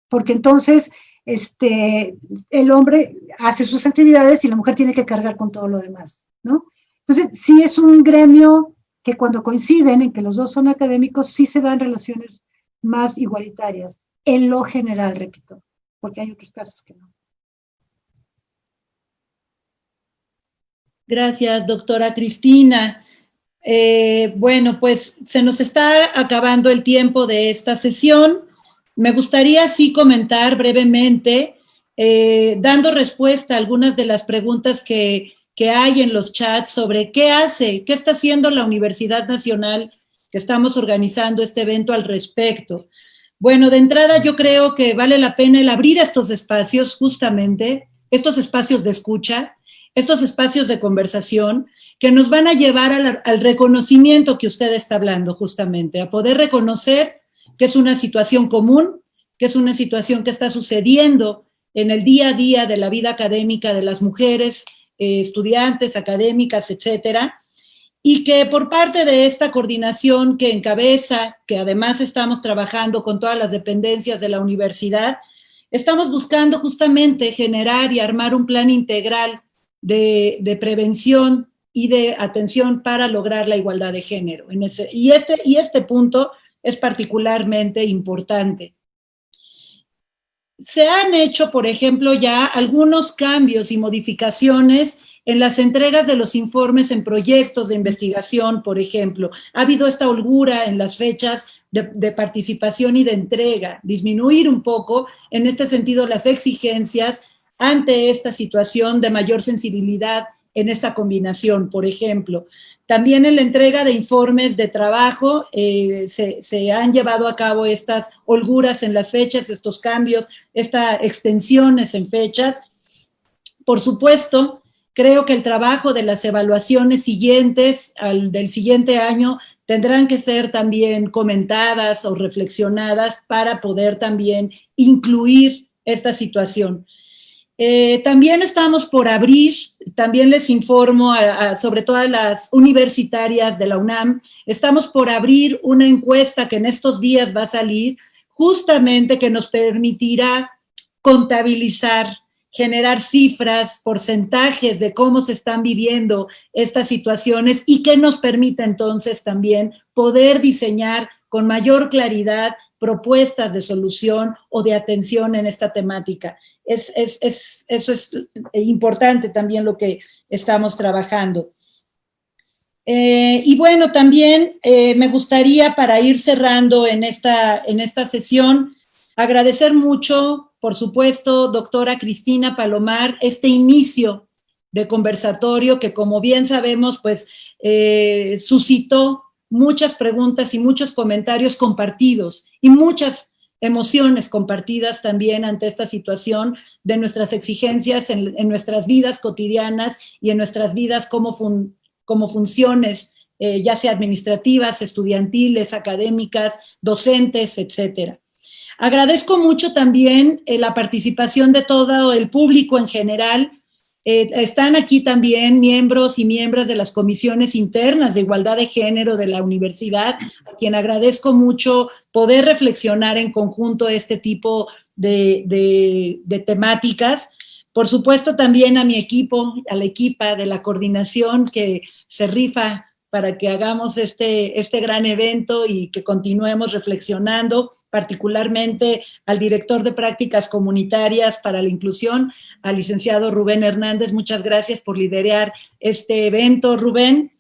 porque entonces el hombre hace sus actividades y la mujer tiene que cargar con todo lo demás, ¿no? Entonces, sí es un gremio que cuando coinciden en que los dos son académicos, sí se dan relaciones más igualitarias, en lo general, repito, porque hay otros casos que no. Gracias, doctora Cristina. Bueno, pues se nos está acabando el tiempo de esta sesión. Me gustaría sí comentar brevemente, dando respuesta a algunas de las preguntas que hay en los chats sobre qué está haciendo la Universidad Nacional que estamos organizando este evento al respecto. Bueno, de entrada yo creo que vale la pena el abrir estos espacios, justamente, estos espacios de escucha, estos espacios de conversación que nos van a llevar al reconocimiento que usted está hablando, justamente, a poder reconocer que es una situación común, que es una situación que está sucediendo en el día a día de la vida académica de las mujeres, estudiantes, académicas, etcétera, y que por parte de esta coordinación que encabeza, que además estamos trabajando con todas las dependencias de la universidad, estamos buscando justamente generar y armar un plan integral de prevención y de atención para lograr la igualdad de género. Y este punto es particularmente importante. Se han hecho, por ejemplo, ya algunos cambios y modificaciones en las entregas de los informes en proyectos de investigación, por ejemplo. Ha habido esta holgura en las fechas de participación y de entrega, disminuir un poco, en este sentido, las exigencias ante esta situación de mayor sensibilidad en esta combinación, por ejemplo. También en la entrega de informes de trabajo se han llevado a cabo estas holguras en las fechas, estos cambios, estas extensiones en fechas. Por supuesto, creo que el trabajo de las evaluaciones siguientes del siguiente año tendrán que ser también comentadas o reflexionadas para poder también incluir esta situación. También estamos por abrir, también les informo sobre todo a las universitarias de la UNAM, estamos por abrir una encuesta que en estos días va a salir, justamente que nos permitirá contabilizar, generar cifras, porcentajes de cómo se están viviendo estas situaciones y que nos permita entonces también poder diseñar con mayor claridad propuestas de solución o de atención en esta temática. Eso es importante también lo que estamos trabajando. Y bueno, también me gustaría, para ir cerrando en esta sesión, agradecer mucho, por supuesto, doctora Cristina Palomar, este inicio de conversatorio que, como bien sabemos, pues suscitó muchas preguntas y muchos comentarios compartidos y muchas emociones compartidas también ante esta situación de nuestras exigencias en nuestras vidas cotidianas y en nuestras vidas como funciones, ya sea administrativas, estudiantiles, académicas, docentes, etcétera. Agradezco mucho también la participación de todo el público en general, Están aquí también miembros y miembros de las comisiones internas de igualdad de género de la universidad, a quien agradezco mucho poder reflexionar en conjunto este tipo de temáticas. Por supuesto, también a mi equipo, a la equipa de la coordinación que se rifa para que hagamos este gran evento y que continuemos reflexionando, particularmente al director de prácticas comunitarias para la inclusión, al licenciado Rubén Hernández. Muchas gracias por liderar este evento, Rubén.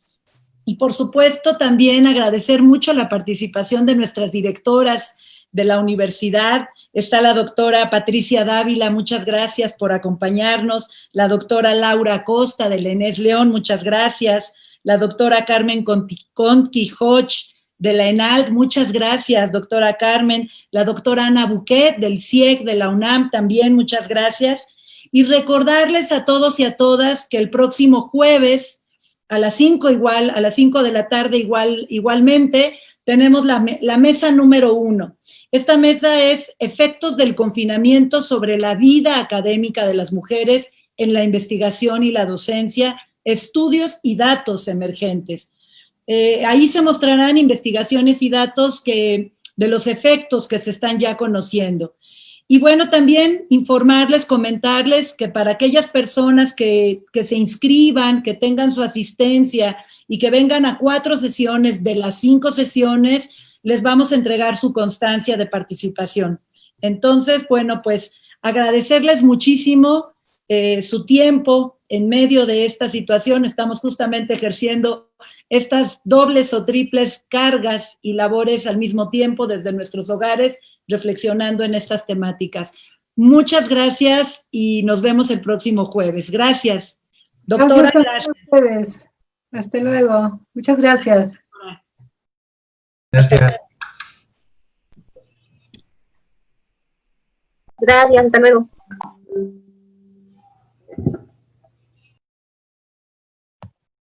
Y por supuesto, también agradecer mucho la participación de nuestras directoras de la universidad. Está la doctora Patricia Dávila, muchas gracias por acompañarnos. La doctora Laura Acosta del ENES León, muchas gracias. La doctora Carmen Conti-Hoch de la ENALT, muchas gracias, doctora Carmen. La doctora Ana Buquet del CIEC de la UNAM, también muchas gracias. Y recordarles a todos y a todas que el próximo jueves a las 5 de la tarde igualmente, tenemos la mesa número 1. Esta mesa es efectos del confinamiento sobre la vida académica de las mujeres en la investigación y la docencia, estudios y datos emergentes. Ahí se mostrarán investigaciones y datos de los efectos que se están ya conociendo. Y bueno, también informarles, comentarles que para aquellas personas que se inscriban, que tengan su asistencia y que vengan a 4 sesiones de las 5 sesiones, les vamos a entregar su constancia de participación. Entonces, bueno, pues agradecerles muchísimo su tiempo en medio de esta situación. Estamos justamente ejerciendo estas dobles o triples cargas y labores al mismo tiempo desde nuestros hogares, reflexionando en estas temáticas. Muchas gracias y nos vemos el próximo jueves. Gracias. Doctora, gracias a ustedes. Hasta luego. Muchas gracias. Gracias. Gracias, hasta luego.